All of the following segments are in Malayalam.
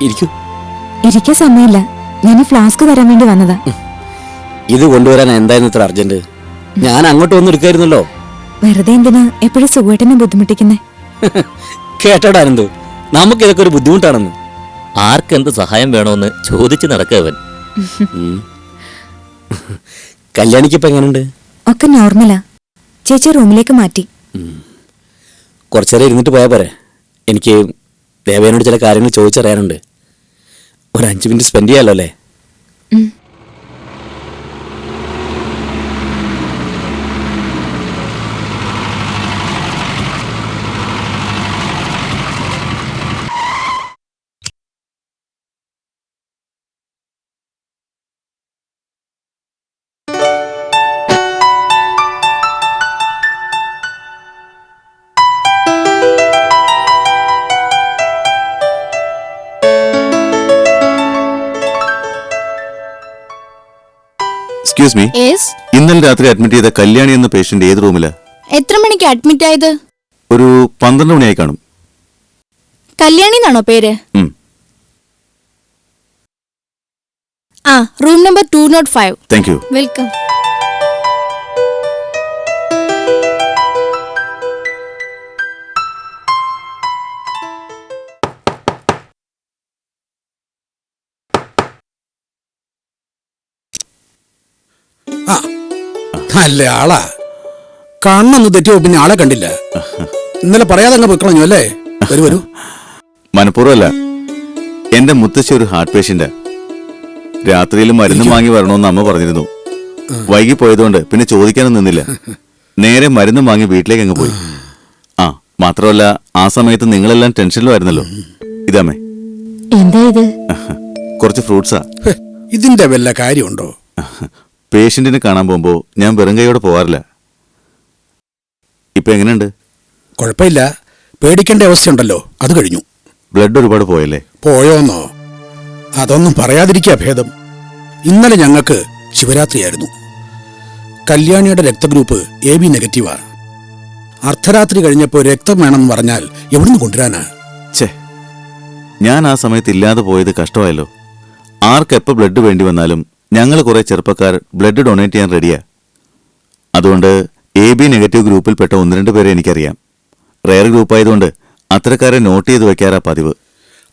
ഇരിക്കാൻ സമയമില്ല. ഞാൻ ഫ്ലാസ്ക് തരാൻ വേണ്ടി വന്നതാ. ഇത് കൊണ്ടുവരാൻ എന്തായിരുന്നു ഇത്ര അർജന്റ്? ഞാൻ അങ്ങോട്ട് വന്ന് എടുക്കായിരുന്നല്ലോ. വെറുതെ എന്തിനാ എപ്പോഴും സുഖമായിട്ടെന്നെ ബുദ്ധിമുട്ടിക്കുന്നേ? കേട്ടോടാനന്ദു, നമുക്ക് ഇതൊക്കെ ഒരു ബുദ്ധിമുട്ടാണെന്ന്. ആർക്കെന്ത് സഹായം വേണോന്ന് ചോദിച്ചു നടക്കവൻ. കല്യാണിക്കിപ്പോ എങ്ങനെയുണ്ട്? ഒക്കെ നോർമലാ. ചേച്ചി റൂമിലേക്ക് മാറ്റി. കുറച്ചേരം ഇരുന്നിട്ട് പോയാ പോരെ? എനിക്ക് ദേവേനോട് ചില കാര്യങ്ങൾ ചോദിച്ചറിയാനുണ്ട്. ഒരു 5 മിനിറ്റ് സ്പെൻഡ് ചെയ്യാലോ അല്ലേ? എക്സ്ക്യൂസ് മീ, ഇന്നലെ രാത്രി അഡ്മിറ്റ് ചെയ്ത കല്യാണി എന്ന പേഷ്യന്റ് ഏത് റൂമിലാ? എത്ര മണിക്ക് അഡ്മിറ്റ് ആയത്? ഒരു 12 മണിയായി കാണും. കല്യാണി എന്നാണോ പേര്? ആ, room number 205. Thank you. Welcome. നല്ല ആളാ. കണ്ണൊന്ന് തെറ്റിയോ പിന്നെ ആളെ കണ്ടില്ല. ഇന്നലെ പറയാതെ അങ്ങ് പൊയ്ക്കളഞ്ഞു അല്ലേ? വരൂ വരൂ. മനഃപൂർവ്വമല്ല, എന്റെ മുത്തശ്ശി ഒരു ഹാർട്ട് പേഷ്യന്റാ. രാത്രിയിൽ മരുന്ന് വാങ്ങി വരണമെന്ന് അമ്മ പറഞ്ഞിരുന്നു. വൈകി പോയതുകൊണ്ട് പിന്നെ ചോദിക്കാനും നിന്നില്ല. നേരെ മരുന്ന് വാങ്ങി വീട്ടിലേക്ക് അങ്ങ് പോയി. ആ, മാത്രമല്ല ആ സമയത്ത് നിങ്ങളെല്ലാം ടെൻഷനിലുമായിരുന്നല്ലോ. ഇതാമേ. എന്താ ഇത്? കുറച്ച് ഫ്രൂട്ട്സാ. ഇതിന്റെ വല്ല കാര്യമുണ്ടോ? പേഷ്യന്റിനെ കാണാൻ പോകുമ്പോ ഞാൻ വെറും കൈയോടെ പോവാറില്ല. ഇപ്പൊ എങ്ങനെയുണ്ട്? കുഴപ്പമില്ല. പേടിക്കേണ്ട അവസ്ഥയുണ്ടല്ലോ, അത് കഴിഞ്ഞു. ബ്ലഡ് ഒരുപാട് പോയല്ലേ? പോയോന്നോ? അതൊന്നും പറയാതിരിക്കാ ഭേദം. ഇന്നലെ ഞങ്ങൾക്ക് ശിവരാത്രിയായിരുന്നു. കല്യാണിയുടെ രക്തഗ്രൂപ്പ് AB നെഗറ്റീവാ. അർദ്ധരാത്രി കഴിഞ്ഞപ്പോൾ രക്തം വേണമെന്ന് പറഞ്ഞാൽ എവിടുന്ന് കൊണ്ടുവരാനാ? ഞാൻ ആ സമയത്ത് ഇല്ലാതെ പോയത് കഷ്ടമായല്ലോ. ആർക്കെപ്പോൾ ബ്ലഡ് വേണ്ടി വന്നാലും ഞങ്ങൾ കുറെ ചെറുപ്പക്കാർ ബ്ലഡ് ഡൊണേറ്റ് ചെയ്യാൻ റെഡിയാ. അതുകൊണ്ട് AB നെഗറ്റീവ് ഗ്രൂപ്പിൽപ്പെട്ട 1-2 പേരെ എനിക്കറിയാം. റെയർ ഗ്രൂപ്പായതുകൊണ്ട് അത്തരക്കാരെ നോട്ട് ചെയ്ത് വെക്കാറാ പതിവ്.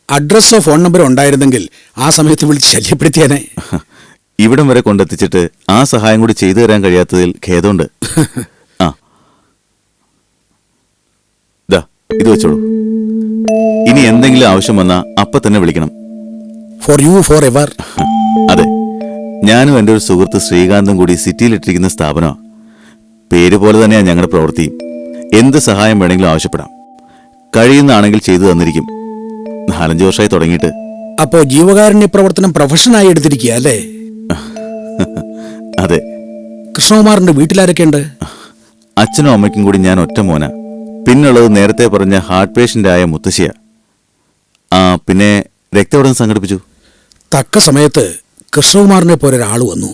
അഡ്രസ്സോ ഫോൺ നമ്പറോ ഉണ്ടായിരുന്നെങ്കിൽ ആ സമയത്ത് വിളിച്ച് ശല്യപ്പെടുത്തിയേനെ. ഇവിടം വരെ കൊണ്ടെത്തിച്ചിട്ട് ആ സഹായം കൂടി ചെയ്തു തരാൻ കഴിയാത്തതിൽ ഖേദമുണ്ട്. ആ, ദാ ഇത് വെച്ചോളൂ. ഇനി എന്തെങ്കിലും ആവശ്യം വന്നാ അപ്പൊ തന്നെ വിളിക്കണം. For you for ever. അതെ, ഞാനും എൻ്റെ ഒരു സുഹൃത്ത് ശ്രീകാന്തും കൂടി സിറ്റിയിലിട്ടിരിക്കുന്ന സ്ഥാപനമാണ്. പേര് പോലെ തന്നെയാണ് ഞങ്ങളുടെ പ്രവൃത്തി. എന്ത് സഹായം വേണമെങ്കിലും ആവശ്യപ്പെടാം. കഴിയുന്നതാണെങ്കിൽ ചെയ്തു തന്നിരിക്കും. 4-5 വർഷമായി തുടങ്ങിയിട്ട്. അപ്പോ ജീവകാരുണ്യ പ്രവർത്തനം പ്രൊഫഷനായി എടുത്തിരിക്കുക അല്ലേ? അതെ. കൃഷ്ണകുമാറിന്റെ വീട്ടിലാരൊക്കെയുണ്ട്? അച്ഛനും അമ്മയ്ക്കും കൂടി ഞാൻ ഒറ്റ മോനാ. പിന്നുള്ളത് നേരത്തെ പറഞ്ഞ ഹാർട്ട് പേഷ്യന്റായ മുത്തശ്ശിയാ. ആ, പിന്നെ രക്തം എവിടെ നിന്ന് സംഘടിപ്പിച്ചു? തക്ക സമയത്ത് കൃഷ്ണകുമാറിനെ പോലെ ഒരാൾ വന്നു.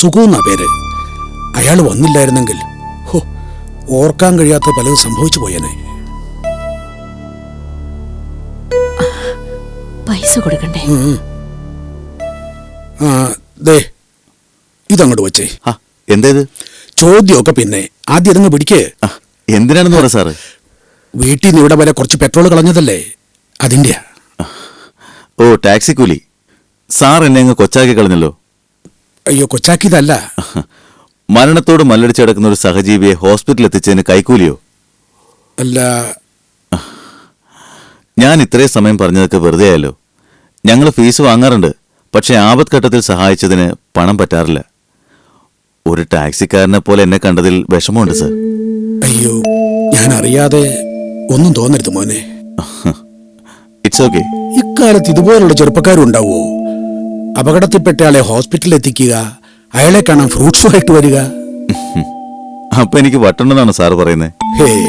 സുഖു എന്നാ പേര്. അയാൾ വന്നില്ലായിരുന്നെങ്കിൽ ഓർക്കാൻ കഴിയാത്ത പലതും സംഭവിച്ചു പോയേനെ. പൈസ കൊടുക്കണ്ടേ? ദേ ഇതങ്ങോട്ട് വെച്ചേ. എന്താ ഇത്? ചോദ്യമൊക്കെ പിന്നെ ആദ്യം ഇതങ്ങ് പിടിക്കേ. എന്തിനാണെന്ന് പറ സാറ്. വീട്ടിൽ നിന്ന് ഇവിടെ വരെ കുറച്ച് പെട്രോൾ കളഞ്ഞതല്ലേ, അതിൻ്റെയാ. ഓ, ടാക്സി കൂലി. സാർ എന്നെ അങ്ങ് കൊച്ചാക്കി കളഞ്ഞല്ലോ. അയ്യോ, കൊച്ചാക്കിയതല്ല. മരണത്തോട് മല്ലടിച്ച് കിടക്കുന്ന ഒരു സഹജീവിയെ ഹോസ്പിറ്റലിൽ എത്തിച്ചതിന് കൈക്കൂലിയോ? അല്ല, ഞാൻ ഇത്രയും സമയം പറഞ്ഞതൊക്കെ വെറുതെ ആയല്ലോ. ഞങ്ങൾ ഫീസ് വാങ്ങാറുണ്ട്, പക്ഷെ ആപത്ഘട്ടത്തിൽ സഹായിച്ചതിന് പണം പറ്റാറില്ല. ഒരു ടാക്സിക്കാരനെ പോലെ എന്നെ കണ്ടതിൽ വിഷമമുണ്ട് സർ. അയ്യോ, ഞാൻ അറിയാതെ ഒന്നും തോന്നരുത് മോനെ. It's okay. ഇക്കാലത്ത് ഇതുപോലുള്ള ചെറുപ്പക്കാരും ഉണ്ടാവോ? അപകടത്തിൽപ്പെട്ടയാളെ ഹോസ്പിറ്റലിൽ എത്തിക്കുക, അയാളെ കാണാൻ ഫ്രൂട്ട്സുമായിട്ട് വരിക. അപ്പൊ എനിക്ക് വട്ടുണ്ടെന്നാണ് സാറ് പറയുന്നത്? ഹേയ്,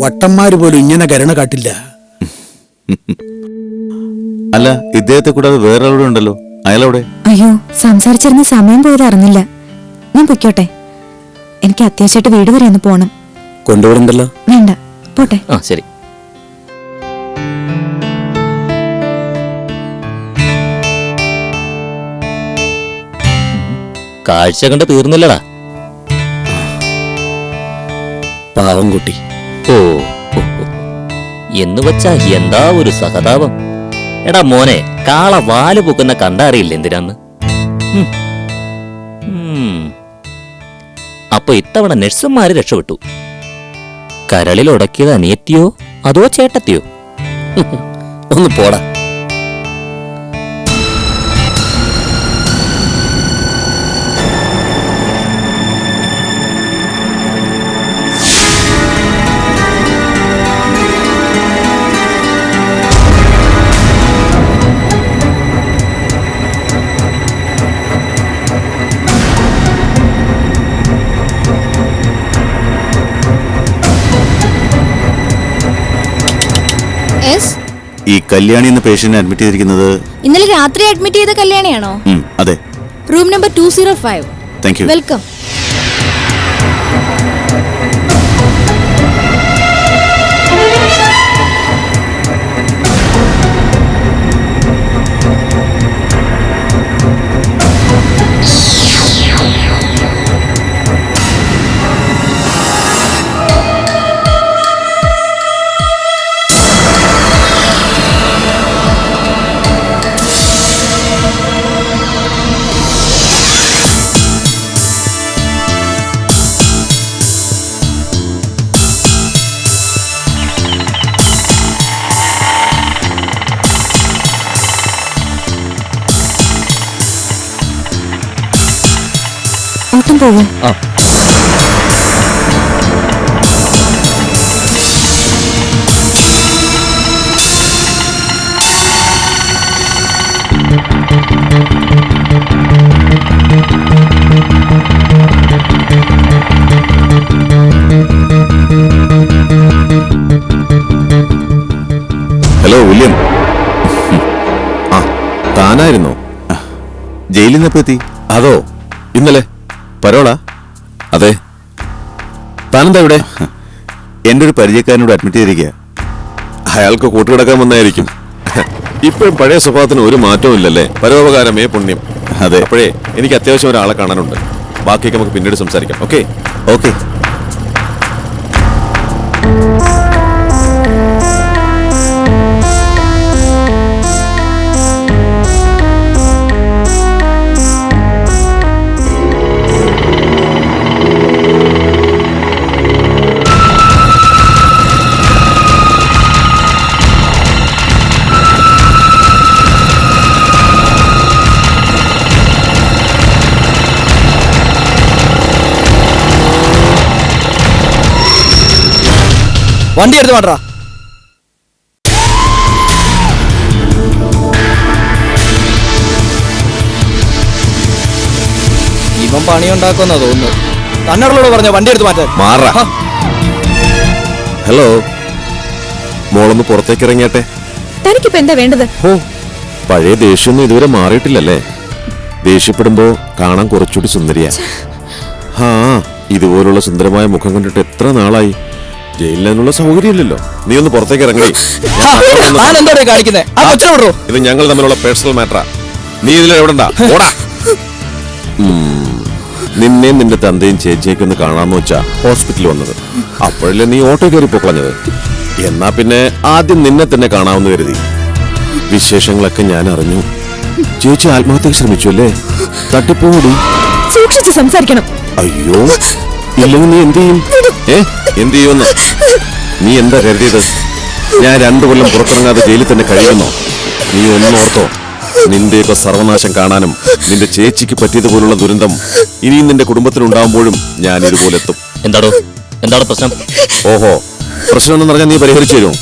വട്ടന്മാര് പോലും ഇങ്ങനെ കരുണ കാട്ടില്ല. അല്ല, ഇദ്ദേഹത്തെ കൂടാതെ വേറെ ആളുടെ ഉണ്ടല്ലോ, അയാളവിടെ? അയ്യോ, സംസാരിച്ചിരുന്ന സമയം പോയത് അറിഞ്ഞില്ല. ഞാൻ പൊയ്ക്കോട്ടെ, എനിക്ക് അത്യാവശ്യമായിട്ട് വീട് വരെ ഒന്ന് പോണം. കൊണ്ടുപോകണ്ടല്ലോ. വേണ്ട, പോട്ടെ. ശരി. കാഴ്ച കണ്ട് തീർന്നില്ലടാ. പാവം കുട്ടി. ഓ ഓ, ഓ. എന്ന് വച്ചാ എന്താ ഒരു സഹതാപം. എടാ മോനെ, കാള വാല് പൊക്കുന്ന കണ്ടറിയില്ല എന്തിനാന്ന്. ഉം. ഉം. അപ്പൊ ഇത്തവണ നഴ്സുമാര് രക്ഷപ്പെട്ടു. കരളിൽ ഉടക്കിയത് അനിയത്തിയോ അതോ ചേട്ടത്തിയോ? ഒന്ന് പോടാ. യെസ്. ഈ കല്യാണി എന്ന പേഷ്യന്റിനെ അഡ്മിറ്റ് ചെയ്തിരിക്കുന്നത് ഇന്നലെ രാത്രി അഡ്മിറ്റ് ചെയ്ത കല്യാണിയാണോ? അതെ. Room number 205. Thank you. Welcome. ഓട്ടം പോവോ? Hello William. ആ, താനായിരുന്നോ? ജയിലിൽ നിന്ന് എപ്പോ എത്തി? അതോ ഇന്നലെ പരോളാ? അതെ. താനെന്താ ഇവിടെ? എന്റെ ഒരു പരിചയക്കാരനോട് അഡ്മിറ്റ് ചെയ്തിരിക്കുക. അയാൾക്ക് കൂട്ടുകിടക്കാൻ വന്നായിരിക്കും. ഇപ്പോഴും പഴയ സ്വഭാവത്തിന് ഒരു മാറ്റവും ഇല്ലല്ലേ? പരോപകാരമേ പുണ്യം. അതെ. അപ്പോഴേ എനിക്ക് അത്യാവശ്യം ഒരാളെ കാണാനുണ്ട്. ബാക്കിയൊക്കെ നമുക്ക് പിന്നീട് സംസാരിക്കാം. Okay okay. വണ്ടി എടുത്ത് വേണ്ടാ. ഇവൻ പണിയുണ്ടാക്കുമെന്നാ തോന്നുന്നു. തന്നോട് പറഞ്ഞ വണ്ടി എടുത്ത് മാറ്റാൻ. മാറാ. ഹലോ, മോളൊന്ന് പുറത്തേക്ക് ഇറങ്ങിയട്ടെ. തനിക്കിപ്പോ എന്താ വേണ്ടത്? ഓ, പഴയ ദേഷ്യമൊന്നും ഇതുവരെ മാറിയിട്ടില്ലല്ലേ? ദേഷ്യപ്പെടുമ്പോ കാണാൻ കുറച്ചുകൂടി സുന്ദരിയാ. ആ, ഇതുപോലുള്ള സുന്ദരമായ മുഖം കണ്ടിട്ട് എത്ര നാളായി. ജയിലിനുള്ള സൗകര്യമില്ലല്ലോ. നീ ഒന്ന് പുറത്തേക്ക് ഇറങ്ങി. എന്താ കാണിക്കുന്നേ? ആ കൊച്ചിനെ വിടോ. ഇത് ഞങ്ങൾ തമ്മിലുള്ള പേഴ്സണൽ മാറ്ററാ. നീ ഇതിൽ എവിടെണ്ടാ? ഓടാ. നിന്നെ നിന്റെ തന്തയും ചേച്ചിയൊക്കെ ഒന്ന് കാണാന്ന് വെച്ചാ ഹോസ്പിറ്റലിൽ വന്നത്. അപ്പോഴല്ലേ നീ ഓട്ടോ കയറി പോക്കളഞ്ഞത്. എന്നാ പിന്നെ ആദ്യം നിന്നെ തന്നെ കാണാമെന്ന് കരുതി. വിശേഷങ്ങളൊക്കെ ഞാൻ അറിഞ്ഞു. ചേച്ചി ആത്മഹത്യക്ക് ശ്രമിച്ചു അല്ലേ? തട്ടിപ്പോടി. സൂക്ഷിച്ച് സംസാരിക്കണം. അയ്യോ, ഇല്ലെങ്കിൽ നീ എന്ത് ചെയ്യും? എന്ത് ചെയ്യുമെന്ന് നീ എന്താ കരുതിയത്? ഞാൻ 2 കൊല്ലം പുറത്തിറങ്ങാതെ ജയിലിൽ തന്നെ കഴിയുന്നോ? നീ ഒന്നോർത്തോ, നിന്റെയൊക്കെ സർവനാശം കാണാനും നിന്റെ ചേച്ചിക്ക് പറ്റിയതുപോലുള്ള ദുരന്തം ഇനിയും നിന്റെ കുടുംബത്തിനുണ്ടാവുമ്പോഴും ഞാൻ ഇതുപോലെ എത്തും. എന്താണ് പ്രശ്നം? ഓഹോ, പ്രശ്നം എന്ന് പറഞ്ഞാൽ നീ പരിഹരിച്ചു തരുമോ?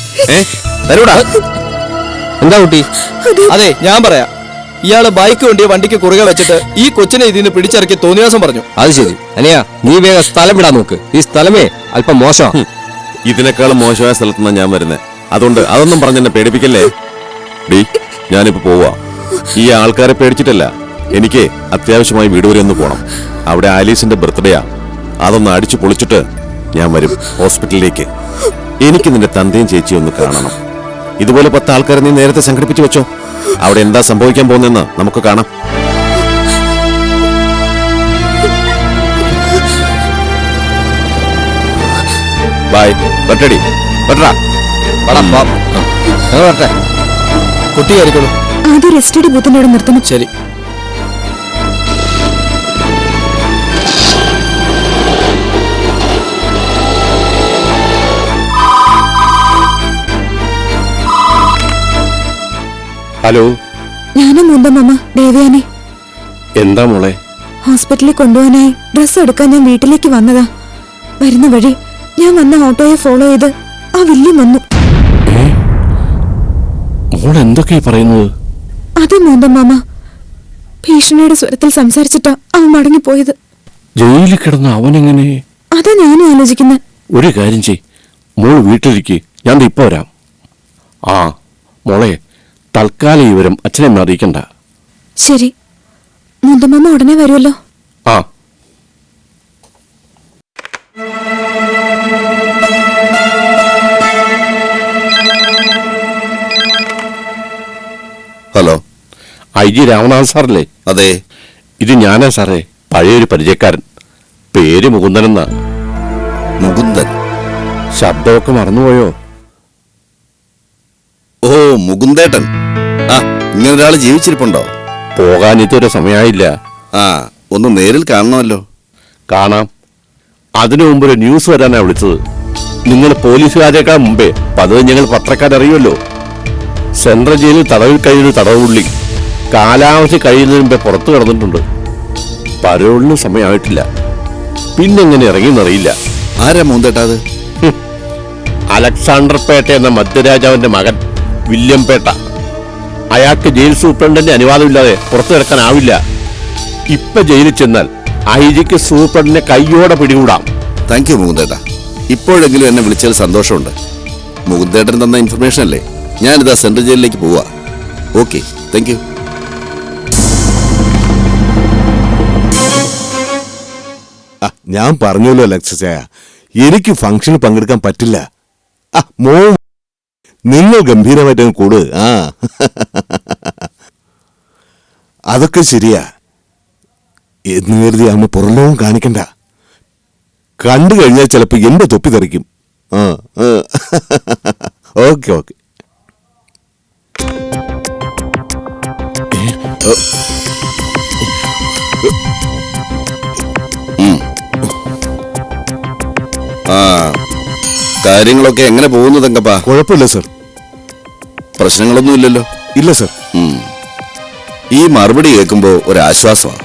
തരൂടാ. എന്താ കുട്ടി? അതെ, ഞാൻ പറയാം. ഇയാള് ബൈക്ക് വണ്ടിക്ക് കുറുകെ വെച്ചിട്ട് ഈ കൊച്ചിനെ ഇതിന്ന് പിടിച്ചിറക്കി തോന്നിയാസം പറഞ്ഞു. അത് ശരി അനിയാ, നീ വേഗം സ്ഥലം വിടാൻ നോക്ക്. ഈ സ്ഥലമേ അല്പം മോശം. ഇതിനേക്കാളും മോശമായ സ്ഥലത്തുനിന്നാണ് ഞാൻ വരുന്നത്. അതുകൊണ്ട് അതൊന്നും പറഞ്ഞെന്നെ പേടിപ്പിക്കല്ലേ. ഡീ, ഞാനിപ്പോ പോവാ. ഈ ആൾക്കാരെ പേടിച്ചിട്ടല്ല, എനിക്ക് അത്യാവശ്യമായി വീട് വരെ ഒന്ന് പോണം. അവിടെ ആലീസിന്റെ ബർത്ത്ഡേയാ. അതൊന്ന് അടിച്ചു പൊളിച്ചിട്ട് ഞാൻ വരും ഹോസ്പിറ്റലിലേക്ക്. എനിക്ക് നിന്റെ തന്തയും ചേച്ചിയും ഒന്ന് കാണണം. ഇതുപോലെ 10 ആൾക്കാരെ നീ നേരത്തെ സംഘടിപ്പിച്ചു വെച്ചോ. അവിടെ എന്താ സംഭവിക്കാൻ പോകുന്നതെന്ന് നമുക്ക് കാണാം. ബൈ. വെട്ടടി വെട്ടടാ. വരട്ടെ. കുട്ടി കയറിക്കോളൂ. ആദ്യം റെസ്റ്റഡി ബൂത്തിന്റെ അവിടെ നിർത്തണം. ശരി. ഹലോ, ഞാനും മുന്തമ്മ ദേവയാനി. എന്താ മോളെ? ഹോസ്പിറ്റലിൽ കൊണ്ടുപോകാനായി ഡ്രസ്സ് എടുക്കാൻ ഞാൻ വീട്ടിലേക്ക് വന്നതാ. വരുന്ന വഴി ഞാൻ വന്ന ഓട്ടോയെ ഫോളോ ചെയ്ത് ആ വില്യം വന്നു. മോൾ എന്തൊക്കെയാ പറയുന്നത്? അതെ മുന്തമ്മ, ഭീഷണിയുടെ സ്വരത്തിൽ സംസാരിച്ചിട്ടാ അവൻ മടങ്ങിപ്പോയത്. ജയിലിൽ കിടന്ന അവനെങ്ങനെ? അതാ ഞാനും ആലോചിക്കുന്നത്. ഒരു കാര്യം ചെയ്, മോൾ വീട്ടിലിരിക്കെ, ഞാൻ ഇപ്പൊ വരാം. ആ മോളെ, തൽക്കാലം ഈ വിവരം അച്ഛനെ അറിയിക്കണ്ട. ശരി, മുന്തമ്മ ഉടനെ വരുമല്ലോ. ആ. ഹലോ, ഐ ജി രാമനാഥ് സാറല്ലേ? അതെ. ഇത് ഞാനാ സാറേ, പഴയൊരു പരിചയക്കാരൻ. പേര് മുകുന്ദനെന്നാ. മുകുന്ദൻ? ശബ്ദമൊക്കെ മറന്നുപോയോ? ഓ, മുകുന്ദേട്ടൻ. ആ, ഇങ്ങനൊരാള് ജീവിച്ചിരിപ്പുണ്ടോ? പോകാൻ ഇതൊരു സമയമായില്ല. ആ, ഒന്ന് നേരിൽ കാണണമല്ലോ. കാണാം. അതിനു മുമ്പ് ഒരു ന്യൂസ് വരാനാ വിളിച്ചത്. നിങ്ങൾ പോലീസുകാരേക്കാൾ മുമ്പേ പതിവ് ഞങ്ങൾ പത്രക്കാരറിയുമല്ലോ. സെൻട്രൽ ജയിലിൽ തടവിൽ കഴിയുന്ന തടവുള്ളി കാലാവധി കഴിയുന്നതിന് മുമ്പേ പുറത്തു കിടന്നിട്ടുണ്ട്. പരോളിന് സമയമായിട്ടില്ല. പിന്നെങ്ങനെ ഇറങ്ങിയെന്നറിയില്ല. ആരാ മുകുന്ദേട്ടാ അത്? അലക്സാണ്ടർ പേട്ട എന്ന മധ്യരാജാവിന്റെ മകൻ വില്യം പേട്ട. അയാൾക്ക് ജയിൽ സൂപ്രണ്ടിന്റെ അനുവാദമില്ലാതെ പുറത്തു കിടക്കാനാവില്ല. ഇപ്പൊ ജയിലിൽ ചെന്നാൽ ഐ ജിക്ക് സൂപ്രണ്ടിനെ കയ്യോടെ പിടികൂടാം. Thank you മുകുന്ദേട്ടാ. ഇപ്പോഴെങ്കിലും എന്നെ വിളിച്ചതിൽ സന്തോഷമുണ്ട്. മുകുന്ദേട്ടൻ തന്ന ഇൻഫർമേഷൻ അല്ലേ. ഞാനിതാ സെൻട്രൽ ജയിലിലേക്ക് പോവാ. Okay, thank you. ഞാൻ പറഞ്ഞല്ലോ അലക്സായ, എനിക്ക് ഫംഗ്ഷന് പങ്കെടുക്കാൻ പറ്റില്ല. നിങ്ങൾ ഗംഭീരമായിട്ട് കൂട്. ആ, അതൊക്കെ ശരിയാ. എന്ന് കരുതി അമ്മ പുറലോകം കാണിക്കണ്ട. കണ്ടു കഴിഞ്ഞാൽ ചിലപ്പോ എന്റെ തൊപ്പി തെറിക്കും. Okay okay. ആ, കാര്യങ്ങളൊക്കെ എങ്ങനെ പോകുന്നു തങ്കപ്പാ? കുഴപ്പമില്ല സർ. പ്രശ്നങ്ങളൊന്നും ഇല്ലല്ലോ? ഇല്ല സർ. ഈ മറുപടി കേൾക്കുമ്പോ ഒരാശ്വാസമാണ്.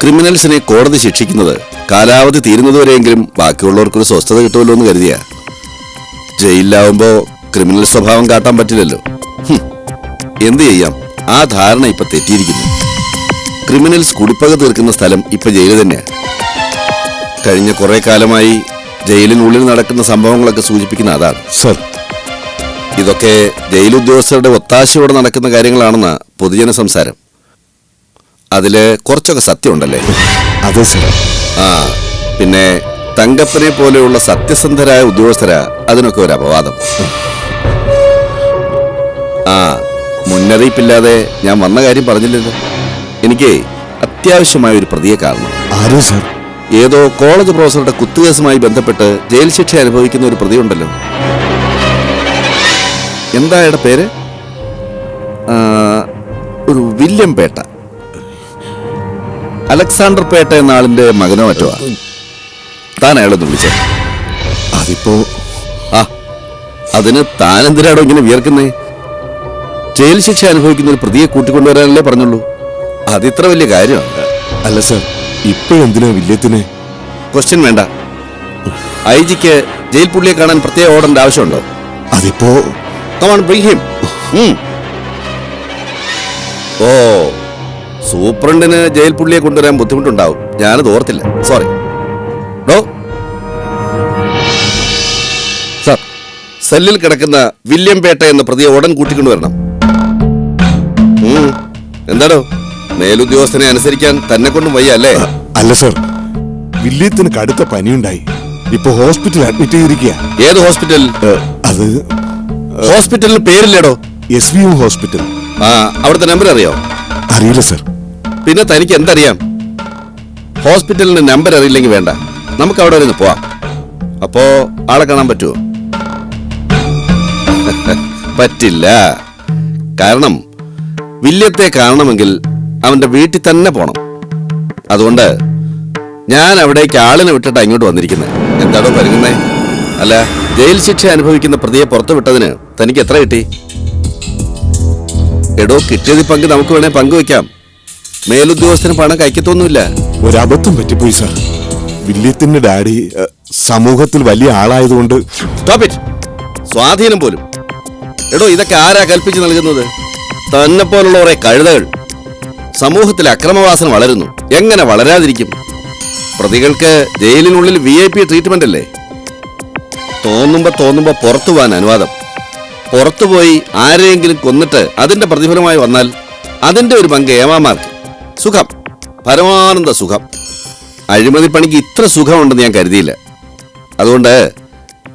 ക്രിമിനൽസിനെ കോടതി ശിക്ഷിക്കുന്നത് കാലാവധി തീരുന്നതുവരെയെങ്കിലും ബാക്കിയുള്ളവർക്കൊരു സ്വസ്ഥത കിട്ടുമല്ലോ എന്ന് കരുതിയാ. ജയിലിലാവുമ്പോ ക്രിമിനൽ സ്വഭാവം കാട്ടാൻ പറ്റില്ലല്ലോ. എന്ത് ചെയ്യാം, ആ ധാരണ ഇപ്പൊ തെറ്റിയിരിക്കുന്നു. ക്രിമിനൽസ് കുടിപ്പക തീർക്കുന്ന സ്ഥലം ഇപ്പൊ ജയില് തന്നെയാ. കഴിഞ്ഞ കുറെ കാലമായി ജയിലിനുള്ളിൽ നടക്കുന്ന സംഭവങ്ങളൊക്കെ സൂചിപ്പിക്കുന്ന അതാണ്. സർ, ഇതൊക്കെ ജയിലുദ്യോഗസ്ഥരുടെ ഒത്താശയോടെ നടക്കുന്ന കാര്യങ്ങളാണെന്ന പൊതുജന സംസാരം. അതില് കുറച്ചൊക്കെ സത്യമുണ്ടല്ലേ? അതെ സർ. ആ, പിന്നെ തങ്കപ്പനെ പോലെയുള്ള സത്യസന്ധരായ ഉദ്യോഗസ്ഥരാ അതിനൊക്കെ ഒരു അപവാദം. ആ, മുന്നറിയിപ്പില്ലാതെ ഞാൻ വന്ന കാര്യം പറഞ്ഞില്ലല്ലോ. എനിക്ക് അത്യാവശ്യമായ ഒരു പ്രതിയെ കാണണം. ആരോ സർ? ഏതോ കോളേജ് പ്രൊഫസറുടെ കുത്തുകേസുമായി ബന്ധപ്പെട്ട് ജയിൽ ശിക്ഷ അനുഭവിക്കുന്ന ഒരു പ്രതിയുണ്ടല്ലോ. എന്താ അയാളുടെ പേര്? ഒരു വില്യം പേട്ട. അലക്സാണ്ടർ പേട്ട എന്ന ആളിന്റെ മകനോ മറ്റോ. താൻ അയാളൊന്ന് വിളിച്ചേ. അതിപ്പോ അതിന് താൻ എന്തിനാണോ ഇങ്ങനെ വിയർക്കുന്നേ? ജയിൽ ശിക്ഷ അനുഭവിക്കുന്ന ഒരു പ്രതിയെ കൂട്ടിക്കൊണ്ടുവരാനല്ലേ പറഞ്ഞുള്ളൂ. അതിത്ര വലിയ കാര്യമാണ്. അല്ല സർ, ഇപ്പോഴെന്തിനാ വില്യത്തിന്? ക്വസ്റ്റ്യൻ വേണ്ട. ഐ ജിക്ക് ജയിൽ പുള്ളിയെ കാണാൻ പ്രത്യേക ഓർഡറിന്റെ ആവശ്യമുണ്ടോ? അതിപ്പോ ബ്രിങ് ഹിം. ഓ, സൂപ്രണ്ടിന് ജയിൽ പുള്ളിയെ കൊണ്ടുവരാൻ ബുദ്ധിമുട്ടുണ്ടാവും. ഞാനത് ഓർത്തില്ല, സോറി. സർ, സെല്ലിൽ കിടക്കുന്ന വില്യം പേട്ട എന്ന പ്രതിയെ ഉടൻ കൂട്ടിക്കൊണ്ടുവരണം. എന്താണോ, മേലുദ്യോഗസ്ഥനെ അനുസരിക്കാൻ തന്നെ കൊണ്ടും വയ്യ അല്ലേ? അല്ല സർ, വില്യത്തിന് കടുത്ത പനിയുണ്ടായി. ഇപ്പൊ ഹോസ്പിറ്റലിൽ അഡ്മിറ്റ് ചെയ്തിരിക്കുക. ഏത് ഹോസ്പിറ്റൽ? അത് ഹോസ്പിറ്റലിന് പേരില്ലേടോ? SVM hospital. ആ, അവിടുത്തെ നമ്പർ അറിയോ? അറിയില്ല സർ. പിന്നെ തനിക്ക് എന്തറിയാം? ഹോസ്പിറ്റലിന്റെ നമ്പർ അറിയില്ലെങ്കിൽ വേണ്ട, നമുക്ക് അവിടെ വരെ ഒന്ന് പോവാം. അപ്പോ ആളെ കാണാൻ പറ്റുമോ? പറ്റില്ല. കാരണം വില്യത്തെ കാണണമെങ്കിൽ അവന്റെ വീട്ടിൽ തന്നെ പോണം. അതുകൊണ്ട് ഞാൻ അവിടേക്ക് ആളിനെ വിട്ടിട്ട് അങ്ങോട്ട് വന്നിരിക്കുന്നത്. എന്താണോ പരുങ്ങുന്നേ? അല്ല, ജയിൽ ശിക്ഷ അനുഭവിക്കുന്ന പ്രതിയെ പുറത്തു വിട്ടതിന് തനിക്ക് എത്ര കിട്ടി? എടോ, കിട്ടിയത് പങ്ക് നമുക്ക് വേണേ പങ്കുവെക്കാം. മേലുദ്യോഗസ്ഥന് പണം കൈക്കത്തൊന്നുമില്ല. ഒരബദ്ധം പറ്റിപ്പോയി സാർ. വില്യത്തിന്റെ ഡാഡി സമൂഹത്തിൽ വലിയ ആളായതുകൊണ്ട്. സ്വാധീനം പോലും. എടോ, ഇതൊക്കെ ആരാ കൽപ്പിച്ച് നൽകുന്നത്? തന്നെ പോലുള്ള കുറെ കഴുതകൾ. സമൂഹത്തിൽ അക്രമവാസന വളരുന്നു. എങ്ങനെ വളരാതിരിക്കും? പ്രതികൾക്ക് ജയിലിനുള്ളിൽ VIP ട്രീറ്റ്മെന്റ് അല്ലേ? തോന്നുമ്പോ പുറത്തു പോകാൻ അനുവാദം. പുറത്തുപോയി ആരെയെങ്കിലും കൊന്നിട്ട് അതിന്റെ പ്രതിഫലമായി വന്നാൽ അതിന്റെ ഒരു പങ്ക് ഏമാമാർക്ക്. സുഖം, പരമാനന്ദ സുഖം. അഴിമതി പണിക്ക് ഇത്ര സുഖമുണ്ടെന്ന് ഞാൻ കരുതിയില്ല. അതുകൊണ്ട്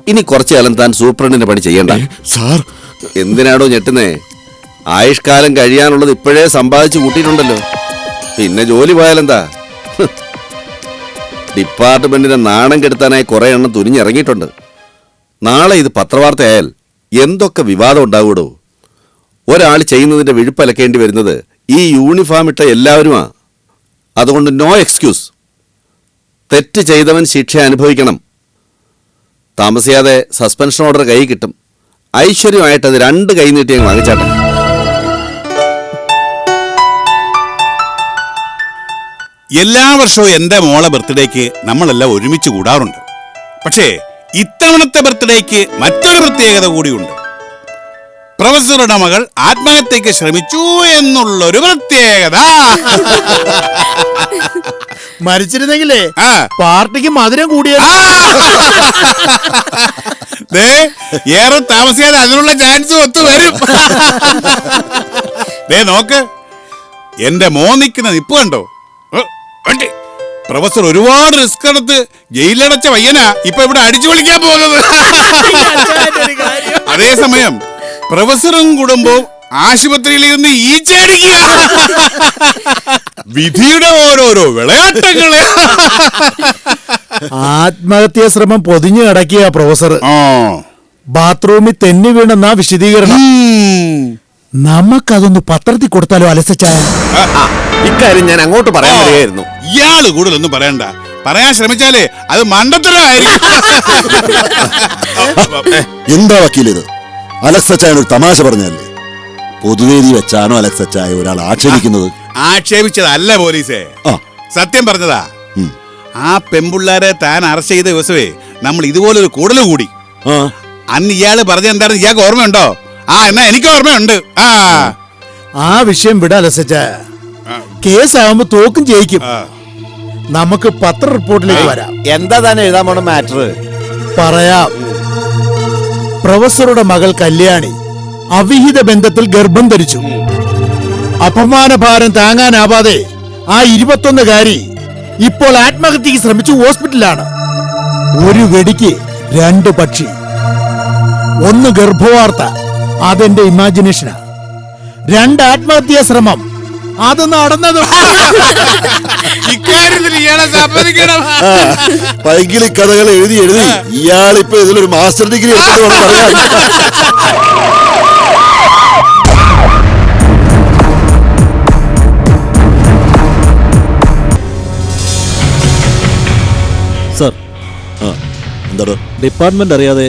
ഇനി കുറച്ചു കാലം താൻ സൂപ്രണ്ടിന്റെ പണി ചെയ്യണ്ട. സാർ, എന്തിനാടോ ഞെട്ടുന്നേ? ആയുഷ്കാലം കഴിയാനുള്ളത് ഇപ്പോഴേ സമ്പാദിച്ചു കൂട്ടിയിട്ടുണ്ടല്ലോ. പിന്നെ ജോലി പോയാലെന്താ? ഡിപ്പാർട്ട്മെന്റിനെ നാണം കെടുത്താനായി കുറെ എണ്ണം തുനിഞ്ഞിറങ്ങിയിട്ടുണ്ട്. നാളെ ഇത് പത്രവാർത്തയായാൽ എന്തൊക്കെ വിവാദം ഉണ്ടാവൂടോ. ഒരാൾ ചെയ്യുന്നതിന്റെ വിഴുപ്പലക്കേണ്ടി വരുന്നത് ഈ യൂണിഫോം ഇട്ട എല്ലാവരുമാ. അതുകൊണ്ട് നോ എക്സ്ക്യൂസ്. തെറ്റ് ചെയ്തവൻ ശിക്ഷ അനുഭവിക്കണം. താമസിയാതെ സസ്പെൻഷൻ ഓർഡർ കൈ കിട്ടും. ഐശ്വര്യമായിട്ട് അത് 2 കൈ നീട്ടി അങ്ങ് വാങ്ങിച്ചാട്ടെ. എല്ലാ വർഷവും എൻ്റെ മോളെ ബർത്ത്ഡേക്ക് നമ്മളെല്ലാം ഒരുമിച്ച് കൂടാറുണ്ട്. പക്ഷേ ഇത്തവണത്തെ ബർത്ത്ഡേക്ക് മറ്റൊരു പ്രത്യേകത കൂടിയുണ്ട്. പ്രൊഫസറുടെ മകൾ ആത്മഹത്യക്ക് ശ്രമിച്ചു എന്നുള്ളൊരു പ്രത്യേകത. മരിച്ചിരുന്നെങ്കിലേ പാർട്ടിക്ക് മധുരം കൂടിയ ഏറെ താമസിയാതെ അതിനുള്ള ചാൻസ് ഒത്തു വരും. നോക്ക്, എന്റെ മോൻ നിൽക്കുന്ന നിപ്പ് കണ്ടോ? പ്രൊഫസർ ഒരുപാട് റിസ്ക് എടുത്ത് ജയിലടച്ച പയ്യനാ ഇപ്പൊ ഇവിടെ അടിച്ചു വിളിക്കാൻ പോകുന്നത്. അതേസമയം പ്രൊഫസറും കുടുംബവും ആശുപത്രിയിൽ ഇരുന്ന് ഈച്ചടിക്കുക. വിധിയുടെ ഓരോരോ വിളയാട്ടങ്ങള്. ആത്മഹത്യാ ശ്രമം പൊതിഞ്ഞു കിടക്കിയ പ്രൊഫസർ ബാത്റൂമിൽ തെന്നി വീണെന്നാ വിശദീകരണം. നമുക്കതൊന്ന് പത്രത്തിൽ കൊടുത്താലോ അലസച്ചായ? ഇക്കാര്യം ഞാൻ അങ്ങോട്ട് പറയാൻ വരികയായിരുന്നു. ഇയാള് കൂടുതലൊന്നും പറയണ്ട. പറയാൻ ശ്രമിച്ചാലേ അത് മണ്ടത്തരമായിരിക്കും. എന്താ വക്കീലിത്? അലക്സച്ചായ ഒരു തമാശ പറഞ്ഞല്ലേ? പൊതുവേദി വെച്ചാണോ അലക്സച്ചായ ഒരാൾ ആക്ഷേപിക്കുന്നത്? ആക്ഷേപിച്ചതല്ല പോലീസേ, സത്യം പറഞ്ഞതാ. ആ പെമ്പിള്ളാരെ താൻ അറസ്റ്റ് ചെയ്ത ദിവസമേ നമ്മൾ ഇതുപോലൊരു കൂടല് കൂടി. അന്ന് ഇയാള് പറഞ്ഞ എന്താണെന്ന് ഇയാൾക്ക് ഓർമ്മയുണ്ടോ? എന്നാ എനിക്ക് ഓർമ്മയുണ്ട്. ആ വിഷയം വിടാ അലക്സച്ചായ. കേസാവുമ്പോ തോക്കും ജയിക്കും. നമുക്ക് പത്ര റിപ്പോർട്ടിലേക്ക് വരാം. എന്താ താൻ എഴുതാൻ പോണ മാറ്റർ? പറയാം. പ്രൊഫസറുടെ മകൾ കല്യാണി അവിഹിത ബന്ധത്തിൽ ഗർഭം ധരിച്ചു. അപമാനഭാരം താങ്ങാനാവാതെ ആ 21-കാരി ഇപ്പോൾ ആത്മഹത്യക്ക് ശ്രമിച്ചു ഹോസ്പിറ്റലിലാണ്. ഒരു വെടിക്ക് 2 പക്ഷി. ഒന്ന് ഗർഭവാർത്ത, അതെന്റെ ഇമാജിനേഷനാ. 2 ആത്മഹത്യാ ശ്രമം, അത് നടന്നത്. പൈകിളി കഥകൾ എഴുതി ഇയാളിപ്പോ ഇതിലൊരു മാസ്റ്റർ ഡിഗ്രി എടുത്തിട്ട് പറയാൻ. സർ, എന്താ ഡിപ്പാർട്ട്മെന്റ് അറിയാതെ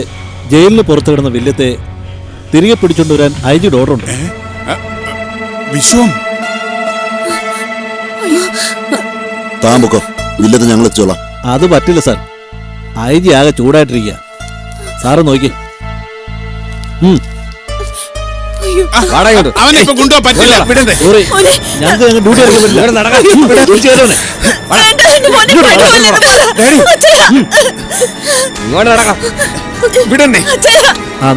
ജയിലിന് പുറത്തു കിടന്ന വില്യത്തെ തിരികെ പിടിച്ചോണ്ടുവരാൻ IG ഓർഡർ ഉണ്ട്. വിശ്വം, താമ്പൊക്കോ, വില്ലത്ത് ഞങ്ങൾ എത്തിച്ചോളാം. അത് പറ്റില്ല സാർ. IG ആകെ ചൂടായിട്ടിരിക്കുക. സാറ് നോക്കി. അവനിപ്പോ കൊണ്ടുപോകാൻ പറ്റില്ല. ഞങ്ങൾക്ക് ഡ്യൂട്ടി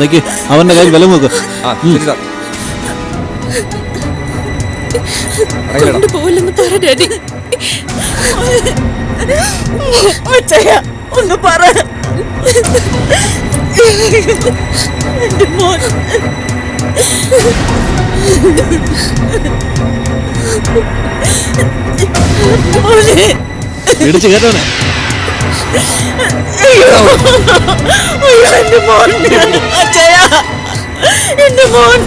നിക്ക്. അവന്റെ കയ്യിൽ വില നോക്ക്. പോലെന്ന് പറഞ്ഞ ഒന്ന് പറ. എന്റെ മോൻ ഇടിച്ചു കേട്ടോനെ. എന്റെ മോൻ അച്ഛയ, എന്റെ മോൻ.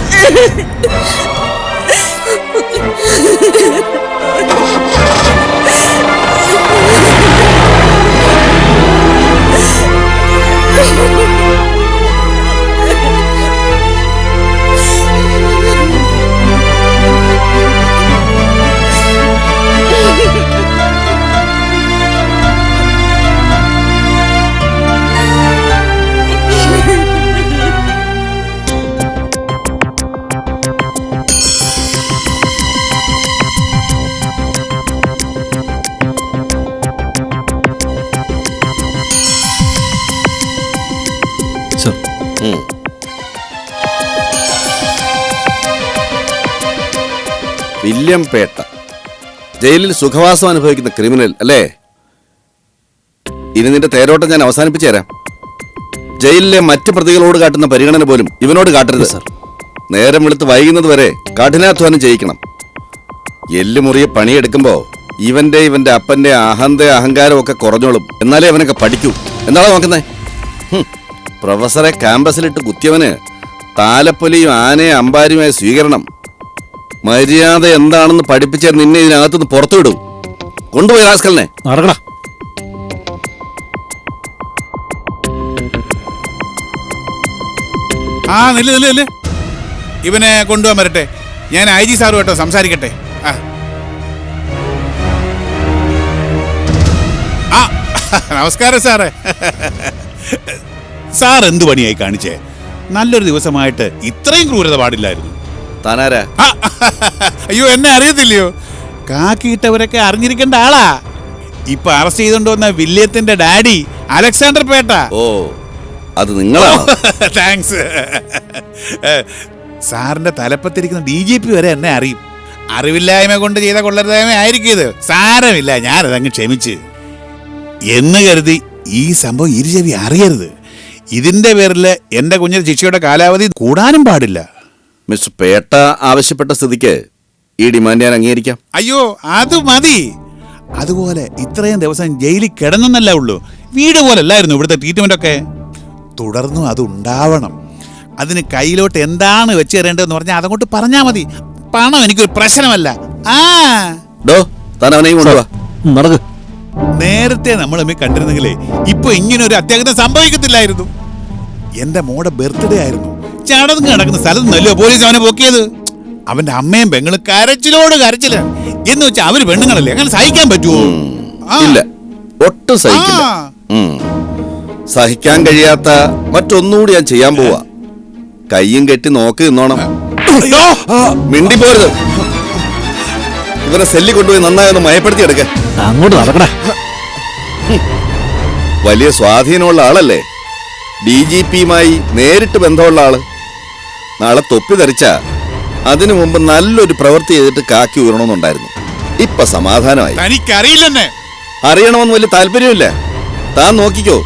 വില്യം പേട്ട ജയിലിൽ സുഖവാസം അനുഭവിക്കുന്ന ക്രിമിനൽ അല്ലേ? ഇനി നിന്റെ തേരോട്ടം ഞാൻ അവസാനിപ്പിച്ചു തരാം. ജയിലിലെ മറ്റ് പ്രതികളോട് കാട്ടുന്ന പരിഗണന പോലും ഇവനോട് കാട്ടരുത്. നേരം വെളുത്ത് വൈകുന്നത് വരെ കഠിനാധ്വാനം ചെയ്യിക്കണം. എല്ലുമുറിയെ പണിയെടുക്കുമ്പോ ഇവന്റെ അപ്പന്റെ അഹങ്കാരം ഒക്കെ കുറഞ്ഞോളും. എന്നാലേ അവനൊക്കെ പഠിക്കൂ. എന്താണോ നോക്കുന്നേ? പ്രൊഫസറെ ക്യാമ്പസിലിട്ട് കുത്തിയവന് താലപ്പൊലിയും ആനയും അമ്പാരിയുമായ സ്വീകരണം. മര്യാദ എന്താണെന്ന് പഠിപ്പിച്ചാൽ നിന്നെ ഇതിനകത്തുനിന്ന് പുറത്തു വിടൂ. കൊണ്ടുപോയി റാസ്കലിനെ. ആ നില്ല് ഇവനെ കൊണ്ടുപോകാൻ വരട്ടെ. ഞാൻ IG സാറുമായിട്ടോ സംസാരിക്കട്ടെ. ആ നമസ്കാരം സാറേ. സാർ എന്ത് പണിയായി കാണിച്ചേ? നല്ലൊരു ദിവസമായിട്ട് ഇത്രയും ക്രൂരത പാടില്ലായിരുന്നു. താനാരാ? അയ്യോ, എന്നെ അറിയത്തില്ലയോ? കാക്കിയിട്ടവരൊക്കെ അറിഞ്ഞിരിക്കേണ്ട ആളാ. ഇപ്പൊ അറസ്റ്റ് ചെയ്തോണ്ട് വന്ന വില്യത്തിന്റെ ഡാഡി അലക്സാണ്ടർ പേട്ട. ഓ, അത് നിങ്ങളാണോ? താങ്ക്സ്. സാറിന്റെ തലപ്പത്തിരിക്കുന്ന DGP വരെ എന്നെ അറിയും. അറിവില്ലായ്മ കൊണ്ട് ചെയ്ത കൊള്ളരുതായ്മ ആയിരിക്കും ഇത്. സാരമില്ല, ഞാനതങ്ങ് ക്ഷമിച്ച് എന്ന് കരുതി ഈ സംഭവം ഇരുചെവി അറിയരുത്. ഇതിന്റെ പേരിൽ എന്റെ കുഞ്ഞിന്റെ ശിക്ഷയുടെ കാലാവധി കൂടാനും പാടില്ല. മിസ്റ്റർ പേട്ട ആവശ്യപ്പെട്ട സ്ഥിതിക്ക് ഈ ഡിമാൻഡ് ഞാൻ അംഗീകരിക്കാം. അയ്യോ, അത് മതി. അതുപോലെ ഇത്രയും ദിവസം ജയിലിൽ കിടന്നല്ല ഉള്ളൂ, വീട് പോലല്ലായിരുന്നു ഇവിടുത്തെ ട്രീറ്റ്മെന്റ് ഒക്കെ. തുടർന്നും അത് ഉണ്ടാവണം. അതിന് കയ്യിലോട്ട് എന്താണ് വെച്ച് തരേണ്ടതെന്ന് പറഞ്ഞാൽ അതങ്ങോട്ട് പറഞ്ഞാൽ മതി. പണം എനിക്കൊരു പ്രശ്നമല്ല. നേരത്തെ നമ്മൾ കണ്ടിരുന്നെങ്കിലേ ഇപ്പൊ ഇങ്ങനെ ഒരു അത്യാഹിതം സംഭവിക്കത്തില്ലായിരുന്നു. എന്റെ മോടെ ബർത്ത്ഡേ ആയിരുന്നു. ചടങ്ങ് നടക്കുന്ന സ്ഥലത്ത് നല്ലോ പോലീസ് അവനെ പൊക്കിയത്. അവന്റെ അമ്മയും പെങ്ങളും കരച്ചിലോട് കരച്ചില്ല എന്ന് വെച്ചാൽ അവര് പെണ്ണുങ്ങളല്ലേ, അങ്ങനെ സഹിക്കാൻ പറ്റുമോ? ഇല്ല, ഒട്ടും സഹിക്കില്ല. സഹിക്കാൻ കഴിയാത്ത മറ്റൊന്നുകൂടി ഞാൻ ചെയ്യാൻ പോവാ. കയ്യും കെട്ടി നോക്കി നിന്നോണം. മിണ്ടി പോരുത്. ഇവരെ സെല്ലി കൊണ്ടുപോയി നന്നായി ഒന്ന് മയപ്പെടുത്തി എടുക്ക. അങ്ങോട്ട് നടക്കണേ. വലിയ സ്വാധീനമുള്ള ആളല്ലേ, DGPയുമായി നേരിട്ട് ബന്ധമുള്ള ആള്. നാളെ തൊപ്പി ധരിച്ച അതിനു മുമ്പ് നല്ലൊരു പ്രവൃത്തി ചെയ്തിട്ട് കാക്കി ഉയരണമെന്നുണ്ടായിരുന്നു. ഇപ്പൊ സമാധാനമായി. തനിക്കറിയില്ലെന്നെ. അറിയണമെന്ന് വലിയ താല്പര്യമില്ല. താൻ നോക്കിക്കോ,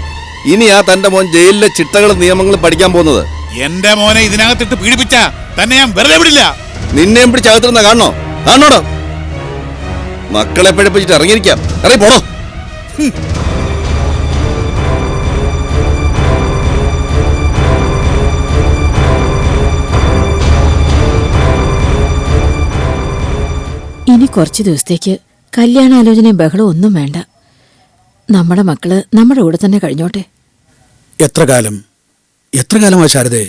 ഇനിയാ തന്റെ മോൻ ജയിലിലെ ചിട്ടകളും നിയമങ്ങളും പഠിക്കാൻ പോകുന്നത്. എന്റെ മോനെ ഇതിനകത്തിട്ട് പീഡിപ്പിച്ച തന്നെ ഞാൻ വെറുതെ വിടില്ല. നിന്നെയും പിടിച്ചകത്തിരുന്ന കാണണോടോ? മക്കളെ പഠിപ്പിച്ചിട്ട് ഇറങ്ങിയിരിക്കാം. ഇറങ്ങി പോണോ? ഇനി കുറച്ച് ദിവസത്തേക്ക് കല്യാണാലോചനയും ബഹളവും ഒന്നും വേണ്ട. നമ്മുടെ മക്കള് നമ്മുടെ കൂടെ തന്നെ കഴിഞ്ഞോട്ടെ. എത്ര കാലമാ ശാരദേ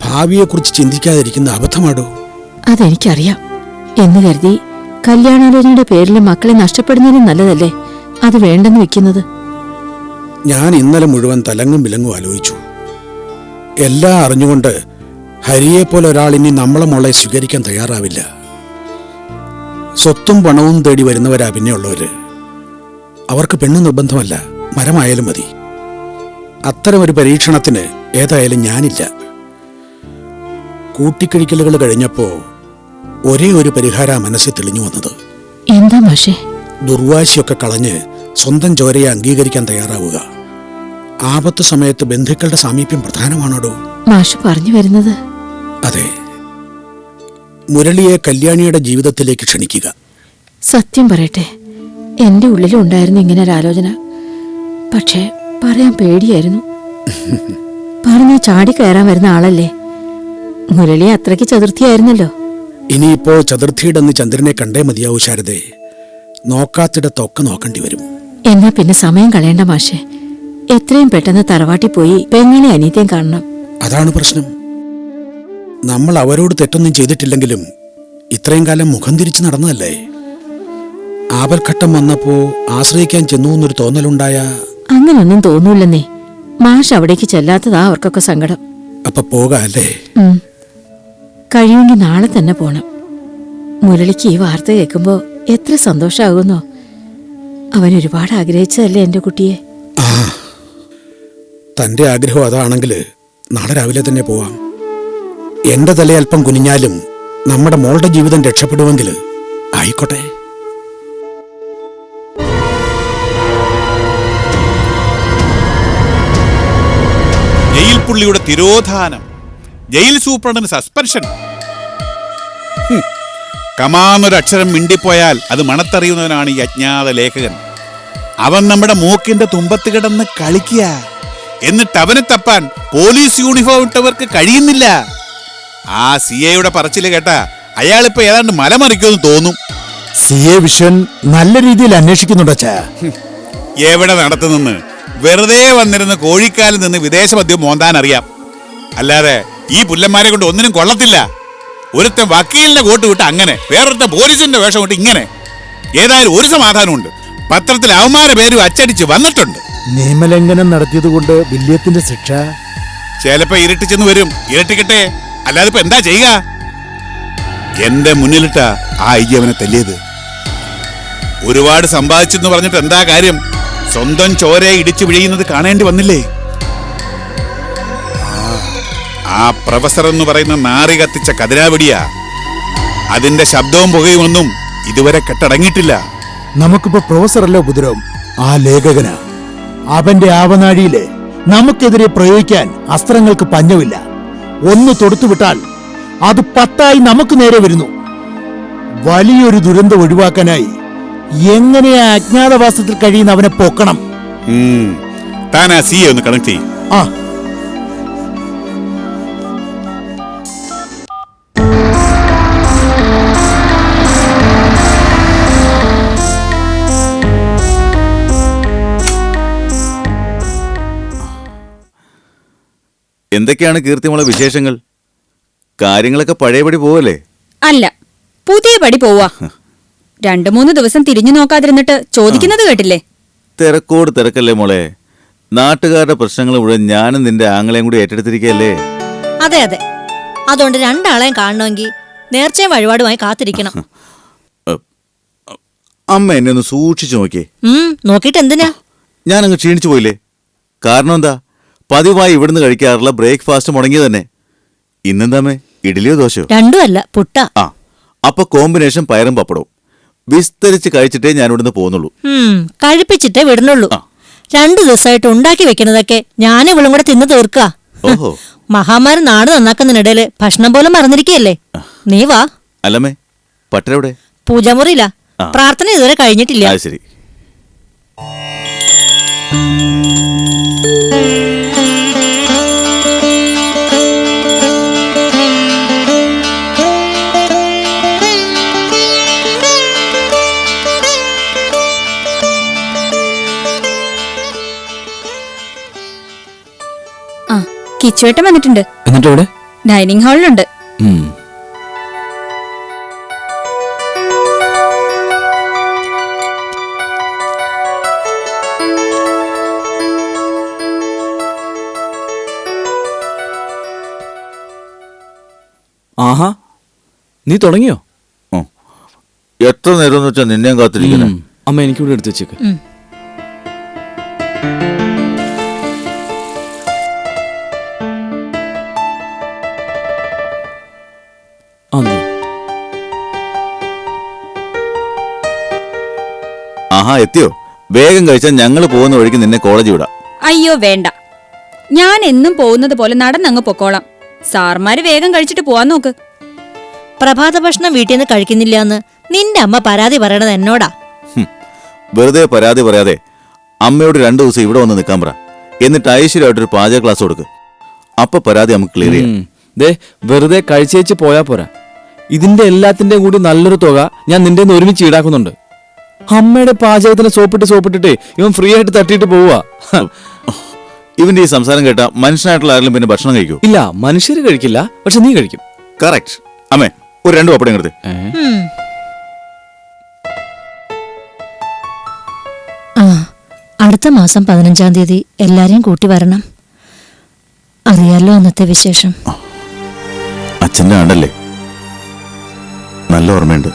ഭാവിയെക്കുറിച്ച് ചിന്തിക്കാതിരിക്കുന്ന അബദ്ധമാടോ? അതെനിക്കറിയാം. എന്ന് കരുതി കല്യാണാലോചനയുടെ പേരിൽ മക്കളെ നഷ്ടപ്പെടുന്നതിനും നല്ലതല്ലേ അത് വേണ്ടെന്ന് വെക്കുന്നത്. ഞാൻ ഇന്നലെ മുഴുവൻ തലങ്ങും വിലങ്ങും ആലോചിച്ചു. എല്ലാം അറിഞ്ഞുകൊണ്ട് ഹരിയെപ്പോലെ ഒരാൾ ഇനി നമ്മളെ മോളെ സ്വീകരിക്കാൻ തയ്യാറാവില്ല. സ്വത്തും പണവും തേടി വരുന്നവരാ പിന്നെയുള്ളവര്. അവർക്ക് പെണ്ണു നിർബന്ധമല്ല, മരമായാലും മതി. അത്തരമൊരു പരീക്ഷണത്തിന് ഏതായാലും ഞാനില്ല. കൂട്ടിക്കഴിക്കലുകൾ കഴിഞ്ഞപ്പോ ഒരേ ഒരു പരിഹാര മനസ്സിൽ തെളിഞ്ഞു വന്നത്. എന്താ മാഷേ? ദുർവാശിയൊക്കെ കളഞ്ഞ് സ്വന്തം ചോരയെ അംഗീകരിക്കാൻ തയ്യാറാവുക. ആപത്ത് സമയത്ത് ബന്ധുക്കളുടെ സാമീപ്യം പ്രധാനമാണോടോ? മാഷ് പറഞ്ഞു വരുന്നത്? അതെ, മുരളിയെ കല്യാണിയുടെ ജീവിതത്തിലേക്ക് ക്ഷണിക്കുക. സത്യം പറയട്ടെ, എന്റെ ഉള്ളിലുണ്ടായിരുന്നു ഇങ്ങനെ ഒരു ആലോചന. പക്ഷേ പറയാൻ പേടിയായിരുന്നു. പറഞ്ഞ ചാടി കയറാൻ വരുന്ന ആളല്ലേ. മുരളി അത്രയ്ക്ക് ചതുർത്ഥിയായിരുന്നല്ലോ. ഇനിയിപ്പോ ചതുർത്ഥിയുടെ അന്ന് ചന്ദ്രനെ കണ്ടേ മതിയാവൂ ശാരദേ. നോക്കാത്തിടത്തൊക്കെ നോക്കേണ്ടി വരും. എന്നാ പിന്നെ സമയം കളയണ്ട മാഷെ. എത്രയും പെട്ടെന്ന് തറവാട്ടി പോയി പെങ്ങളെ അനിയത്തെയും കാണണം. അതാണ് പ്രശ്നം. നമ്മൾ അവരോട് തെറ്റൊന്നും ചെയ്തിട്ടില്ലെങ്കിലും ഇത്രയും കാലം മുഖം തിരിച്ച് നടന്നതല്ലേ. ആപൽഘട്ടം വന്നപ്പോ ആശ്രയിക്കാൻ ചെന്നു എന്നൊരു തോന്നലുണ്ടായ അങ്ങനൊന്നും തോന്നൂല്ലെന്നേ. മാഷ് അവിടേക്ക് ചെല്ലാത്തതാ അവർക്കൊക്കെ സങ്കടം. അപ്പൊ പോകാല്ലേ? കഴിയുമെങ്കിൽ നാളെ തന്നെ പോണം. മുരളിക്ക് ഈ വാർത്ത കേൾക്കുമ്പോ എത്ര സന്തോഷാകുന്നോ. അവൻ ഒരുപാട് ആഗ്രഹിച്ചതല്ലേ എന്റെ കുട്ടിയെ. ആ, തന്റെ ആഗ്രഹം അതാണെങ്കിൽ നാളെ രാവിലെ തന്നെ പോവാം. എന്റെ തലയൽപ്പം കുനിഞ്ഞാലും നമ്മുടെ മോളുടെ ജീവിതം രക്ഷപ്പെടുമെങ്കിൽ ആയിക്കോട്ടെ. ജയിൽ പുള്ളിയുടെ തിരോധാനം, ജയിൽ സൂപ്രണ്ടിന് സസ്പെൻഷൻ. കമാന്നൊരക്ഷരം മിണ്ടിപ്പോയാൽ അത് മണത്തറിയുന്നവനാണ് ഈ അജ്ഞാത ലേഖകൻ. അവൻ നമ്മുടെ മൂക്കിന്റെ തുമ്പത്ത് കിടന്ന് കളിക്കുക. എന്നിട്ട് അവനെ തപ്പാൻ പോലീസ് യൂണിഫോം ഇട്ടവർക്ക് കഴിയുന്നില്ല. ആ സിഐയുടെ പറച്ചില് കേട്ട അയാളിപ്പോ ഏതാണ്ട് മലമറിക്കുമെന്ന് തോന്നും. സിഎ വിഷൻ നല്ല രീതിയിൽ അന്വേഷിക്കുന്നുണ്ടച്ചാ. എവിടെ നടത്തുന്നെന്ന് വെറുതെ വന്നിരുന്ന് കോഴിക്കാലിൽ നിന്ന് വിദേശ മദ്യം മോന്താൻ അറിയാം. അല്ലാതെ ഈ പുല്ലന്മാരെ കൊണ്ട് ഒന്നിനും കൊള്ളത്തില്ല. ഒരുത്തൻ വക്കീലിന്റെ കോട്ട് വിട്ട് അങ്ങനെ, വേറൊരുത്തൻ പോലീസിന്റെ വേഷം വിട്ട് ഇങ്ങനെ. ഏതായാലും ഒരു സമാധാനമുണ്ട്, പത്രത്തിൽ അവന്മാരുടെ പേരും അച്ചടിച്ച് വന്നിട്ടുണ്ട്. നിയമലംഘനം നടത്തിയതുകൊണ്ട് വില്യത്തിന്റെ ശിക്ഷ ചിലപ്പോ ഇരട്ടിച്ചെന്ന് വരും. ഇരട്ടിക്കട്ടെ, അല്ലാതെ ഇപ്പൊ എന്താ ചെയ്യുക? എന്റെ മുന്നിലിട്ട ആ ഐജി അവനെ തല്ലിയത്. ഒരുപാട് സമ്പാദിച്ചെന്ന് പറഞ്ഞിട്ട് എന്താ കാര്യം? സ്വന്തം ചോരയെ ഇടിച്ചു പിഴിയുന്നത് കാണേണ്ടി വന്നില്ലേ? ആ പ്രൊഫസർ എന്ന് പറയുന്ന നാറി കത്തിച്ച കതിരാവെടിയാ. അതിന്റെ ശബ്ദവും പുകയും ഒന്നും ഇതുവരെ കെട്ടടങ്ങിയിട്ടില്ല. നമുക്കിപ്പോ പ്രൊഫസറല്ല ഉപദ്രവം, ആ ലേഖകനാ. അവന്റെ ആവനാഴിയില് നമുക്കെതിരെ പ്രയോഗിക്കാൻ അസ്ത്രങ്ങൾക്ക് പഞ്ഞമില്ല. ഒന്ന് തൊടുത്തുവിട്ടാൽ അത് 10 നമുക്ക് നേരെ വരുന്നു. വലിയൊരു ദുരന്തം ഒഴിവാക്കാനായി എങ്ങനെയാ അജ്ഞാതവാസത്തിൽ കഴിയുന്ന അവനെ പൊക്കണം. താൻ ആ സി ഒന്ന് കണക്ട് ചെയ്യും. ആ, എന്തൊക്കെയാണ് കീർത്തിമോളെ വിശേഷങ്ങൾ? കാര്യങ്ങളൊക്കെ പഴയപടി പോവല്ലേ? അല്ല, പുതിയ പടി പോവാ. 2-3 ദിവസം തിരിഞ്ഞു നോക്കാതിരുന്നിട്ട് ചോദിക്കുന്നത് കേട്ടില്ലേ? തിരക്കോട് തിരക്കല്ലേ മോളെ. നാട്ടുകാരുടെ പ്രശ്നങ്ങൾ മുഴുവൻ ഞാനും നിന്റെ ആങ്ങളെയും കൂടി ഏറ്റെടുത്തിരിക്കല്ലേ. അതെ അതെ, അതുകൊണ്ട് രണ്ടാളെയും കാണണമെങ്കിൽ നേർച്ചയും വഴിപാടുമായി കാത്തിരിക്കണം. അമ്മ എന്നെ ഒന്ന് സൂക്ഷിച്ചു നോക്കിയേ. നോക്കിട്ട് എന്തിനാ? ഞാനങ്ങ് ക്ഷീണിച്ചു പോയില്ലേ? കാരണം എന്താ, പതിവായി ഇവിടുന്ന് കഴിക്കാറുള്ള ബ്രേക്ക്ഫാസ്റ്റ് മുടങ്ങി തന്നെ. ഇന്നെന്താമേ, ഇഡ്ഡലിയോ ദോശയോ? രണ്ടുമല്ല, പുട്ട. ആ, അപ്പൊ കോമ്പിനേഷൻ പയറും പപ്പടവും വിസ്തരിച്ച് കഴിച്ചിട്ടേ ഞാൻ ഇവിടുന്ന് പോകുന്നുള്ളൂ. കഴിപ്പിച്ചിട്ടേ വിടുന്നുള്ളൂ. 2 ദിവസമായിട്ട് ഉണ്ടാക്കി വെക്കണതൊക്കെ ഞാൻ ഇവളും കൂടെ തിന്ന് തീർക്കുക. ഓഹോ, മഹാമാരി നാട് നന്നാക്കുന്നതിനിടയില് ഭക്ഷണം പോലും മറന്നിരിക്കയല്ലേ. നീ വാ. അല്ലമ്മേ, പട്ടരെവിടെ? പൂജാമുറിയില്ല, പ്രാർത്ഥന ഇതുവരെ കഴിഞ്ഞിട്ടില്ല. ശരി. കിച്ചുവേട്ടൻ വന്നിട്ടുണ്ട്. എന്നിട്ട് എവിടെ? ഡൈനിങ് ഹാളിലുണ്ട്. ആഹാ, നീ തുടങ്ങിയോ? എത്ര നേരം എന്ന് വെച്ചാൽ നിന്നെയും കാത്തിരിക്കണേ. അമ്മ എനിക്കിവിടെ എടുത്ത് വെച്ചേക്ക്. ആഹാ, എത്തിയോ? വേഗം കഴിച്ചാൽ ഞങ്ങൾ പോകുന്ന വഴിക്ക് നിന്നെ കോളേജ് വിടാം. അയ്യോ വേണ്ട, ഞാൻ എന്നും പോകുന്നത് പോലെ നടന്നങ്ങ് പൊക്കോളാം. സാർമാര് വേഗം കഴിച്ചിട്ട് പോവാൻ നോക്ക്. പ്രഭാത ഭക്ഷണം വീട്ടിൽ നിന്ന് കഴിക്കുന്നില്ല എന്ന് നിന്റെ അമ്മ പരാതി പറയണത് എന്നോടാ. വെറുതെ പരാതി പറയാതെ അമ്മയോട് 2 ദിവസം ഇവിടെ വന്ന് നിൽക്കാൻ പറ. എന്നിട്ട് ഐശ്വര്യമായിട്ടൊരു പാചക ക്ലാസ് കൊടുക്ക്. അപ്പൊ പരാതി നമുക്ക് ക്ലിയർ ചെയ്യാം. ദേ വെറുതെ കഴിച്ചേച്ച് പോയാ പോരാ. ഇതിന്റെ എല്ലാത്തിന്റെയും കൂടി നല്ലൊരു തുക ഞാൻ നിന്റെ ഒരുമിച്ച് ഈടാക്കുന്നുണ്ട്. അമ്മയുടെ പാചകത്തിന് സോപ്പിട്ടിട്ടേ ഇവൻ ഫ്രീ ആയിട്ട് തട്ടിയിട്ട് പോവുക. ഇവന്റെ ഈ സംസാരം കേട്ട മനുഷ്യനായിട്ടുള്ള ആരെങ്കിലും പിന്നെ ഭക്ഷണം കഴിക്കൂ? ഇല്ല, മനുഷ്യര് കഴിക്കില്ല, പക്ഷെ നീ കഴിക്കും. കറക്റ്റ്. അമ്മേ, ഒരു 2 പപ്പടം എടുത്ത്. ആ, അടുത്ത മാസം 15-ാം തീയതി എല്ലാരെയും കൂട്ടി വരണം. അറിയാലോ അന്നത്തെ വിശേഷം. അച്ഛൻ്റെ ആണ്ടല്ലേ, നല്ല ഓർമ്മയുണ്ട്.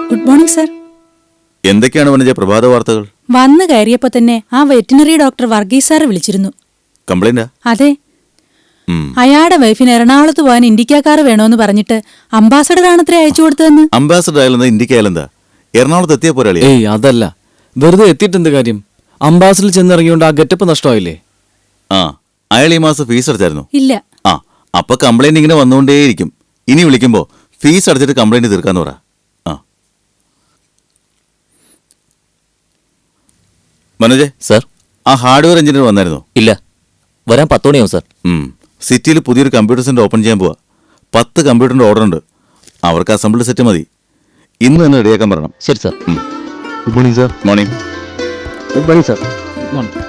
Good morning sir. എന്തൊക്കെയാണ് വനജ പ്രഭാത വാർത്തകൾ? വന്നു കയറിയപ്പോ തന്നെ ആ വെറ്റിനറി ഡോക്ടർ വർഗീസ് സാറ് വിളിച്ചിരുന്നു. കംപ്ലൈന്റാ? അതെ, അയാളുടെ വൈഫിന് എറണാകുളത്ത് പോകാൻ ഇന്ത്യക്കാർ വേണോന്ന് പറഞ്ഞിട്ട് അംബാസഡർ ആണത്രേ അയച്ചു കൊടുത്തതെന്ന്. അംബാസഡർ ആയാലെന്താ, ഇന്ത്യക്കായാലെന്താ? എറണാകുളത്ത് എത്തിയ പോരാളി. ഏയ് അതല്ല, വെറുതെ എത്തിയിട്ട് എന്ത് കാര്യം? അംബാസഡറിൽ ചെന്നിറങ്ങിയോണ്ട് ആ ഗെറ്റപ്പ് നഷ്ടമായില്ലേ? ആ, അയാൾ ഈ മാസം ഫീസ് അടച്ചായിരുന്നു? ഇല്ല. ആ, അപ്പൊ കംപ്ലൈന്റ് ഇങ്ങനെ വന്നുകൊണ്ടേയിരിക്കും. ഇനി വിളിക്കുമ്പോ ഫീസ് അടച്ചിട്ട് കംപ്ലൈന്റ് തീർക്കാന്ന് പറ. മനോജെ സർ, ആ ഹാർഡ്വെയർ എഞ്ചിനീയർ വന്നായിരുന്നോ? ഇല്ല, വരാൻ 10 മണിയാവും സർ. സിറ്റിയിൽ പുതിയൊരു കമ്പ്യൂട്ടർ സെന്റർ ഓപ്പൺ ചെയ്യാൻ പോവാ. 10 കമ്പ്യൂട്ടറിന്റെ ഓർഡർ ഉണ്ട്. അവർക്ക് അസംബിൾഡ് സെറ്റ് മതി. ഇന്ന് തന്നെ റെഡിയാക്കാൻ പറയണം. ശരി sir. Good morning sir. Morning. Good morning sir. Morning.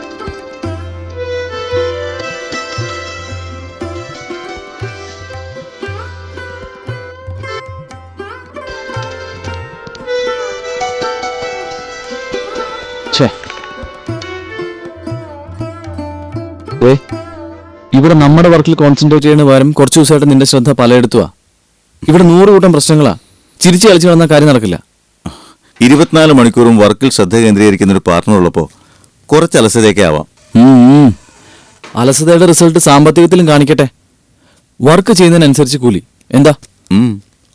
ഇവിടെ നമ്മുടെ വർക്കിൽ കോൺസെൻട്രേറ്റ് ചെയ്യുന്ന പകരം കുറച്ച് ദിവസമായിട്ട് നിന്റെ ശ്രദ്ധ പലയിടത്തുവാ. ഇവിടെ 100 കൂട്ടം പ്രശ്നങ്ങളാ. ചിരിച്ചു കളിച്ചു വന്ന കാര്യം നടക്കില്ല. 24 മണിക്കൂറും വർക്കിൽ ശ്രദ്ധ കേന്ദ്രീകരിക്കുന്ന ഒരു പാർട്ണർ ഉള്ളപ്പോ കുറച്ച് അലസതയൊക്കെ ആവാം. അലസതയുടെ റിസൾട്ട് സാമ്പത്തികത്തിലും കാണിക്കട്ടെ. വർക്ക് ചെയ്യുന്നതിനനുസരിച്ച് കൂലി. എന്താ?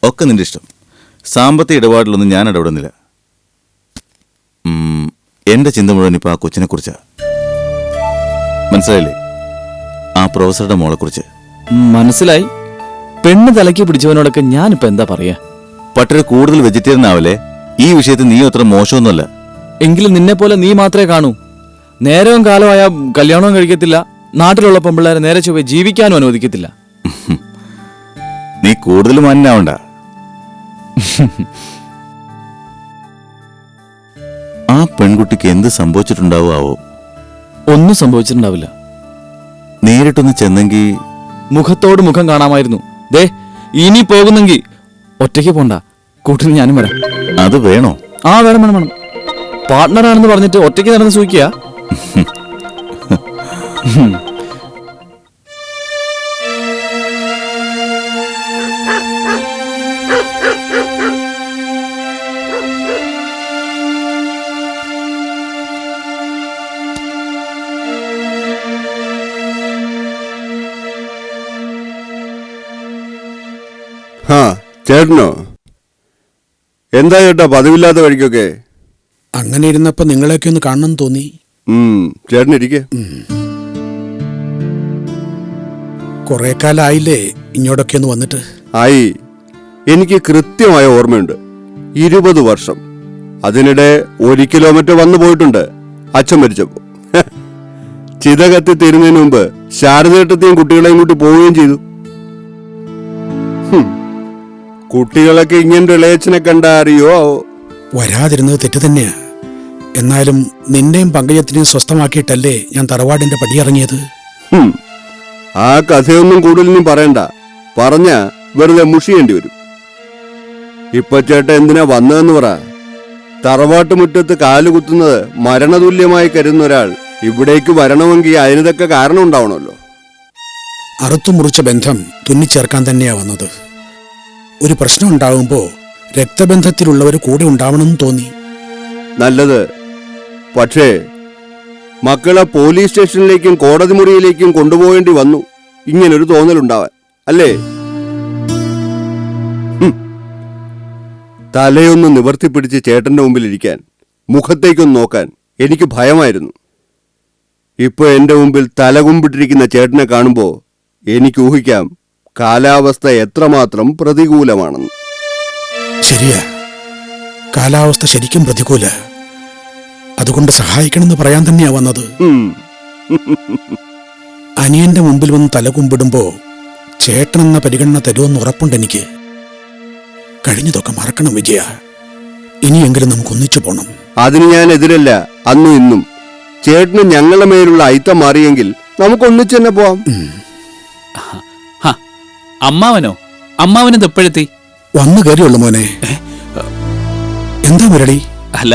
ഒക്കെ നിന്റെ ഇഷ്ടം. സാമ്പത്തിക ഇടപാടിലൊന്നും ഞാൻ ഇടപെടുന്നില്ല. എന്റെ ചിന്ത മുഴുവൻ ഇപ്പൊ ആ കൊച്ചിനെ കുറിച്ചാ. മനസ്സിലായില്ലേ? ആ പ്രൊഫസറുടെ മോളെ കുറിച്ച്. മനസ്സിലായി. പെണ്ണ് തലയ്ക്ക് പിടിച്ചവനോടൊക്കെ ഞാനിപ്പോ എന്താ പറയാ? പട്ടര് കൂടുതൽ വെജിറ്റേറിയൻ ആവല്ലേ. ഈ വിഷയത്തിൽ നീ അത്ര മോശമൊന്നുമല്ല. എങ്കിലും നിന്നെ പോലെ നീ മാത്രമേ കാണൂ. നേരവും കാലമായ കല്യാണവും കഴിക്കത്തില്ല. നാട്ടിലുള്ള പെമ്പിള്ളേരെ നേരെ ചൊവ്വേ ജീവിക്കാനും അനുവദിക്കത്തില്ല. നീ കൂടുതൽ മാന്യനാവണ്ട. ആ പെൺകുട്ടിക്ക് എന്ത് സംഭവിച്ചിട്ടുണ്ടാവോ? ഒന്നും സംഭവിച്ചിട്ടുണ്ടാവില്ല. നേരിട്ടൊന്ന് ചെന്നെങ്കിൽ മുഖത്തോട് മുഖം കാണാമായിരുന്നു. ദേ, ഇനി പോകുന്നെങ്കിൽ ഒറ്റയ്ക്ക് പോണ്ട, കൂട്ടിന് ഞാനും വരാം. അത് വേണോ? ആ, വേണം വേണം വേണം. പാർട്ട്ണറാണെന്ന് പറഞ്ഞിട്ട് ഒറ്റയ്ക്ക് നടന്ന് സൂക്ഷിക്കുക. ചേട്ടനോ? എന്താ ചേട്ടാ പതിവില്ലാത്ത വഴിക്കൊക്കെ? അങ്ങനെ ഇരുന്നപ്പോ നിങ്ങളെയൊക്കെ ഒന്ന് കാണണം തോന്നി. ചേട്ടനിരിക്കെ. കുറെ കാലമായില്ലേ ഇങ്ങോട്ടൊക്കെ ഒന്ന് വന്നിട്ട്? ആയി. എനിക്ക് കൃത്യമായ ഓർമ്മയുണ്ട്. 20 വർഷം. അതിനിടെ 1 കിലോമീറ്റർ വന്നു പോയിട്ടുണ്ട് അച്ഛൻ മരിച്ചപ്പോ. ചിത കത്തി തീരുന്നതിന് മുമ്പ് ശാരദേട്ടത്തെയും കുട്ടികളെയും കൂട്ടി പോവുകയും ചെയ്തു. കുട്ടികളൊക്കെ ഇങ്ങനെ ഇളയച്ചനെ കണ്ടാ അറിയോ? വരാതിരുന്നത് തെറ്റ് തന്നെയാ. എന്നാലും നിന്റെയും പങ്കജത്തിനെയും സ്വസ്ഥമാക്കിയിട്ടല്ലേ ഞാൻ തറവാടിന്റെ പടിയിറങ്ങിയത്. ആ കഥയൊന്നും കൂടുതലൊന്നും പറയണ്ട. പറഞ്ഞ വെറുതെ മുഷിയേണ്ടി വരും. ഇപ്പൊ ചേട്ട എന്തിനാ വന്നതെന്ന് പറ. തറവാട്ട് മുറ്റത്ത് കാലുകുത്തുന്നത് മരണതുല്യമായി കരുതുന്ന ഒരാൾ ഇവിടേക്ക് വരണമെങ്കിൽ അതിനതൊക്കെ കാരണം ഉണ്ടാവണമല്ലോ. അറുത്തുമുറിച്ച ബന്ധം തുന്നിച്ചേർക്കാൻ തന്നെയാ വന്നത്. ഒരു പ്രശ്നം ഉണ്ടാകുമ്പോ രക്തബന്ധത്തിലുള്ളവർ കൂടെ ഉണ്ടാവണമെന്ന് തോന്നി. നല്ലത്. പക്ഷേ മക്കളെ പോലീസ് സ്റ്റേഷനിലേക്കും കോടതി മുറിയിലേക്കും കൊണ്ടുപോകേണ്ടി വന്നു ഇങ്ങനൊരു തോന്നലുണ്ടാവാൻ, അല്ലേ? തലയൊന്ന് നിവർത്തിപ്പിടിച്ച് ചേട്ടന്റെ മുമ്പിൽ ഇരിക്കാൻ, മുഖത്തേക്കൊന്ന് നോക്കാൻ എനിക്ക് ഭയമായിരുന്നു. ഇപ്പൊ എന്റെ മുമ്പിൽ തലകുമ്പിട്ടിരിക്കുന്ന ചേട്ടനെ കാണുമ്പോൾ എനിക്ക് ഊഹിക്കാം കാലാവസ്ഥ എത്രമാത്രം പ്രതികൂലമാണെന്ന്. ശരിയാ, കാലാവസ്ഥ ശരിക്കും പ്രതികൂല. അതുകൊണ്ട് സഹായിക്കണമെന്ന് പറയാൻ തന്നെയാ വന്നത്. അനിയന്റെ മുമ്പിൽ വന്ന് തലകുമ്പിടുമ്പോ ചേട്ടനെന്ന പരിഗണന തരുമെന്ന് ഉറപ്പുണ്ട് എനിക്ക്. കഴിഞ്ഞതൊക്കെ മറക്കണം വിജയ. ഇനിയെങ്കിലും നമുക്ക് ഒന്നിച്ചു പോണം. അതിന് ഞാൻ എതിരല്ല. അന്നും ഇന്നും ചേട്ടന് ഞങ്ങളുടെ മേലുള്ള അയിത്തം മാറിയെങ്കിൽ നമുക്ക് ഒന്നിച്ചു തന്നെ പോവാം. അമ്മാവനോ? അമ്മാവനെന്ത് എപ്പോഴെത്തി? വന്നു കയറിയുള്ളു മോനെ. എന്താ മുരളി? അല്ല,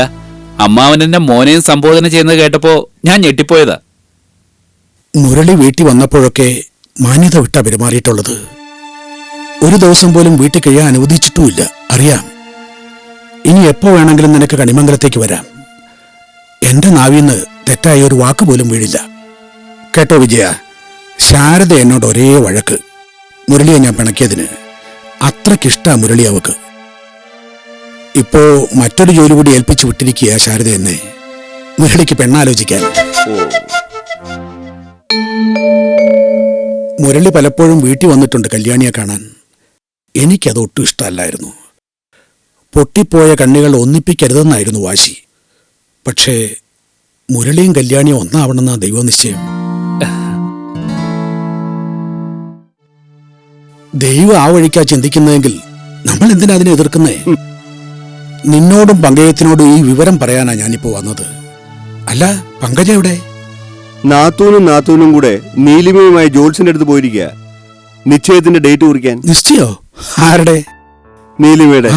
അമ്മാവൻ എന്നെ മോനെയും സംബോധന ചെയ്യുന്നത് കേട്ടപ്പോ ഞാൻ ഞെട്ടിപ്പോയതാ. മുരളി വീട്ടിൽ വന്നപ്പോഴൊക്കെ മാന്യത വിട്ടാ പെരുമാറിയിട്ടുള്ളത്. ഒരു ദിവസം പോലും വീട്ടിൽ കഴിയാൻ അനുവദിച്ചിട്ടുമില്ല. അറിയാം. ഇനി എപ്പോ വേണമെങ്കിലും നിനക്ക് കണിമംഗലത്തേക്ക് വരാം. എന്റെ നാവിന്ന് തെറ്റായ ഒരു വാക്ക് പോലും വീഴില്ല. കേട്ടോ വിജയ, ശാരദ എന്നോട് ഒരേ വഴക്ക്. മുരളിയെ ഞാൻ പിണക്കിയതിന്. അത്രക്കിഷ്ടാ മുരളി അവക്ക്. ഇപ്പോ മറ്റൊരു ജോലി കൂടി ഏൽപ്പിച്ചു വിട്ടിരിക്കുക ശാരദ എന്നെ, മുരളിക്ക് പെണ്ണാലോചിക്കാൻ. മുരളി പലപ്പോഴും വീട്ടിൽ വന്നിട്ടുണ്ട് കല്യാണിയെ കാണാൻ. എനിക്കത് ഒട്ടും ഇഷ്ടമല്ലായിരുന്നു. പൊട്ടിപ്പോയ കണ്ണികൾ ഒന്നിപ്പിക്കരുതെന്നായിരുന്നു വാശി. പക്ഷേ മുരളിയും കല്യാണിയും ഒന്നാവണമെന്ന ദൈവനിശ്ചയം. ദൈവം ആ വഴിക്കാ ചിന്തിക്കുന്നതെങ്കിൽ നമ്മൾ എന്തിനാ അതിനെ എതിർക്കുന്നേ? നിന്നോടും പങ്കജത്തിനോടും ഈ വിവരം പറയാനാ ഞാനിപ്പോ വന്നത്. അല്ല, പങ്കജ എവിടെ? നാത്തൂനും കൂടെ നീലിമയുമായി ജോത്സ്യന്റെ അടുത്ത് പോയിരിക്കുക, നിശ്ചയത്തിന്റെ ഡേറ്റ് കുറിക്കാൻ. നിശ്ചയോ? ആരുടെ? നീലിമയുടെ.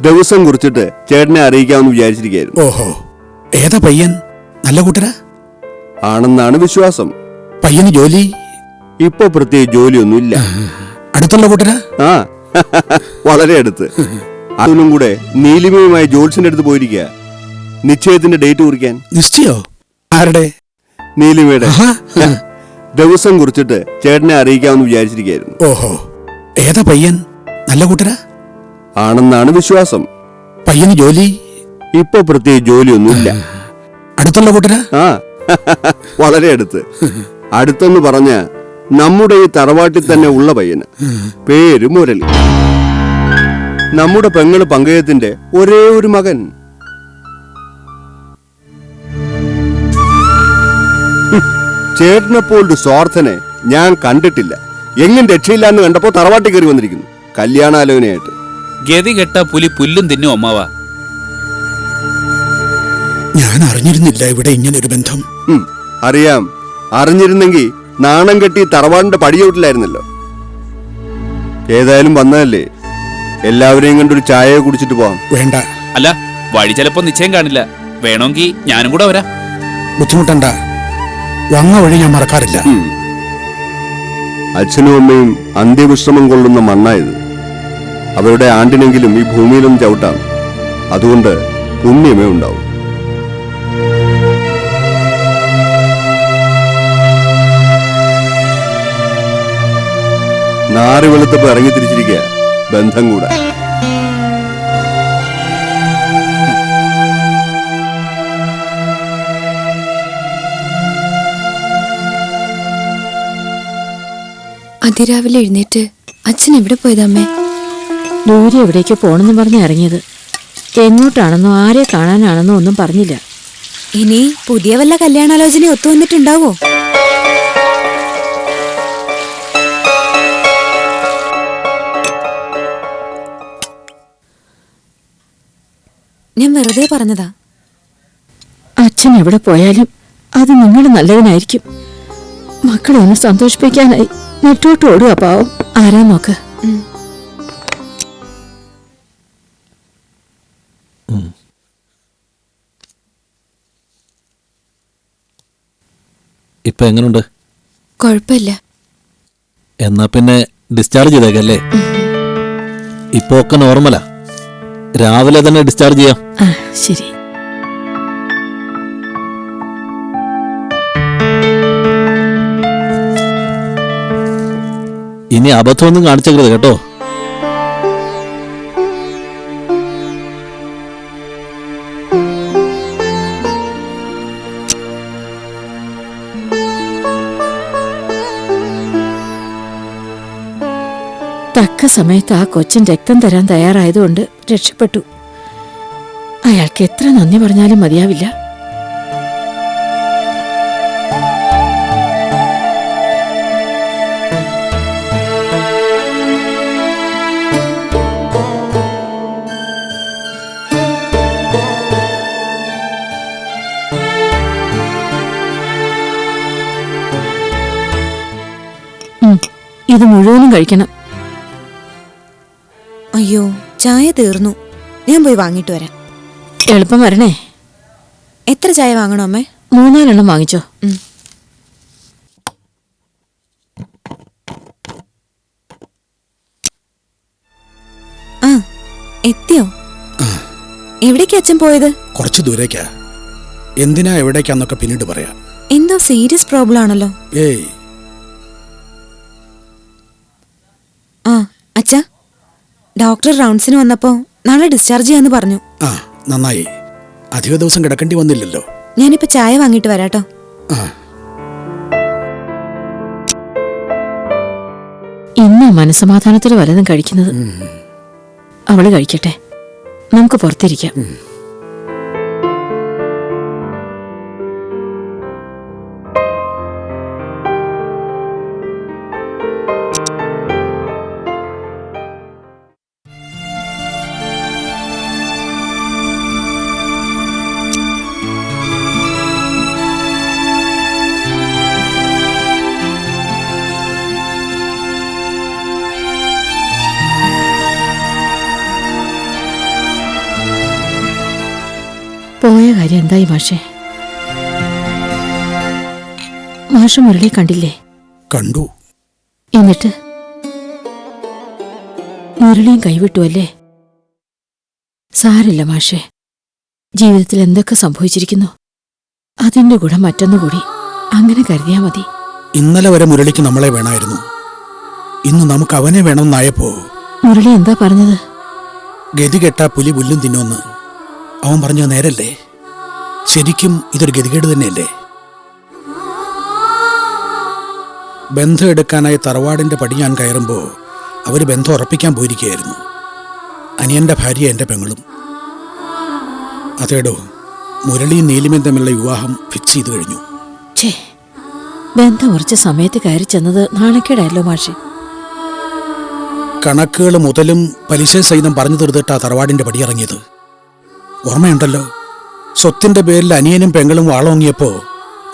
ദിവസം കുറിച്ചിട്ട് ചേട്ടനെ അറിയിക്കാമെന്ന് വിചാരിച്ചിരിക്കുന്നു. ഓഹോ, ഏതാ പയ്യൻ? നല്ല കൂട്ടരാ ആണെന്നാണ് വിശ്വാസം. പയ്യന് ജോലി? ഇപ്പൊ പ്രത്യേകിച്ച് ജോലിയൊന്നുമില്ല. അടുത്തുള്ള കൂട്ടരാ? ആ, വളരെ അടുത്ത്. അതിനും കൂടെ നീലിമയുമായി ജോത്സ്യന്റെ അടുത്ത് പോയിരിക്കുക, നിശ്ചയത്തിന്റെ ഡേറ്റ് കുറിക്കാൻ. നിശ്ചയോ? ആരുടെ? നീലിമയുടെ. ദിവസം കുറിച്ചിട്ട് ചേട്ടനെ അറിയിക്കാമെന്ന് വിചാരിച്ചിരിക്കുന്നു. ഓഹോ, ഏതാ പയ്യൻ? നല്ല കൂട്ടരാ ആണെന്നാണ് വിശ്വാസം. പയ്യന് ജോലി? ഇപ്പൊ പ്രത്യേകിച്ച് ജോലിയൊന്നുമില്ല. അടുത്തുള്ള കൂട്ടരാ? ആ, വളരെ അടുത്ത്. അടുത്തെന്ന് പറഞ്ഞ നമ്മുടെ ഈ തറവാട്ടിൽ തന്നെ ഉള്ള പയ്യന്. പേര് മുരളി. നമ്മുടെ പെങ്ങള് പങ്കജത്തിന്റെ ഒരേ ഒരു മകൻ. ചേട്ടനെപ്പോലൊരു സ്വാർത്ഥനെ ഞാൻ കണ്ടിട്ടില്ല. എങ്ങും രക്ഷയില്ല എന്ന് കണ്ടപ്പോ തറവാട്ടി കയറി വന്നിരിക്കുന്നു കല്യാണാലോചനയായിട്ട്. ഗതി കെട്ട പുലി പുല്ലും തിന്നും അമ്മാവാ. ഞാൻ അറിഞ്ഞിരുന്നില്ല ഇവിടെ ഇങ്ങനൊരു ബന്ധം. അറിയാം. അറിഞ്ഞിരുന്നെങ്കിൽ നാണം കെട്ടി തറവാടിന്റെ പടിയോട്ടിലായിരുന്നല്ലോ. ഏതായാലും വന്നതല്ലേ, എല്ലാവരെയും കണ്ടൊരു ചായ കുടിച്ചിട്ട് പോവാം. വേണ്ട. അല്ല, വഴി ചിലപ്പോ നിശ്ചയം കാണില്ല. വേണമെങ്കിൽ ഞാനും കൂടെ വരാം. ബുദ്ധിമുട്ടണ്ട, വന്ന വഴി ഞാൻ മറക്കാറില്ല. അച്ഛനും അമ്മയും അന്ത്യവിശ്രമം കൊള്ളുന്ന മണ്ണായത്. അവരുടെ ആണ്ടിനെങ്കിലും ഈ ഭൂമിയിലും ചവിട്ടാം. അതുകൊണ്ട് പുണ്യമേ ഉണ്ടാവും. നാറി വെളുത്തപ്പോ ഇറങ്ങി തിരിച്ചിരിക്കുക ബന്ധം കൂടെ. അതിരാവിലെ എഴുന്നേറ്റ് അച്ഛൻ എവിടെ പോയതമ്മേ? ദൂരെ എവിടേക്കോ പോണെന്ന് പറഞ്ഞ് ഇറങ്ങിയത്. എങ്ങോട്ടാണെന്നോ ആരെ കാണാനാണെന്നോ ഒന്നും പറഞ്ഞില്ല. ഇനി പുതിയ വല്ല കല്യാണാലോചന ഒത്തു വന്നിട്ടുണ്ടാവോ? ഞാൻ വെറുതെ പറഞ്ഞതാ. അച്ഛൻ എവിടെ പോയാലും അത് നിങ്ങളുടെ നല്ലതിനായിരിക്കും. മക്കളെ ഒന്ന് സന്തോഷിപ്പിക്കാനായി നെട്ടോട്ട് ഓടുക പാവം. ആരാ നോക്ക്. ഇപ്പൊ എങ്ങനുണ്ട്? കുഴപ്പമില്ല. എന്നാ പിന്നെ ഡിസ്ചാർജ് ചെയ്തേക്കല്ലേ? ഇപ്പൊ ഒക്കെ നോർമലാ. രാവിലെ തന്നെ ഡിസ്ചാർജ് ചെയ്യാം. ശരി. ഇനി അബദ്ധമൊന്നും കാണിച്ചേക്കരുത് കേട്ടോ. തക്ക സമയത്ത് ആ കൊച്ചൻ രക്തം തരാൻ തയ്യാറായതുകൊണ്ട് രക്ഷപ്പെട്ടു. അയാൾക്ക് എത്ര നന്ദി പറഞ്ഞാലും മതിയാവില്ല. ഇത് മുഴുവനും കഴിക്കണം. അയ്യോ, ചായ തീർന്നു. ഞാൻ പോയി വാങ്ങിട്ട് വരാം. എളുപ്പം വരണേ. എത്ര ചായ വാങ്ങണോ അമ്മേ? 3-4 എണ്ണം വാങ്ങിച്ചോ. ആ, എത്തിയോ? എവിടേക്കാ അച്ഛൻ പോയത്? കുറച്ച് ദൂരേക്കാ. എന്തിനാ എവിടേക്കാന്നൊക്കെ പിന്നീട് പറയാം. എന്തോ സീരിയസ് പ്രോബ്ലം ആണല്ലോ. ഏയ്, ആ അച്ഛാ, ഡോക്ടർ റൗണ്ട്സിന് വന്നപ്പോ നാളെ ഡിസ്ചാർജ് ചെയ്യാന്ന് പറഞ്ഞു. ആ നന്നായി. അധിക ദിവസം കിടക്കേണ്ടി വന്നില്ലല്ലോ. ഞാനിപ്പോ ചായ വാങ്ങിട്ട് വരാട്ടോ. ഇന്ന് മനസ്സമാധാനത്തിൽ വല്ലതും കഴിക്കുന്നത്. അവള് കഴിക്കട്ടെ, നമുക്ക് പുറത്തിരിക്കാം. പോയ കാര്യം എന്തായി മാഷേ? മാഷ മുരളി കണ്ടില്ലേ? കണ്ടു. എന്നിട്ട് മുരളിയും കൈവിട്ടു അല്ലേ? സാരില്ല മാഷേ, ജീവിതത്തിൽ എന്തൊക്കെ സംഭവിച്ചിരിക്കുന്നു അതിന്റെ കൂടെ മറ്റൊന്നുകൂടി അങ്ങനെ കരുതിയാ മതി. ഇന്നലെ വരെ മുരളിക്ക് നമ്മളെ വേണമായിരുന്നു. ഇന്ന് നമുക്ക് അവനെ വേണമെന്നായപ്പോ മുരളി എന്താ പറഞ്ഞത്? ഗതി കെട്ടാ പുലി പുല്ലും തിന്നോന്ന് അവൻ പറഞ്ഞത് നേരല്ലേ? ശരിക്കും ഇതൊരു ഗതികേട് തന്നെയല്ലേ? ബന്ധം എടുക്കാനായി തറവാടിന്റെ പടി ഞാൻ കയറുമ്പോ അവര് ബന്ധം ഉറപ്പിക്കാൻ പോയിരിക്കുകയായിരുന്നു. അനിയന്റെ ഭാര്യ എന്റെ പെങ്ങളും. അതേടോ, മുരളിയും നീലിമയും തമ്മിലുള്ള വിവാഹം ഫിക്സ് ചെയ്തു കഴിഞ്ഞു. ബന്ധം ഉറച്ച സമയത്ത് കയറി ചെന്നത് നാണക്കേടായല്ലോ മാഷെ. കണക്കുകൾ മുതലും പലിശ സഹിതം പറഞ്ഞു തീർത്തിട്ടാ തറവാടിന്റെ പടിയിറങ്ങിയത്. ഓർമ്മയുണ്ടല്ലോ, സ്വത്തിന്റെ പേരിൽ അനിയനും പെങ്ങളും വാളോങ്ങിയപ്പോ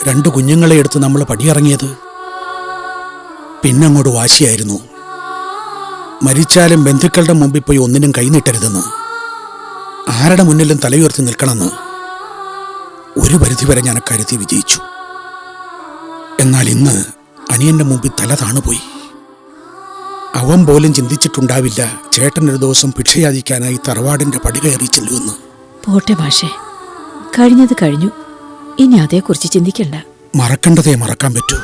2 കുഞ്ഞുങ്ങളെ എടുത്ത് നമ്മൾ പടിയിറങ്ങിയത്. പിന്നങ്ങോട്ട് വാശിയായിരുന്നു. മരിച്ചാലും ബന്ധുക്കളുടെ മുമ്പിൽ പോയി ഒന്നിനും കൈനീട്ടരുതെന്ന്, ആരുടെ മുന്നിലും തലയുയർത്തി നിൽക്കണമെന്ന്. ഒരു പരിധിവരെ ഞാൻ അക്കാര്യത്തിൽ വിജയിച്ചു. എന്നാൽ ഇന്ന് അനിയന്റെ മുമ്പിൽ തല താണുപോയി. അവൻ പോലും ചിന്തിച്ചിട്ടുണ്ടാവില്ല ചേട്ടനൊരു ദിവസം ഭിക്ഷയാചിക്കാനായി തറവാടിന്റെ പടി കയറി ചെല്ലുമെന്ന്. പോട്ടെ മാഷെ, കഴിഞ്ഞത് കഴിഞ്ഞു. ഇനി അതേക്കുറിച്ച് ചിന്തിക്കണ്ട. മറക്കേണ്ടതേ മറക്കാൻ പറ്റൂ.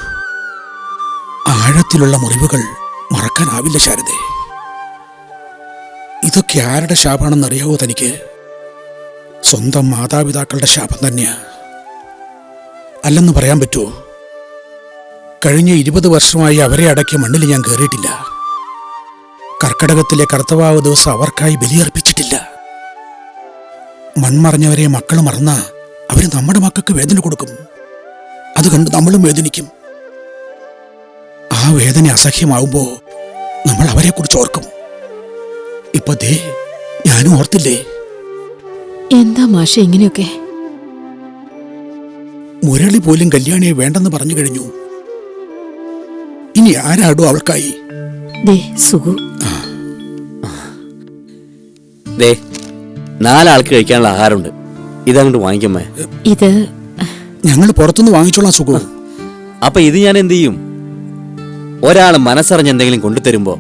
ആഴത്തിലുള്ള മുറിവുകൾ മറക്കാനാവില്ല ശാരദേ. ഇതൊക്കെ ആരുടെ ശാപാണെന്നറിയാവോ തനിക്ക്? സ്വന്തം മാതാപിതാക്കളുടെ ശാപം തന്നെയാ. അല്ലെന്ന് പറയാൻ പറ്റുമോ? കഴിഞ്ഞ 20 വർഷമായി അവരെ അടക്കിയ മണ്ണിൽ ഞാൻ കയറിയിട്ടില്ല. കർക്കടകത്തിലെ കർത്തവാവ് ദിവസം അവർക്കായി ബലിയർപ്പിച്ചിട്ടില്ല. മൺമറഞ്ഞവരെ മക്കൾ മറന്ന അവര് നമ്മുടെ മക്കൾക്ക് വേദന കൊടുക്കും. അത് കണ്ട് നമ്മളും വേദനിക്കും. ആ വേദന അസഹ്യമാവുമ്പോ നമ്മൾ അവരെ കുറിച്ച് ഓർക്കും. ഇപ്പൊ ദേ ഞാനും ഓർത്തില്ലേ? എന്താ മാഷെ ഇങ്ങനെയൊക്കെ? മുരളി പോലും കല്യാണിയെ വേണ്ടെന്ന് പറഞ്ഞു കഴിഞ്ഞു. ഇനി ആരാടോ അവൾക്കായി? സുഖു, 4 ആൾക്ക് കഴിക്കാനുള്ള ആഹാരമുണ്ട്. ഇതങ്ങോട്ട് വാങ്ങിക്കമ്മേ. ഇത് ഞങ്ങൾ പുറത്തുനിന്ന് വാങ്ങിച്ചോളാം സുഖു. അപ്പൊ ഇത് ഞാൻ എന്ത് ചെയ്യും? ഒരാൾ മനസ്സറിഞ്ഞ് എന്തെങ്കിലും കൊണ്ടുതരുമ്പോ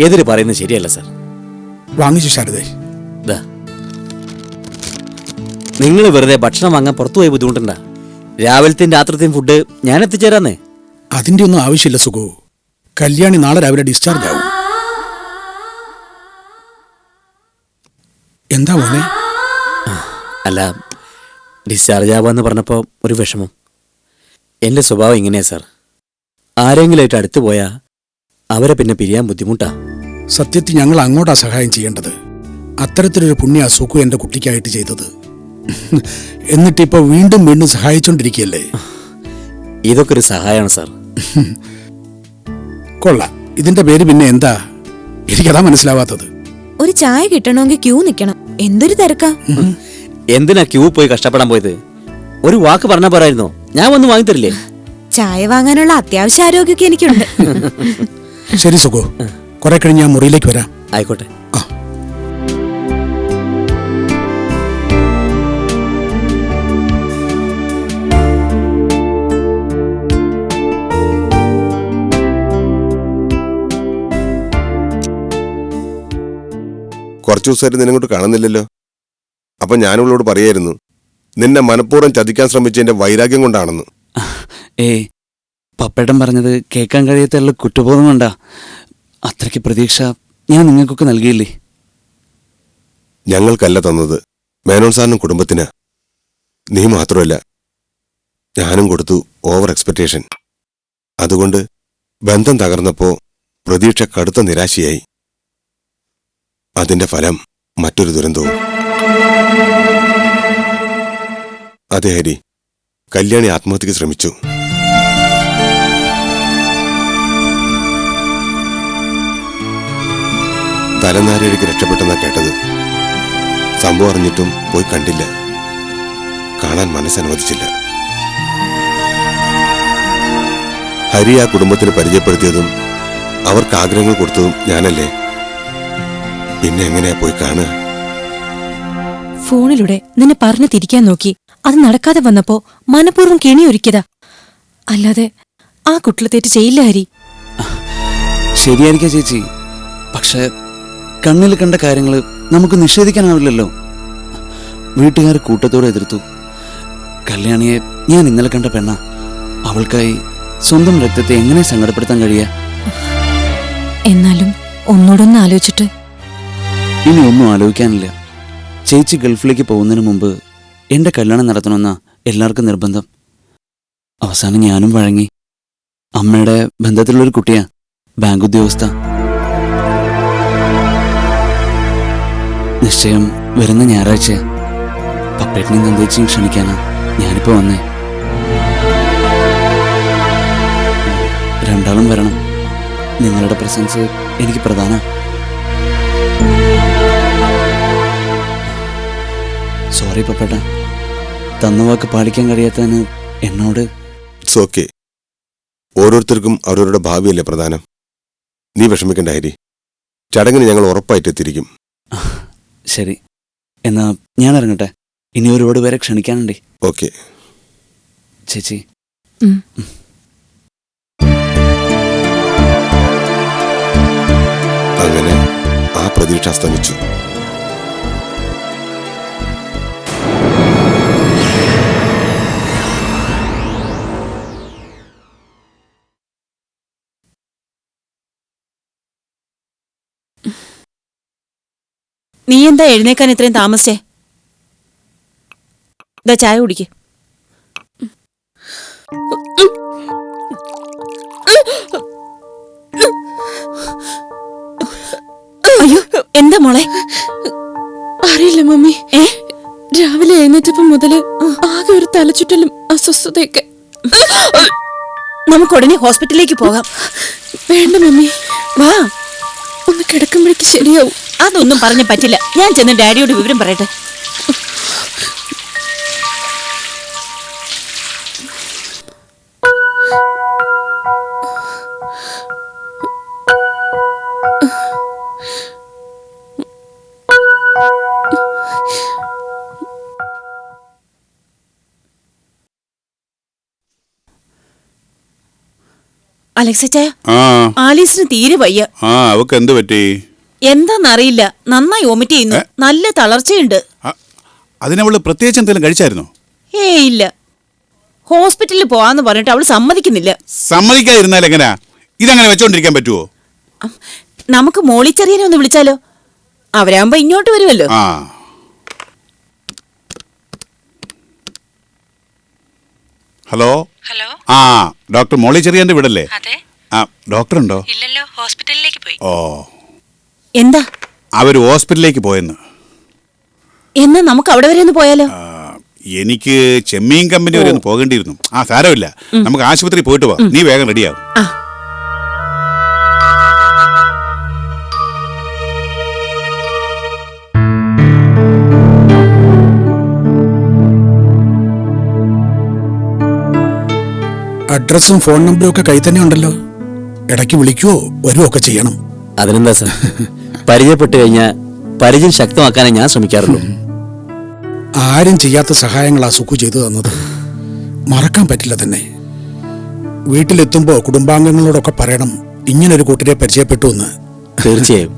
എതിര് പറയുന്നത് ശരിയല്ല സാർ. വാങ്ങിച്ചു ശാരദേ. നിങ്ങൾ വെറുതെ ഭക്ഷണം വാങ്ങാൻ പുറത്തു പോയി ബുദ്ധിമുട്ടണ്ട. രാവിലത്തെയും രാത്രിത്തെയും ഫുഡ് ഞാൻ എത്തിച്ചേരാന്നേ. അതിന്റെ ഒന്നും ആവശ്യമില്ല സുഖു. കല്യാണി നാളെ രാവിലെ ഡിസ്ചാർജ് ആവും. എന്താ മോനെ? അല്ല, ഡിസ്ചാർജ് ആവാന്ന് പറഞ്ഞപ്പോ ഒരു വിഷമം. എന്റെ സ്വഭാവം ഇങ്ങനെയാ സാർ. ആരെങ്കിലുമായിട്ട് അടുത്ത് പോയാ അവരെ പിന്നെ പിരിയാൻ ബുദ്ധിമുട്ടാ. സത്യത്തിൽ ഞങ്ങൾ അങ്ങോട്ടാ സഹായം ചെയ്യേണ്ടത്. അത്തരത്തിലൊരു പുണ്യ സുഖു എന്റെ കുട്ടിക്കായിട്ട് ചെയ്തത്. എന്നിട്ടിപ്പോ വീണ്ടും വീണ്ടും സഹായിച്ചോണ്ടിരിക്കുകയല്ലേ. ഇതൊക്കെ ഒരു സഹായമാണ് സാർ. കൊള്ളാം. ഇതിന്റെ പേര് പിന്നെ എന്താ? എനിക്കതാ മനസ്സിലാവാത്തത്. ഒരു ചായ കിട്ടണമെങ്കിൽ ക്യൂ നിൽക്കണം. എന്തൊരു തിരക്കാ. എന്തിനാ ക്യൂ പോയി കഷ്ടപ്പെടാൻ പോയത്? ഒരു വാക്ക് പറഞ്ഞാ പോരായിരുന്നോ? ഞാൻ വന്ന് വാങ്ങിത്തരില്ലേ? ചായ വാങ്ങാനുള്ള അത്യാവശ്യ ആരോഗ്യമൊക്കെ എനിക്കുണ്ട്. ശരി സുഖു, കുറെ കഴിഞ്ഞ് ഞാൻ മുറിയിലേക്ക് വരാം. ആയിക്കോട്ടെ. കുറച്ചു ദിവസമായിട്ട് നിന്നങ്ങോട്ട് കാണുന്നില്ലല്ലോ. അപ്പൊ ഞാനിവളോട് പറയായിരുന്നു നിന്നെ മനഃപൂർവ്വം ചതിക്കാൻ ശ്രമിച്ചതിന്റെ വൈരാഗ്യം കൊണ്ടാണെന്ന്. പപ്പേട്ടൻ പറഞ്ഞത് കേൾക്കാൻ കഴിയാത്തുള്ള കുറ്റബോധം കൊണ്ടാ. അത്രയ്ക്ക് പ്രതീക്ഷ ഞാൻ നിങ്ങൾക്കൊക്കെ നൽകിയില്ലേ. ഞങ്ങൾക്കല്ല തന്നത്, മേനോൻ സാറിനും കുടുംബത്തിന്. നീ മാത്രമല്ല, ഞാനും കൊടുത്തു ഓവർ എക്സ്പെക്ടേഷൻ. അതുകൊണ്ട് ബന്ധം തകർന്നപ്പോ പ്രതീക്ഷ കടുത്ത നിരാശയായി. അതിന്റെ ഫലം മറ്റൊരു ദുരന്തവും. അതെ ഹരി, കല്യാണി ആത്മഹത്യക്ക് ശ്രമിച്ചു. തലനാരിഴയ്ക്ക് രക്ഷപ്പെട്ടെന്നാ കേട്ടത്. സംഭവം അറിഞ്ഞിട്ടും പോയി കണ്ടില്ല, കാണാൻ മനസ്സനുവദിച്ചില്ല. ഹരി ആ കുടുംബത്തിന് പരിചയപ്പെടുത്തിയതും അവർക്ക് ആഗ്രഹങ്ങൾ കൊടുത്തതും ഞാനല്ലേ. പിന്നെ എങ്ങനെയാ പോയി കാണുക? ഫോണിലൂടെ നിന്നെ പറഞ്ഞു തിരിക്കാൻ നോക്കി. അത് നടക്കാതെ വന്നപ്പോ മനഃപൂർവ്വം കെണിയൊരുക്കിയതാ. അല്ലാതെ ആ കുട്ടിലത്തേറ്റ് ചെയ്യില്ല ഹരി. ശരിയായിരിക്കാം ചേച്ചി, പക്ഷെ കണ്ണിൽ കണ്ട കാര്യങ്ങൾ നമുക്ക് നിഷേധിക്കാനാവില്ലല്ലോ. വീട്ടുകാർ കൂട്ടത്തോടെ എതിർത്തു. കല്യാണിയെ ഞാൻ ഇന്നലെ കണ്ട പെണ്ണ. അവൾക്കായി സ്വന്തം രക്തത്തെ എങ്ങനെ സങ്കടപ്പെടുത്താൻ കഴിയാ? എന്നാലും ഒന്നോടൊന്ന് ആലോചിച്ചിട്ട്. ഇനി ഒന്നും ആലോചിക്കാനില്ല. ചേച്ചി ഗൾഫിലേക്ക് പോകുന്നതിന് മുമ്പ് എന്റെ കല്യാണം നടത്തണമെന്ന എല്ലാവർക്കും നിർബന്ധം. അവസാനം ഞാനും വഴങ്ങി. അമ്മയുടെ ബന്ധത്തിലുള്ളൊരു കുട്ടിയാ, ബാങ്ക് ഉദ്യോഗസ്ഥ. നിശ്ചയം വരുന്ന ഞായറാഴ്ച. പപ്പേട്ടിനെ നന്ദിച്ചും ക്ഷണിക്കാനാ ഞാനിപ്പോ വന്നേ. രണ്ടാളും വരണം. നിങ്ങളുടെ പ്രസൻസ് എനിക്ക് പ്രധാനം. സോറി പപ്പേട്ട, തന്ന വാക്ക് പാലിക്കാൻ കഴിയാത്തതിന് എന്നോട്. It's okay. ഓരോരുത്തർക്കും അവരവരുടെ ഭാവിയല്ലേ പ്രധാനം. നീ വിഷമിക്കണ്ട ഹരി, ചടങ്ങിന് ഞങ്ങൾ ഉറപ്പായിട്ട് എത്തിയിരിക്കും. ശരി, എന്നാ ഞാൻ ഇറങ്ങട്ടെ. ഇനി ഒരുപാട് പേരെ ക്ഷണിക്കാനുണ്ടേ. ഓക്കെ ചേച്ചി. അങ്ങനെ ആ പ്രതീക്ഷ അസ്തമിച്ചു. നീ എന്താ എഴുന്നേക്കാൻ ഇത്രയും താമസിച്ചേ? ഇതാ ചായ കുടിക്ക്. അയ്യോ, എന്താ മോളെ? അറിയില്ല മമ്മി. രാവിലെ എഴുന്നേറ്റപ്പോ മുതല് ആകെ ഒരു തലചുറ്റലും അസ്വസ്ഥതയൊക്കെ. നമുക്ക് ഉടനെ ഹോസ്പിറ്റലിലേക്ക് പോകാം. വേണ്ട മമ്മി, വാ. ഒന്ന് കിടക്കുമ്പോഴേക്ക് ശരിയാവും. അതൊന്നും പറഞ്ഞ പറ്റില്ല. ഞാൻ ചെന്ന് ഡാഡിയോട് വിവരം പറയട്ടെ. അലക്സച്ചായ, ആലീസിന് തീരെ വയ്യ. അവക്ക് എന്ത് പറ്റി? എന്താന്നറിയില്ല, നന്നായി വൊമിറ്റ് ചെയ്യുന്നു. നല്ല തളർച്ചയുണ്ട്. അതിനവള് പ്രത്യേകിച്ച് എന്തെങ്കിലും കഴിച്ചായിരുന്നോ? ഇല്ല. ഹോസ്പിറ്റലിൽ പോവാന്ന് പറഞ്ഞിട്ട് അവള് സമ്മതിക്കുന്നില്ല. സമ്മതിക്കാതിരുന്നാൽ എങ്ങനെയാ? ഇതങ്ങനെ വെച്ചോണ്ടിരിക്കാൻ പറ്റുമോ? നമുക്ക് മോളിച്ചെറിയനെ ഒന്ന് വിളിച്ചാലോ? അവരാകുമ്പോ ഇങ്ങോട്ട് വരുമല്ലോ. ഹലോ. ഡോക്ടർ മോളി ചെറിയാന്റെ വീടല്ലേ? ഡോക്ടർ ഉണ്ടോ? ഇല്ലല്ലോ, ഹോസ്പിറ്റലിലേക്ക് പോയി. ഓ, എന്താ? അവർ ഹോസ്പിറ്റലിലേക്ക് പോയെന്ന്. എന്നാ നമുക്ക് അവിടെ വരെ ഒന്ന് പോയാലോ? എനിക്ക് ചെമ്മീൻ കമ്പനി വരെ ഒന്ന് പോകേണ്ടിയിരുന്നു. സാരമില്ല, നമുക്ക് ആശുപത്രി പോയിട്ട് പോവാം. നീ വേഗം റെഡിയാവും. അഡ്രസ്സും ഫോൺ നമ്പറും ഒക്കെ കൈ തന്നെ ഉണ്ടല്ലോ. ഇടയ്ക്ക് വിളിക്കുവോ വരുവോ ഒക്കെ ചെയ്യണം. അതിനെന്താ സാർ, പരിചയപ്പെട്ട് കഴിഞ്ഞാൽ പരിചയം ശക്തമാക്കാനേ ഞാൻ ശ്രമിക്കാറുള്ളൂ. ആരും ചെയ്യാത്ത സഹായങ്ങളാ സുഖു ചെയ്തു തന്നത്. മറക്കാൻ പറ്റില്ല തന്നെ. വീട്ടിലെത്തുമ്പോ കുടുംബാംഗങ്ങളോടൊക്കെ പറയണം ഇങ്ങനൊരു കൂട്ടരെ പരിചയപ്പെട്ടു എന്ന്. തീർച്ചയായും.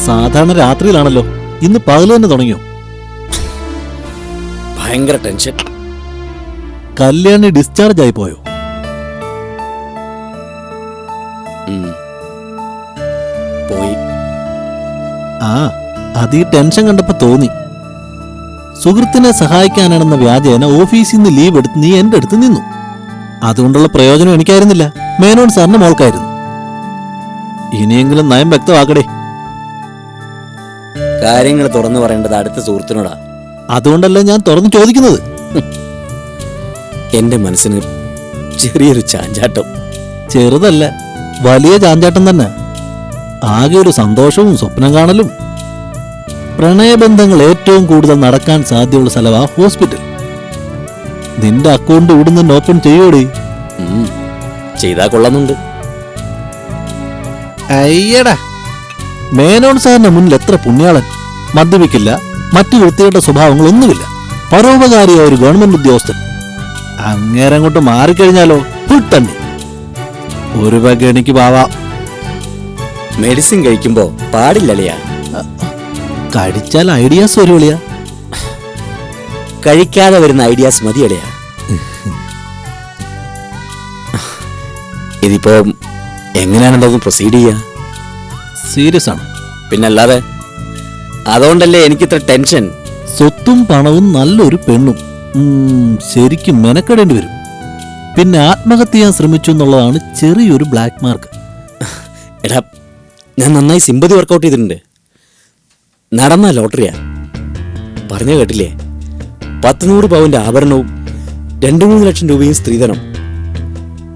സാധാരണ രാത്രിയിലാണല്ലോ, ഇന്ന് പകല് തന്നെ തുടങ്ങിയോ? ഭയങ്കര ടെൻഷൻ. കല്യാണി ഡിസ്ചാർജ് ആയി പോയോ? പോയി. അത് ഈ ടെൻഷൻ കണ്ടപ്പോ തോന്നി. സുഹൃത്തിനെ സഹായിക്കാനാണെന്ന വ്യാജേന ഓഫീസിൽ നിന്ന് ലീവ് എടുത്ത് നീ എന്റെ അടുത്ത് നിന്നു. അതുകൊണ്ടുള്ള പ്രയോജനം എനിക്കായിരുന്നില്ല, മേനോൻ സാറിന്റെ മോൾക്കായിരുന്നു. ഇനിയെങ്കിലും നയം വ്യക്തമാക്കടേ. കാര്യങ്ങൾ തുറന്നു പറയേണ്ടത് അടുത്ത സുഹൃത്തിനോടാ. അതുകൊണ്ടല്ല ഞാൻ തുറന്നു ചോദിക്കുന്നത്. എന്റെ മനസ്സിന് ചെറിയൊരു ചാഞ്ചാട്ടം. ചെറുതല്ല, വലിയ ചാഞ്ചാട്ടം തന്നെ. ആകെ ഒരു സന്തോഷവും സ്വപ്നം കാണലും. പ്രണയബന്ധങ്ങൾ ഏറ്റവും കൂടുതൽ നടക്കാൻ സാധ്യതയുള്ള സ്ഥലമാ ഹോസ്പിറ്റൽ. നിന്റെ അക്കൗണ്ട് ഇവിടുന്ന് ഓപ്പൺ ചെയ്യോടി? ചെയ്താ കൊള്ളുന്നുണ്ട്. അയ്യടാ, മേനോൻ സാറിന്റെ മുന്നിൽ എത്ര പുണ്യാളൻ. മദ്യപിക്കില്ല, മറ്റു വൃത്തികെട്ട സ്വഭാവങ്ങളൊന്നുമില്ല. പരോപകാരിയായ ഒരു ഗവൺമെന്റ് ഉദ്യോഗസ്ഥൻ. അങ്ങേരങ്ങോട്ട് മാറിക്കഴിഞ്ഞാലോ പുട്ടണ്ണി. ഒരു വക എനിക്ക് പാവാം. മെഡിസിൻ കഴിക്കുമ്പോ പാടില്ലളിയാ. കഴിച്ചാൽ ഐഡിയാസ് വരുവളിയാ. കഴിക്കാതെ വരുന്ന ഐഡിയാസ് മതിയളിയാ. ഇതിപ്പോ എങ്ങനെയാണുള്ളത് പ്രൊസീഡ് ചെയ്യാ? സീരിയസ് ആണ്. പിന്നല്ലാതെ. അതുകൊണ്ടല്ലേ എനിക്കിത്ര ടെൻഷൻ. സ്വത്തും പണവും നല്ലൊരു പെണ്ണും ശരിക്കും മെനക്കെടേണ്ടി വരും. പിന്നെ ആത്മഹത്യ ചെയ്യാൻ ശ്രമിച്ചു എന്നുള്ളതാണ് ചെറിയൊരു ബ്ലാക്ക് മാർക്ക്. എടാ, ഞാൻ നന്നായി സിമ്പതി വർക്കൗട്ട് ചെയ്തിട്ടുണ്ട്. നടന്ന ലോട്ടറിയാ. പറഞ്ഞു കേട്ടില്ലേ, 100 പവന്റെ ആഭരണവും 2-3 ലക്ഷം രൂപയും സ്ത്രീധനം,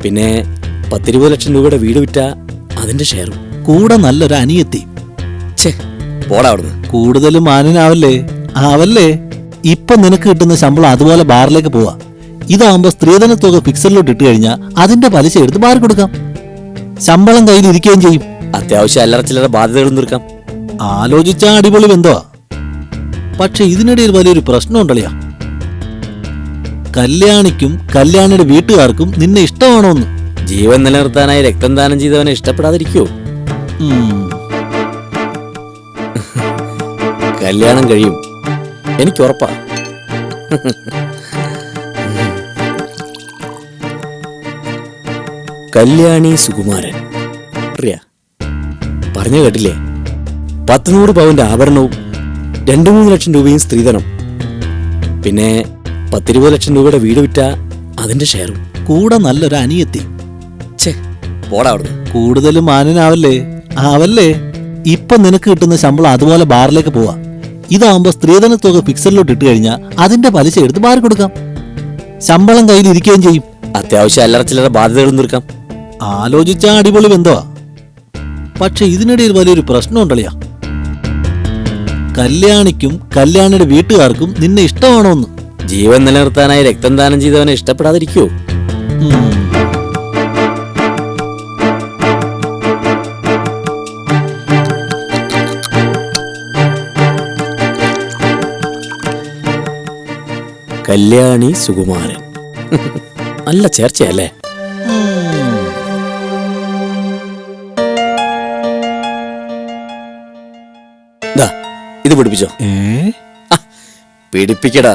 പിന്നെ 10-20 ലക്ഷം രൂപയുടെ വീട് വിറ്റ അതിന്റെ ഷെയറും. കൂടെ നല്ലൊരു അനിയത്തി. പോടാ അവിടുന്ന്. കൂടുതലും മാനിനാവല്ലേ. ആവല്ലേ. ഇപ്പൊ നിനക്ക് കിട്ടുന്ന ശമ്പളം അതുപോലെ ബാറിലേക്ക് പോവാ. ഇതാവുമ്പോ സ്ത്രീധന തുക ഫിക്സറിലോട്ട് ഇട്ട് കഴിഞ്ഞാൽ അതിന്റെ പലിശ എടുത്ത് ബാർ കൊടുക്കാം. ശമ്പളം കയ്യിൽ ഇരിക്കുകയും ചെയ്യും. അത്യാവശ്യം അല്ലറ ചില്ലറ ബാധ്യതകളും തീർക്കാം. ആലോചിച്ചാ അടിപൊളി ബന്ധമാ. പക്ഷെ ഇതിനിടയിൽ വലിയൊരു പ്രശ്നം ഉണ്ടല്ലോ. കല്യാണിക്കും കല്യാണിയുടെ വീട്ടുകാർക്കും നിന്നെ ഇഷ്ടമാണോന്ന്. ജീവൻ നിലനിർത്താനായി രക്തം ദാനം ചെയ്തവനെ ഇഷ്ടപ്പെടാതിരിക്കോ? കല്യാണം കഴിയും, എനിക്ക് ഉറപ്പാ. കല്യാണി സുകുമാരൻ പറഞ്ഞു കേട്ടില്ലേ, 100 പവന്റെ ആഭരണവും 2-3 ലക്ഷം രൂപയും സ്ത്രീധനം, പിന്നെ 10-20 ലക്ഷം രൂപയുടെ വീട് വിറ്റ അതിന്റെ ഷെയറും. കൂടെ നല്ലൊരു അനിയത്തി. പോടാ അവിടുന്ന്. കൂടുതലും മാനിനാവല്ലേ. ആവല്ലേ. ഇപ്പൊ നിനക്ക് കിട്ടുന്ന ശമ്പളം അതുപോലെ ബാറിലേക്ക് പോവാ. ഇതാവുമ്പോ സ്ത്രീധന തുക ഫിക്സറിലോട്ട് ഇട്ട് കഴിഞ്ഞാൽ അതിന്റെ പലിശ എടുത്ത് ബാർ കൊടുക്കാം. ശമ്പളം കയ്യിൽ ഇരിക്കുകയും ചെയ്യും. അത്യാവശ്യം അല്ലറ ചില്ലറ ബാധ്യതകളും തീർക്കാം. ആലോചിച്ച അടിപൊളി ബന്ധമാ. പക്ഷെ ഇതിനിടയിൽ വലിയൊരു പ്രശ്നം ഉണ്ടളിയാ. കല്യാണിക്കും കല്യാണിയുടെ വീട്ടുകാർക്കും നിന്നെ ഇഷ്ടമാണോന്ന്. ജീവൻ നിലനിർത്താനായി രക്തം ദാനം ചെയ്തവനെ ഇഷ്ടപ്പെടാതിരിക്കുവോ? കല്യാണി സുകുമാരൻ നല്ല ചേർച്ചയല്ലേ? ഇത് പിടിപ്പിച്ചോ. പിടിപ്പിക്കടാ,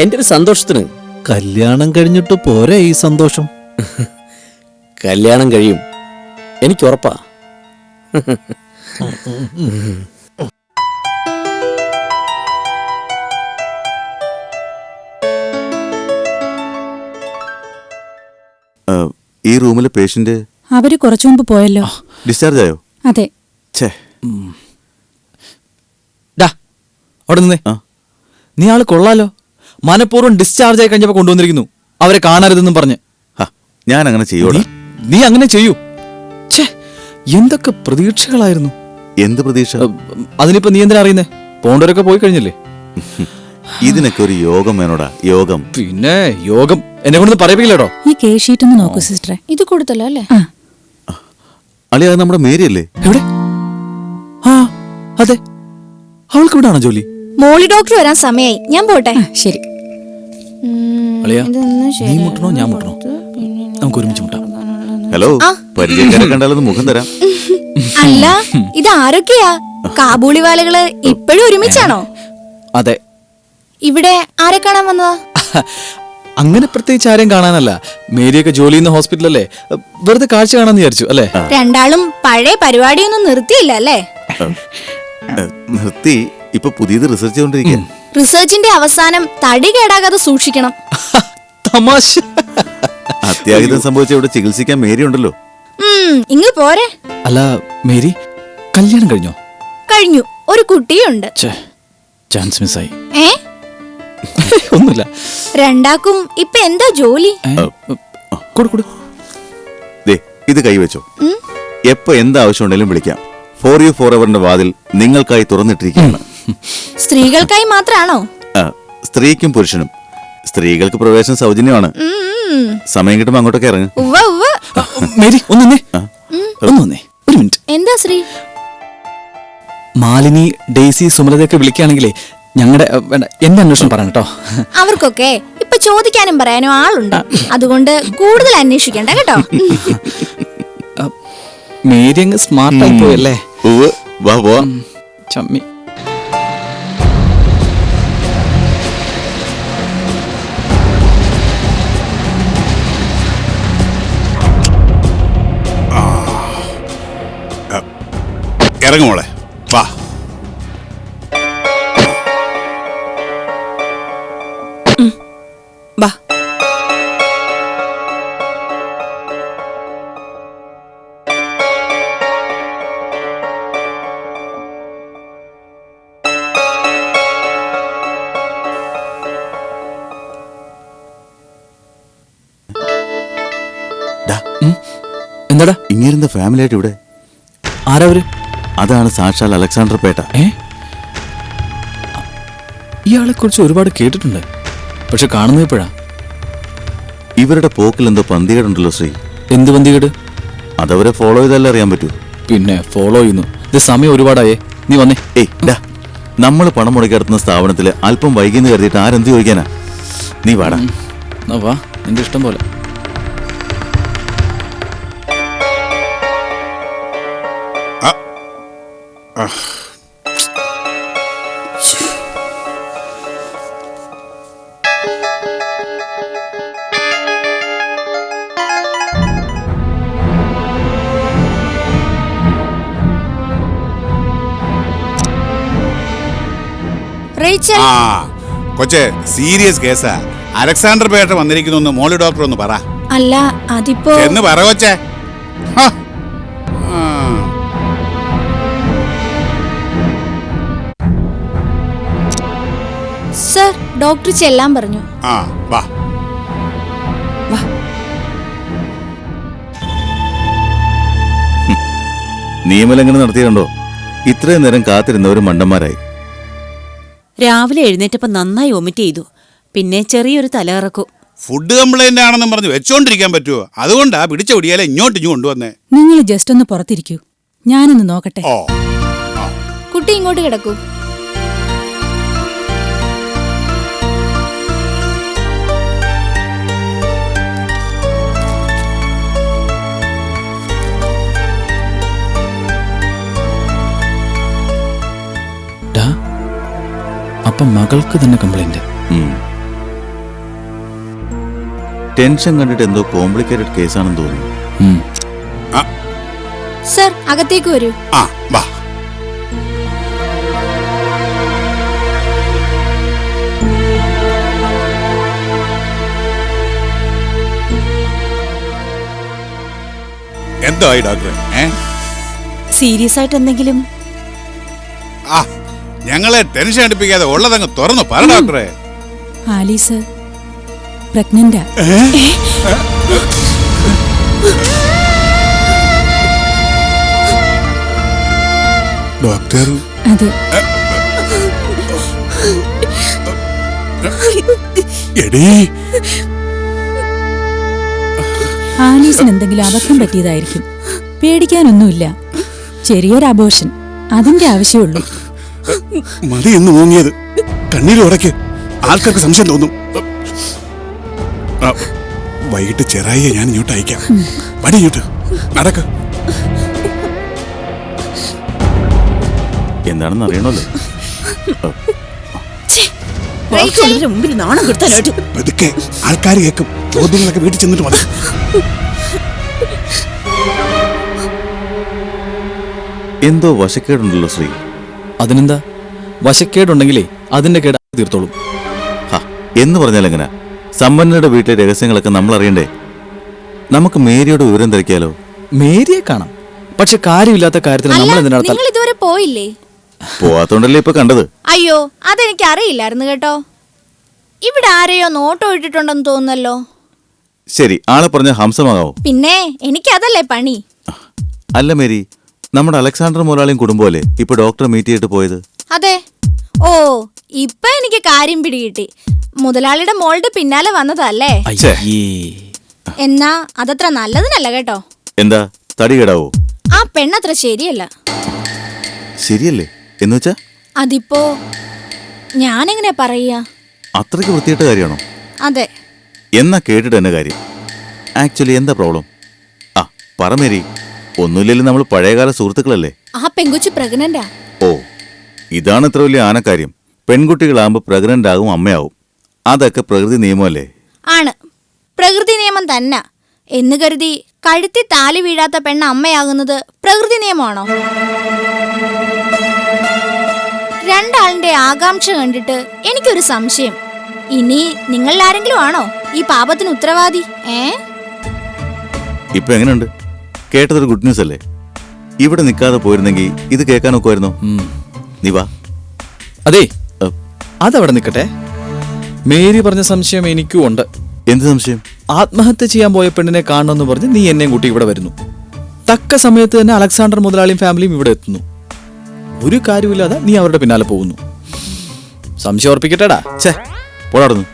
എന്റെ ഒരു സന്തോഷത്തിന്. കല്യാണം കഴിഞ്ഞിട്ട് പോരെ ഈ സന്തോഷം? കല്യാണം കഴിയും, എനിക്ക് ഉറപ്പാ. ഈ റൂമിലെ പേഷ്യന്റ് അവര് കുറച്ചു മുമ്പ് പോയല്ലോ. ഡിസ്ചാർജ് ആയോ? അതെ. അവിടെ നിന്നേ. നീ ആള് കൊള്ളാലോ. മനഃപൂർവ്വം ഡിസ്ചാർജ് ആയി കഴിഞ്ഞപ്പോ കൊണ്ടുവന്നിരിക്കുന്നു അവരെ കാണരുതെന്നും പറഞ്ഞ്. ഞാൻ അങ്ങനെ ചെയ്യൂടാ. നീ അങ്ങനെ ചെയ്യൂ. എന്തൊക്കെ പ്രതീക്ഷകളായിരുന്നു. എന്ത് പ്രതീക്ഷ? അതിനിപ്പോ നീ എന്തിനാ അറിയുന്നേ? പോണ്ടവരൊക്കെ പോയി കഴിഞ്ഞില്ലേ. ഇതിനൊക്കെ ഒരു യോഗം വേണോടാ, യോഗം. പിന്നെ യോഗം എന്നെ കൊണ്ടൊന്ന് പറയിപ്പിക്കില്ലേടോ. ഈ കേസ് ഷീറ്റ് ഒന്ന് നോക്കൂ സിസ്റ്ററെ. ഇത് കൊടുത്തല്ലോ അല്ലേ? അളിയ, അത് നമ്മുടെ മേരി അല്ലേ? എവിടെ? ആ അതെ, അവൾക്ക് ഇവിടാണോ ജോലി? മോളി ഡോക്ടർ വരാൻ സമയായി, ഞാൻ പോട്ടെ. ശരി. അളിയാ, നീ മുട്ടണോ ഞാൻ മുട്ടണോ? നമുക്ക് ഒരുമിച്ച് മുട്ടാം. ഹലോ, പരിചയക്കാരെ കണ്ടാലൊന്ന് മുഖം തരാം. അല്ല, ഇത് ആരൊക്കെയാ? കാബൂളിവാലകള് ഇപ്പോഴും ഒരുമിച്ചാണോ? അതെ. ഇവിടെ ആരെ കാണാൻ വന്നതാ? അങ്ങനെ പ്രത്യേകിച്ച് ആരെയും കാണാനല്ല. മേരിയൊക്കെ ജോലി ചെയ്യുന്ന ഹോസ്പിറ്റലല്ലേ, വെറുതെ കാഴ്ച കാണാന്ന് വിചാരിച്ചു അല്ലേ? രണ്ടാളും പഴയ പരിപാടിയൊന്നും നിർത്തിയില്ല അല്ലേ? നിർത്തി. ഇപ്പൊ പുതിയത് റിസർച്ച് ചെയ്തോണ്ടിരിക്കുക. റിസർച്ചിന്റെ അവസാനം തടി കേടാകാതെ സൂക്ഷിക്കണം. തമാശ. അത്യാഹിതം സംഭവിച്ച ഇവിടെ ചികിത്സിക്കാൻ മേരി ഉണ്ടല്ലോ. ഇങ്ങ് പോരെ. അല്ല മേരി, കല്യാണം കഴിഞ്ഞോ? കഴിഞ്ഞു, ഒരു കുട്ടിയുണ്ട്. ചാൻസ് മിസ്സായി. ഒന്നുമില്ല. രണ്ടാക്കും ഇപ്പൊ എന്താ ജോലി? ഇത് കൈവച്ചോ. എപ്പോ എന്താവശ്യം ഉണ്ടെങ്കിലും വിളിക്കാം. ഫോർ യു ഫോർ എവറിന്റെ വാതിൽ നിങ്ങൾക്കായി തുറന്നിട്ടിരിക്കുകയാണ്. സ്ത്രീകൾക്കായി മാത്രാണോ? സ്ത്രീക്കും പുരുഷനും. സ്ത്രീകൾക്ക് പ്രവേശനം സൗജന്യമാണ്. സമയം കിട്ടുമ്പോ അങ്ങോട്ടൊക്കെ ഇറങ്ങും. മേരി ഒന്ന് വന്നേ, ഒരു മിനിറ്റ്. എന്താ ശ്രീ? മാലിനി, ഡെയ്സി, സുമലതയൊക്കെ വിളിക്കുകയാണെങ്കിലേ ഞങ്ങളുടെ എന്റെ അന്വേഷണം പറയണം കേട്ടോ. അവർക്കൊക്കെ ഇപ്പൊ ചോദിക്കാനും പറയാനും ആളുണ്ട്, അതുകൊണ്ട് കൂടുതൽ അന്വേഷിക്കണ്ട കേട്ടോ. മേരി അങ്ങ് സ്മാർട്ടായി പോയല്ലേ. ചമ്മി. ഇറങ്ങുമോളെ, വാ. വാ. എന്താടാ ഇങ്ങിരുന്ന ഫാമിലി ആയിട്ട് ഇവിടെ? ആരവര്? അതാണ് സാക്ഷാൽ അലക്സാണ്ടർ പേട്ട. ഇയാളെ കുറിച്ച് ഒരുപാട് കേട്ടിട്ടുണ്ട്, പക്ഷെ കാണുന്നത് ഇപ്പോഴാ. ഇവരുടെ പോക്കിൽ എന്തോ പന്തികേടുണ്ടല്ലോ ശ്രീ. എന്ത് പന്തികേട്? അതവരെ ഫോളോ ചെയ്തല്ലേ അറിയാൻ പറ്റൂ. പിന്നെ ഫോളോ ചെയ്യുന്നു. ഇത് സമയം ഒരുപാടായേ, നീ വന്നേ. നമ്മൾ പണം മുടക്കി നടത്തുന്ന സ്ഥാപനത്തിൽ അല്പം വൈകിന്ന് കരുതിയിട്ട് ആരെന്ത് ചോദിക്കാനാ? നീ വാടാ. വാ, നിന്റെ ഇഷ്ടം പോലെ. കൊച്ചെ, സീരിയസ് കേസാ. അലക്സാണ്ടർ പേട്ട വന്നിരിക്കുന്നു. മോളി ഡോക്ടർ ഒന്ന് പറ. അല്ല, അതിപ്പോ എന്ന് പറ കൊച്ചേ. സർ, ഡോക്ടർ ചെല്ലാൻ പറഞ്ഞു. വാ. നിയമലംഘനം നടത്തിയുണ്ടോ? ഇത്രയും നേരം കാത്തിരുന്നവരും മണ്ടന്മാരായി. രാവിലെ എഴുന്നേറ്റപ്പോ നന്നായി വൊമിറ്റ് ചെയ്തു. പിന്നെ ചെറിയൊരു തലകറക്കും. ഫുഡ് കംപ്ലൈന്റ് ആണെന്നും പറഞ്ഞ് വെച്ചോണ്ടിരിക്കാൻ പറ്റുമോ? അതുകൊണ്ടാ പിടിച്ച പിടിയാലെ ഇങ്ങോട്ട് കൊണ്ടുവന്നേ. നിങ്ങൾ ജസ്റ്റ് ഒന്ന് പുറത്തിരിക്കൂ, ഞാനൊന്ന് നോക്കട്ടെ. കുട്ടി ഇങ്ങോട്ട് കിടക്കൂ. അപ്പം മകൾക്ക് തന്നെ കംപ്ലൈന്റ്. ടെൻഷൻ കണ്ടിട്ട് എന്തോ കോംപ്ലിക്കേറ്റഡ് കേസാണെന്ന് തോന്നുന്നു. സർ, അകത്തേക്ക് വരൂ. എന്തായി ഡോക്ടറെ? സീരിയസ് ആയിട്ട് എന്തെങ്കിലും? ഞങ്ങളെ ടെൻഷൻ അടുപ്പിക്കാതെ ഉള്ളതങ്ങ് തുറന്നു പറ ഡോക്ടറെ. ആലീസ് പ്രഗ്നന്റാ. ഡോക്ടർ? അതെ. ആലീസിന് എന്തെങ്കിലും അബദ്ധം പറ്റിയതായിരിക്കും. പേടിക്കാനൊന്നുമില്ല. ചെറിയൊരു അബോർഷൻ, അതിന്റെ ആവശ്യമുള്ളൂ. മതി എന്ന് മൂങ്ങിയത് കണ്ണീര് ഉടയ്ക്ക്. ആൾക്കാർക്ക് സംശയം തോന്നും. വൈകിട്ട് ചെറായിയെ ഞാൻ ഇങ്ങോട്ട് അയക്കാം. വടി ഇങ്ങോട്ട് നടക്ക്. എന്താണെന്ന് അറിയണല്ലോ. മുമ്പിൽ നാണം കിട്ടാനായിട്ട് പതുക്കെ, ആൾക്കാർ കേൾക്കും. ചോദ്യങ്ങളൊക്കെ വീട്ടിൽ ചെന്നിട്ട് മതി. എന്തോ വശക്കേടുണ്ടല്ലോ ശ്രീ. അതിനെന്താ, വശക്കേടുണ്ടെങ്കിലേ അതിന്റെ കേട് തീർത്തോളും. എന്ന് പറഞ്ഞാൽ എങ്ങനെ? സമ്പന്നരുടെ വീട്ടിലെ രഹസ്യങ്ങളൊക്കെ നമ്മൾ അറിയണ്ടേ? നമുക്ക് മേരിയോട് വിവരം തിരക്കിയാലോ? മേരിയെ കാണാം, പക്ഷെ കാര്യമില്ലാത്ത കാര്യത്തിൽ നമ്മൾ എന്തിനാണ്? നിങ്ങൾ ഇതുവരെ പോയില്ലേ? പോവാത്തോണ്ടല്ലേ ഇപ്പൊ കണ്ടത്. അയ്യോ, അതെനിക്ക് അറിയില്ലായിരുന്നു കേട്ടോ. ഇവിടെ ആരെയോ നോട്ടോ ഇട്ടിട്ടുണ്ടെന്ന് തോന്നുന്നല്ലോ. ശരി, ആളെ പറഞ്ഞ ഹംസമാകാവോ? പിന്നെ എനിക്കതല്ലേ പണി. അല്ല മേരി, നമ്മുടെ അലക്സാണ്ടർ മുതലാളിയും കുടുംബമല്ലേ ഇപ്പൊ ഡോക്ടറെ മീറ്റ് ചെയ്തിട്ട് പോയത്? അതെ. ഓ, ഇപ്പൊ എനിക്ക് കാര്യം പിടികിട്ടി. മുതലാളിയുടെ മോളുടെ പിന്നാലെ വന്നതല്ലേ? എന്നാ അതത്ര നല്ലതിനല്ല കേട്ടോ. എന്താ തടി കേടാവോ? ആ പെണ്ണത്ര ശരിയല്ല. ശരിയല്ലേ എന്ന് വെച്ചാ? അതിപ്പോ ഞാനെങ്ങനെ പറയാ? അത്രയ്ക്ക് വൃത്തിയിട്ട കാര്യമാണോ? അതെ. എന്നാ കേട്ടിട്ട് തന്നെ കാര്യം. ആക്ച്വലി എന്താ പ്രോബ്ലം? ആ പറ മേരി. ഒന്നുമില്ലെങ്കിലും നമ്മൾ പഴയകാല സുഹൃത്തുക്കളല്ലേ? ആ പെങ്കുച്ചു പ്രഗ്നന്റാ. ഓ, ഇതാണ് ഇത്ര വലിയ ആനക്കാര്യം. പെൺകുട്ടികളാകുമ്പോൾ പ്രഗ്നന്റ് ആകും, അമ്മയാവും. അതൊക്കെ പ്രകൃതി നിയമമല്ലേ? ആണ്, പ്രകൃതി നിയമം തന്നെ എന്ന് കരുതി കഴുത്തി താലി വീഴാത്ത പെണ്ണ് അമ്മയാകുന്നത് പ്രകൃതി നിയമമാണോ? രണ്ടാളിന്റെ ആകാംക്ഷ കണ്ടിട്ട് എനിക്കൊരു സംശയം. ഇനി നിങ്ങൾ ആരെങ്കിലും ആണോ ഈ പാപത്തിന് ഉത്തരവാദി? ഇപ്പൊ എങ്ങനെയുണ്ട്? കേട്ടതൊരു ഗുഡ് ന്യൂസ് അല്ലേ? ഇവിടെ നിൽക്കാതെ പോയിരുന്നെങ്കിൽ ഇത് കേൾക്കാൻ നോക്കുമായിരുന്നോ? നീ വാ. അതെ, അതവിടെ നിൽക്കട്ടെ. മേരി പറഞ്ഞ സംശയം എനിക്കും ഉണ്ട്. എന്ത് സംശയം? ആത്മഹത്യ ചെയ്യാൻ പോയ പെണ്ണിനെ കാണണമെന്ന് പറഞ്ഞ് നീ എന്നെയും കൂട്ടി ഇവിടെ വരുന്നു. തക്ക സമയത്ത് തന്നെ അലക്സാണ്ടർ മുതലാളിയും ഫാമിലിയും ഇവിടെ എത്തുന്നു. ഒരു കാര്യമില്ലാതെ നീ അവരുടെ പിന്നാലെ പോകുന്നു. സംശയം ഉറപ്പിക്കട്ടെടാ. പോടാടുന്നു.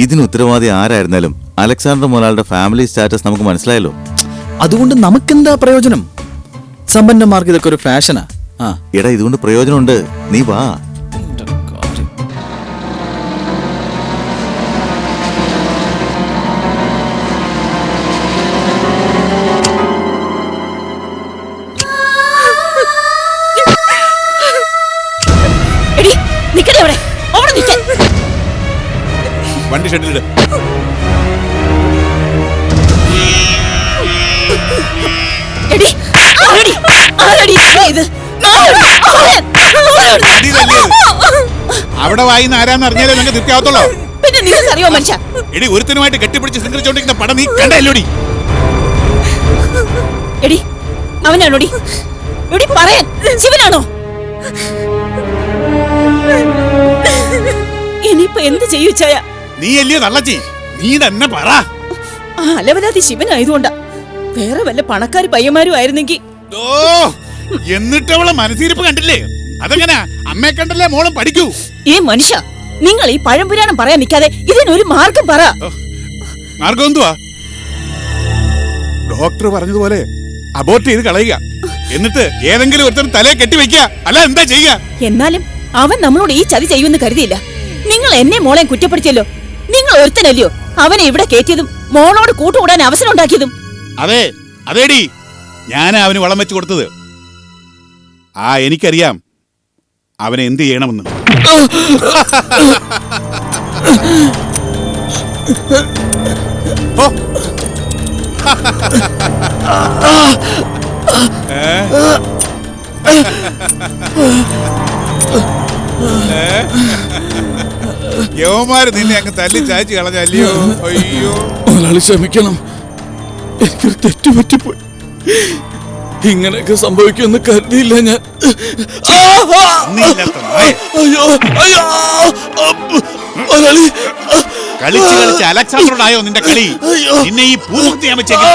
ഇതിന് ഉത്തരവാദി ആരായിരുന്നാലും അലക്സാണ്ടർ മുതലാളിയുടെ ഫാമിലി സ്റ്റാറ്റസ് നമുക്ക് മനസ്സിലായല്ലോ. അതുകൊണ്ട് നമുക്കെന്താ പ്രയോജനം? സമ്പന്നന്മാർക്ക് ഇതൊക്കെ ഒരു ഫാഷനാ. എടാ, ഇതുകൊണ്ട് പ്രയോജനമുണ്ട്. നീ വാ. വണ്ടി ഷെഡിലിട്. അവിടെ വായിന്ന് ആരാന്ന് അറിഞ്ഞാലേ നിങ്ങൾക്ക് തൃപ്തിയാവത്തുള്ളൂ. പിന്നെ നിങ്ങൾക്കറിയോ മനുഷ്യ? എടി, ഒരുത്തനുമായിട്ട് കെട്ടിപ്പിടിച്ച് ശൃംഖരിച്ചോണ്ടിരിക്കുന്ന പടം നീ കണ്ടല്ലോടി. എടി, അവനാണോടി? എടി പറയാൻ, ശിവനാണോ? ഇനിയിപ്പൊ എന്ത് ചെയ്യൂ ചായ? നീ അല്ലയോ തള്ളച്ചി, നീ തന്നെ പറ. അലവലാതി ശിവനായതുകൊണ്ടാ വേറെ വല്ല പണക്കാരി പയ്യന്മാരും ആയിരുന്നെങ്കിൽ. എന്നിട്ട് അവളെ മനസ്സിരിപ്പ് കണ്ടില്ലേ? അതെങ്ങനാ? അമ്മയെ കണ്ടല്ലേ മോളും പഠിക്കൂ. ഈ മനുഷ്യ, നിങ്ങൾ ഈ പഴംപുരാണം പറയാൻ നിൽക്കാതെ ഇതിനൊരു മാർഗം പറ. മാർഗം എന്തുവാ? ഡോക്ടർ പറഞ്ഞതുപോലെ അബോർട്ട് ചെയ്ത് കളയുക, എന്നിട്ട് ഏതെങ്കിലും ഒരുത്തരം തലയെ കെട്ടിവെക്കുക. അല്ല എന്താ ചെയ്യുക? എന്നാലും അവൻ നമ്മളോട് ഈ ചതി ചെയ്യുമെന്ന് കരുതിയില്ല. നിങ്ങൾ എന്നെ മോളെ കുറ്റപ്പെടുത്തിയല്ലോ. നിങ്ങൾ ഒരുത്തനല്ലയോ അവനെ ഇവിടെ കയറ്റിയതും മോളോട് കൂട്ടുകൂടാൻ അവസരം ഉണ്ടാക്കിയതും? അതെ അതേടി, ഞാനാ അവന് വളം വെച്ച് കൊടുത്തത്. എനിക്കറിയാം അവനെ എന്ത് ചെയ്യണമെന്ന്. യവന്മാര് നിന്നെ അങ്ങ് തല്ലി ചായച്ച് കളഞ്ഞല്ലയോ? അയ്യോ മുതലാളി ക്ഷമിക്കണം, എനിക്കൊരു തെറ്റുപറ്റിപ്പോയി. ഇങ്ങനെയൊക്കെ സംഭവിക്കുമെന്ന് കരുതിയില്ല ഞാൻ. കളിച്ച് കളിച്ച് അലക്സാണ്ടറോടായോ നിന്റെ കളി? നിന്നെ ഈ പൂമുക്തി ഞാൻ വെച്ചേക്കും.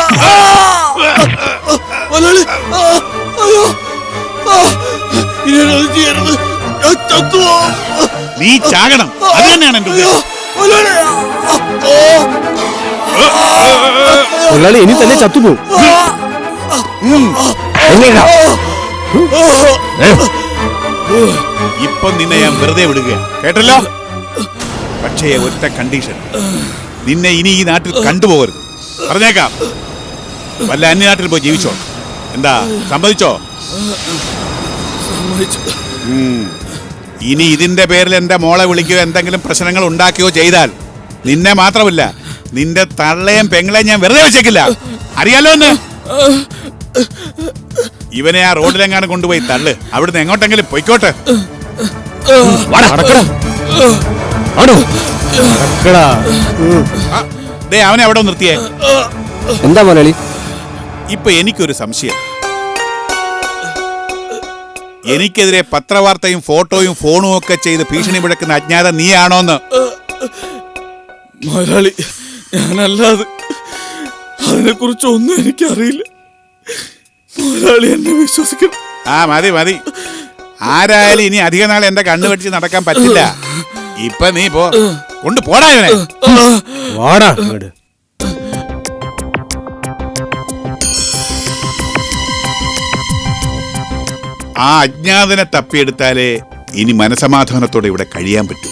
നീ ചാകണം, അത് തന്നെയാണ് എന്റെ ഉദ്ദേശം. ഇനി തന്നെ ചത്തുപോകും. ഇപ്പൊ നിന്നെ ഞാൻ വെറുതെ വിടുക, കേട്ടല്ലോ? പക്ഷേ ഒറ്റ കണ്ടീഷൻ, നിന്നെ ഇനി ഈ നാട്ടിൽ കണ്ടുപോകരുത്. പറഞ്ഞേക്കാം, വല്ല അന്യനാട്ടിൽ പോയി ജീവിച്ചോ. എന്താ സമ്മതിച്ചോ? ഇനി ഇതിന്റെ പേരിൽ എന്റെ മോളെ വിളിക്കുകയോ എന്തെങ്കിലും പ്രശ്നങ്ങൾ ഉണ്ടാക്കുകയോ ചെയ്താൽ നിന്നെ മാത്രമല്ല നിന്റെ തള്ളയും പെങ്ങളെയും ഞാൻ വെറുതെ വെച്ചേക്കില്ല. അറിയാലോ എന്ന്. ഇവനെ ആ റോഡിലെങ്ങാനും കൊണ്ടുപോയി തള്ളു. അവിടുന്ന് എങ്ങോട്ടെങ്കിലും പൊയ്ക്കോട്ടെ. അവനെ അവിടെ നിർത്തിയേ. എന്താ മലയാളി? ഇപ്പൊ എനിക്കൊരു സംശയം. എനിക്കെതിരെ പത്രവാർത്തയും ഫോട്ടോയും ഫോണും ഒക്കെ ചെയ്ത് ഭീഷണി മുഴക്കുന്ന അജ്ഞാത നീയാണോന്ന്. മുതലാളി, ഞാനല്ലാതെ അതിനെ കുറിച്ച് ഒന്നും എനിക്കറിയില്ല. മുതലാളി എന്നെ വിശ്വസിക്കണം. മതി മതി. ആരായാലും ഇനി അധിക നാൾ എന്റെ കണ്ണു വെച്ച് നടക്കാൻ പറ്റില്ല. ഇപ്പൊ നീ കൊണ്ട് പോടാ ഇവനെ. ആ അജ്ഞാതനെ തപ്പിയെടുത്താലേ ഇനി മനസമാധാനത്തോടെ ഇവിടെ കഴിയാൻ പറ്റൂ.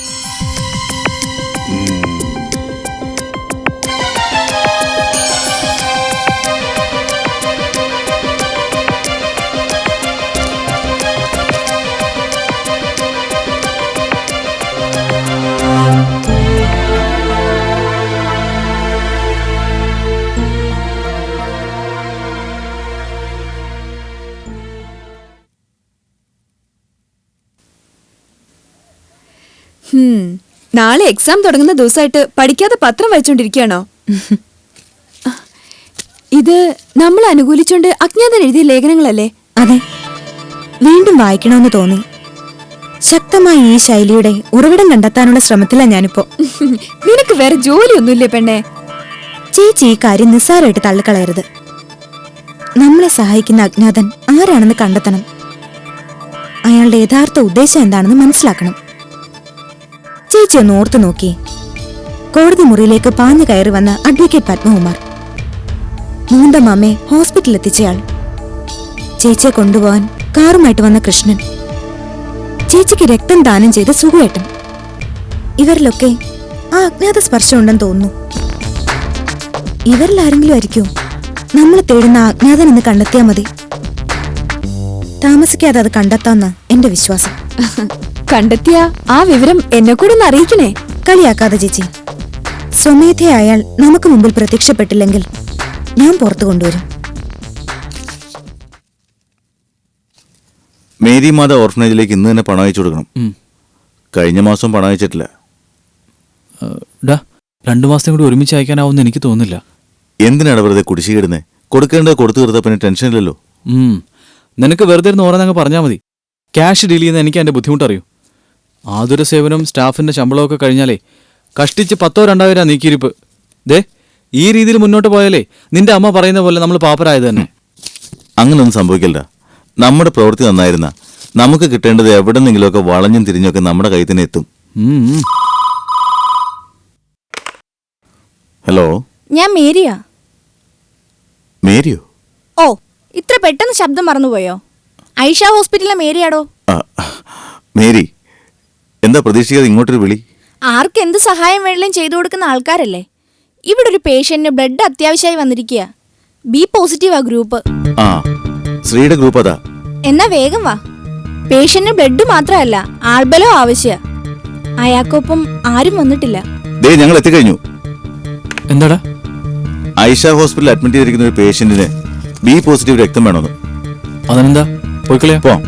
നാളെ എക്സാം തുടങ്ങുന്ന ദിവസമായിട്ട് പഠിക്കാതെ പത്രം വായിച്ചോണ്ടിരിക്കുകയാണോ? ഇത് നമ്മൾ അനുകൂലിച്ചോണ്ട് അജ്ഞാതൻ എഴുതിയ ലേഖനങ്ങളല്ലേ? അതെ, വീണ്ടും വായിക്കണമെന്ന് തോന്നി. ശക്തമായ ഈ ശൈലിയുടെ ഉറവിടം കണ്ടെത്താനുള്ള ശ്രമത്തിലാണ് ഞാനിപ്പോ. നിനക്ക് വേറെ ജോലിയൊന്നുമില്ലേ പെണ്ണെ? ചേച്ചി ഈ കാര്യം നിസ്സാരമായിട്ട് തള്ളിക്കളയരുത്. നമ്മളെ സഹായിക്കുന്ന അജ്ഞാതൻ ആരാണെന്ന് കണ്ടെത്തണം. അയാളുടെ യഥാർത്ഥ ഉദ്ദേശം എന്താണെന്ന് മനസ്സിലാക്കണം. ചേച്ചി ഒന്ന് ഓർത്തു നോക്കി. കോടതി മുറിയിലേക്ക് പാഞ്ഞു കയറി വന്ന അഡ്വക്കേറ്റ് പത്മകുമാർ, മൂന്തമ്മയെ ഹോസ്പിറ്റലിൽ എത്തിച്ചയാൾ, ചേച്ചിയെ കൊണ്ടുപോകാൻ കാറുമായിട്ട് വന്ന കൃഷ്ണൻ, ചേച്ചിക്ക് രക്തം ദാനം ചെയ്ത സുഖുവേട്ടൻ, ഇവരിലൊക്കെ ആ അജ്ഞാത സ്പർശം ഉണ്ടെന്ന് തോന്നുന്നു. ഇവരിൽ ആരെങ്കിലും ആയിരിക്കും നമ്മൾ തേടുന്ന അജ്ഞാതൻ എന്ന് കണ്ടെത്തിയാൽ മതി. താമസിക്കാതെ അത് കണ്ടെത്താന്ന എന്റെ വിശ്വാസം. കണ്ടെത്തിയ ആ വിവരം എന്നെ കൂടെ ഒന്ന് അറിയിക്കണേ. കളിയാക്കാതെ ചേച്ചി. സ്വമേധയാ അയാൾ നമുക്ക് മുമ്പിൽ പ്രത്യക്ഷപ്പെട്ടില്ലെങ്കിൽ ഞാൻ പുറത്തു കൊണ്ടുവരും. മേരി മാത ഓർഫനേജിലേക്ക് ഇന്ന് തന്നെ പണം അയച്ചു കൊടുക്കണം. കഴിഞ്ഞ മാസം പണം അയച്ചിട്ടില്ല. 2 മാസം കൂടി ഒരുമിച്ച് അയക്കാനാവുമെന്ന് എനിക്ക് തോന്നുന്നില്ല. എന്തിനാണ് വെറുതെ കുടിശ്ശികിടുന്നേ? കൊടുക്കേണ്ടത് കൊടുത്തു തീർത്ത പിന്നെ ടെൻഷനില്ലല്ലോ. നിനക്ക് വെറുതെ ഇരുന്ന് ഓരോന്നങ്ങ് പറഞ്ഞാൽ മതി. ക്യാഷ് ഡീൽ ചെയ്യുന്ന എനിക്ക് എൻ്റെ ബുദ്ധിമുട്ടറിയൂ. ആതുര സേവനം, സ്റ്റാഫിൻ്റെ ശമ്പളമൊക്കെ കഴിഞ്ഞാലേ കഷ്ടിച്ച് 10,000-2,000 നീക്കിയിരിപ്പ്. ഈ രീതിയിൽ മുന്നോട്ട് പോയാലേ നിന്റെ അമ്മ പറയുന്ന പോലെ നമ്മൾ പാപ്പരായത് തന്നെ. അങ്ങനൊന്നും സംഭവിക്കില്ല. നമ്മുടെ പ്രവൃത്തി നന്നായിരുന്ന നമുക്ക് കിട്ടേണ്ടത് എവിടെന്നെങ്കിലുമൊക്കെ വളഞ്ഞും തിരിഞ്ഞൊക്കെ നമ്മുടെ കയ്യിൽ തന്നെ എത്തും. ഹലോ, ഞാൻ മേരിയാ. മേരിയോ? ഓ, ഇത്ര പെട്ടെന്ന് ശബ്ദം മറന്നുപോയോ? ഐഷ ഹോസ്പിറ്റലിലെ മേരിയാടോ. മേരി, എന്താ പ്രതീക്ഷിക്കാതെ ഇങ്ങോട്ടൊരു വിളി? ആർക്ക് എന്ത് സഹായം വേണമെങ്കിലും ചെയ്തു കൊടുക്കുന്ന ആൾക്കാരല്ലേ. ഇവിടെ ഒരു പേഷ്യന്റിന് ബ്ലഡ് അത്യാവശ്യമായി വന്നിരിക്കുക. ബി പോസിറ്റീവാ ഗ്രൂപ്പ്. ആ, ശ്രീയുടെ ഗ്രൂപ്പ് അതാ. എന്നാ വേഗം വാ. പേഷ്യന്റിന് ബ്ലഡ് മാത്രമല്ല, ആൾബലോ ആവശ്യ. അയാൾക്കൊപ്പം ആരും വന്നിട്ടില്ല. ദേ, ഞങ്ങൾ എത്തിക്കഴിഞ്ഞു. എന്താടാ? ഐഷ ഹോസ്പിറ്റലിൽ അഡ്മിറ്റ് ചെയ്തിരിക്കുന്ന ഒരു പേഷ്യന്റിന് ബി പോസിറ്റീവ് രക്തം വേണമെന്ന്. അതിനെന്താ, പോയിക്കളയാ. പോവാം.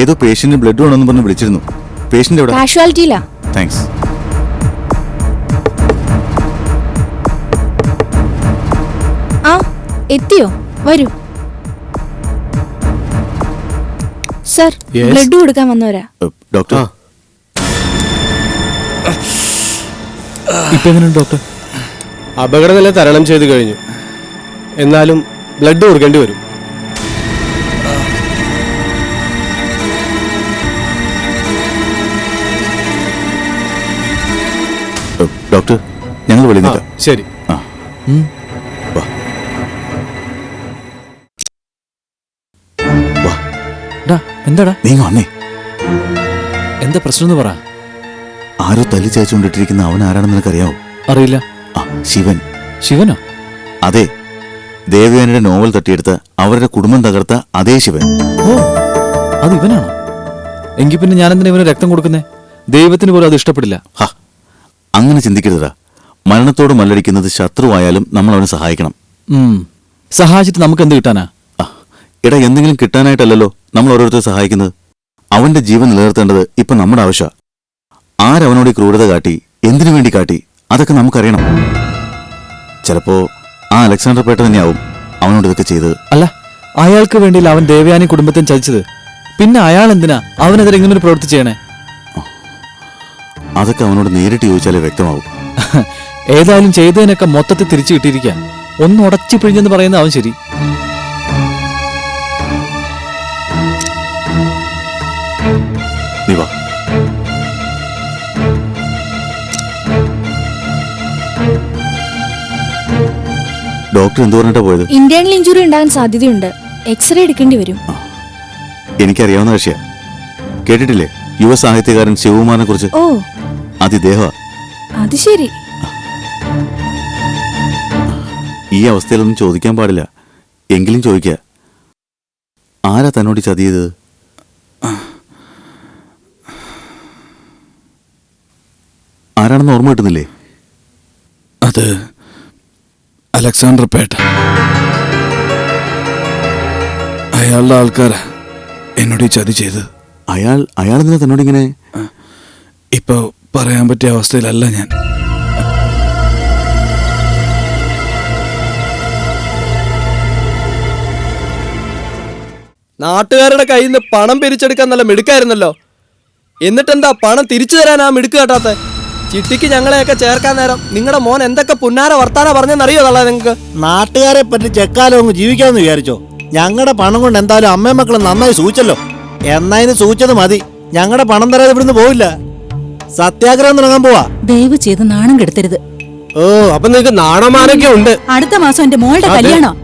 ഏതോ പേഷ്യന്റിന് ബ്ലഡ് വേണമെന്ന് പറഞ്ഞ് വിളിച്ചിരുന്നു. പേഷ്യന്റ് എവിടെ? കാഷ്വാലിറ്റിയിലാ. താങ്ക്സ്. ആ, എത്തിയോ? വരൂ സർ. ബ്ലഡ് കൊടുക്കാൻ വന്നവരാ. ഡോക്ടർ, ഇപ്പൊ എങ്ങനെയുണ്ട് ഡോക്ടർ? അപകടനില തരണം ചെയ്തു കഴിഞ്ഞു. എന്നാലും ബ്ലഡ് കൊടുക്കേണ്ടി വരും. ഡോക്ടർ, ഞങ്ങൾ വിളിക്കാം. ശരി. എന്താടാ? നീ വന്നേ. എന്താ പ്രശ്നം എന്ന് പറ. ആരോ തല്ലി ചായച്ചുകൊണ്ടിട്ടിരിക്കുന്ന അവൻ ആരാണെന്ന് നിനക്കറിയാവോ? അറിയില്ല. ശിവൻ. ശിവനോ? അതെ, ദേവയാനിയുടെ നോവൽ തട്ടിയെടുത്ത് അവരുടെ കുടുംബം തകർത്ത അതേ ശിവൻ. ഓ, അത് ഇവനാണോ? എങ്കിൽ പിന്നെ ഞാനെന്തിനാ ഇവന് രക്തം കൊടുക്കുന്നേ? ദൈവത്തിന് പോലും അത് ഇഷ്ടപ്പെടില്ല. അങ്ങനെ ചിന്തിക്കരുതാ. മരണത്തോട് മല്ലടിക്കുന്നത് ശത്രുവായാലും നമ്മൾ അവനെ സഹായിക്കണം. സഹായിച്ചിട്ട് നമുക്ക് എന്ത് കിട്ടാനാ? എടാ, എന്തെങ്കിലും കിട്ടാനായിട്ടല്ലോ നമ്മൾ ഓരോരുത്തരെ സഹായിക്കുന്നത്. അവന്റെ ജീവൻ നിലനിർത്തേണ്ടത് ഇപ്പൊ നമ്മുടെ ആവശ്യമാണ്. ആരവനോട് ക്രൂരത കാട്ടി, എന്തിനു വേണ്ടി കാട്ടി, അതൊക്കെ നമുക്കറിയണം. ചിലപ്പോ ആ അലക്സാണ്ടർ പേട്ട തന്നെയാവും അവനോട് ഇതൊക്കെ ചെയ്തത്. അല്ല, അയാൾക്ക് വേണ്ടിയില്ല അവൻ ദേവയാനി കുടുംബത്തെ ചതിച്ചത്. പിന്നെ അയാൾ എന്തിനാ അവനെതിരെ ഇങ്ങനൊരു പ്രവൃത്തി ചെയ്യണേ? അതൊക്കെ അവനോട് നേരിട്ട് ചോദിച്ചാലേ വ്യക്തമാവും. ഏതായാലും ചെയ്തതിനൊക്കെ മൊത്തത്തിൽ തിരിച്ചു കിട്ടിയിരിക്കാം. ഒന്ന് ഉടച്ചു പിഴിഞ്ഞെന്ന് പറയുന്ന അവൻ ശരി. ഡോക്ടർ എന്ത് പറഞ്ഞിട്ടാ പോയത്? ഇന്റേണൽ ഇഞ്ചുറി ഉണ്ടാകാൻ സാധ്യതയുണ്ട്. എക്സ്റേ എടുക്കേണ്ടി വരും. എനിക്കറിയാവുന്ന വിഷയ. കേട്ടിട്ടില്ലേ യുവ സാഹിത്യകാരൻ ശിവകുമാറിനെ കുറിച്ച്? ഓ, അതിദേഹ. അത് ശരി. ഈ അവസ്ഥയിലൊന്നും ചോദിക്കാൻ പാടില്ല. എങ്കിലും ചോദിക്ക, ആരാ തന്നോട് ചതിയത്? ആരാണെന്ന് ഓർമ്മ കിട്ടുന്നില്ലേ? അത് അലക്സാണ്ടർ പേട്ട. അയാളുടെ ആൾക്കാരാ എന്നോട് ഈ ചതി ചെയ്ത്. അയാളെന്തിനാ തന്നോടിങ്ങനെ? ഇപ്പൊ പറയാൻ പറ്റിയ അവസ്ഥയിലല്ല ഞാൻ. നാട്ടുകാരുടെ കയ്യിൽ നിന്ന് പണം പിരിച്ചെടുക്കാൻ നല്ല മിടുക്കായിരുന്നല്ലോ. എന്നിട്ടെന്താ പണം തിരിച്ചു തരാൻ ആ മിടുക്ക് കേട്ടാത്ത? ചിട്ടിക്ക് ഞങ്ങളെയൊക്കെ ചേർക്കാൻ നേരം നിങ്ങളുടെ മോൻ എന്തൊക്കെ പുന്നാര വർത്താനം പറഞ്ഞെന്നറിയോ തള്ള നിങ്ങൾക്ക്? നാട്ടുകാരെ പറ്റി ചെക്കാലോ അങ്ങ് ജീവിക്കാമെന്ന് വിചാരിച്ചോ? ഞങ്ങളുടെ പണം കൊണ്ട് എന്തായാലും അമ്മയും മക്കളും നന്നായി സൂചിച്ചല്ലോ. എന്നായിന് സൂചിച്ചത് മതി. ഞങ്ങളുടെ പണം തരാതെ ഇവിടുന്ന് പോവില്ല. സത്യാഗ്രഹം തുടങ്ങാൻ പോവാ. ദയവ് ചെയ്ത് നാണം കെടുത്തരുത്. ഓ, അപ്പൊ നിങ്ങൾക്ക് നാണമാനൊക്കെ ഉണ്ട്. അടുത്ത മാസം എന്റെ മോളുടെ കല്യാണം.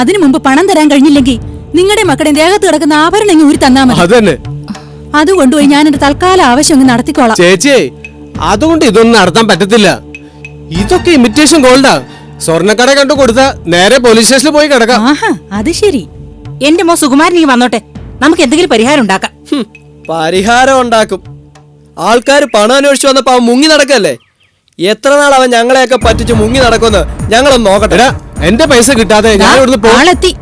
അതിനു മുമ്പ് പണം തരാൻ കഴിഞ്ഞില്ലെങ്കിൽ നിങ്ങളുടെ മക്കളുടെ ദേഹത്ത് കിടക്കുന്ന ആഭരണം ഊരി തന്നാ മതി. അതന്നെ. അത് കൊണ്ടുപോയി ഞാൻ എന്റെ തൽക്കാല ആവശ്യം ഒന്ന് നടത്തിക്കോളാം. ചേച്ചിയെ, അതുകൊണ്ട് ഇതൊന്നും നടത്താൻ പറ്റത്തില്ല. ഇതൊക്കെ ഇമിറ്റേഷൻ ഗോൾഡാ. സ്വർണ്ണക്കട കണ്ടു കൊടുത്താ നേരെ പോലീസ് സ്റ്റേഷനിൽ പോയി കിടക്കാം. അത് ശരി. എന്റെ മോ സുകുമാരൻ വന്നോട്ടെ, നമുക്ക് എന്തെങ്കിലും പരിഹാരം ഉണ്ടാക്കാം. പരിഹാരം ഉണ്ടാക്കും. ആൾക്കാർ പണം അന്വേഷിച്ചു വന്നപ്പോ അവൻ മുങ്ങി നടക്കല്ലേ? എത്ര നാൾ അവൻ ഞങ്ങളെയൊക്കെ പറ്റിച്ച് മുങ്ങി നടക്കുമെന്ന് ഞങ്ങളൊന്ന് നോക്കട്ടെ. എന്റെ പൈസ കിട്ടാതെ ഞാൻ ഇവിടുന്ന് ആളെത്തി.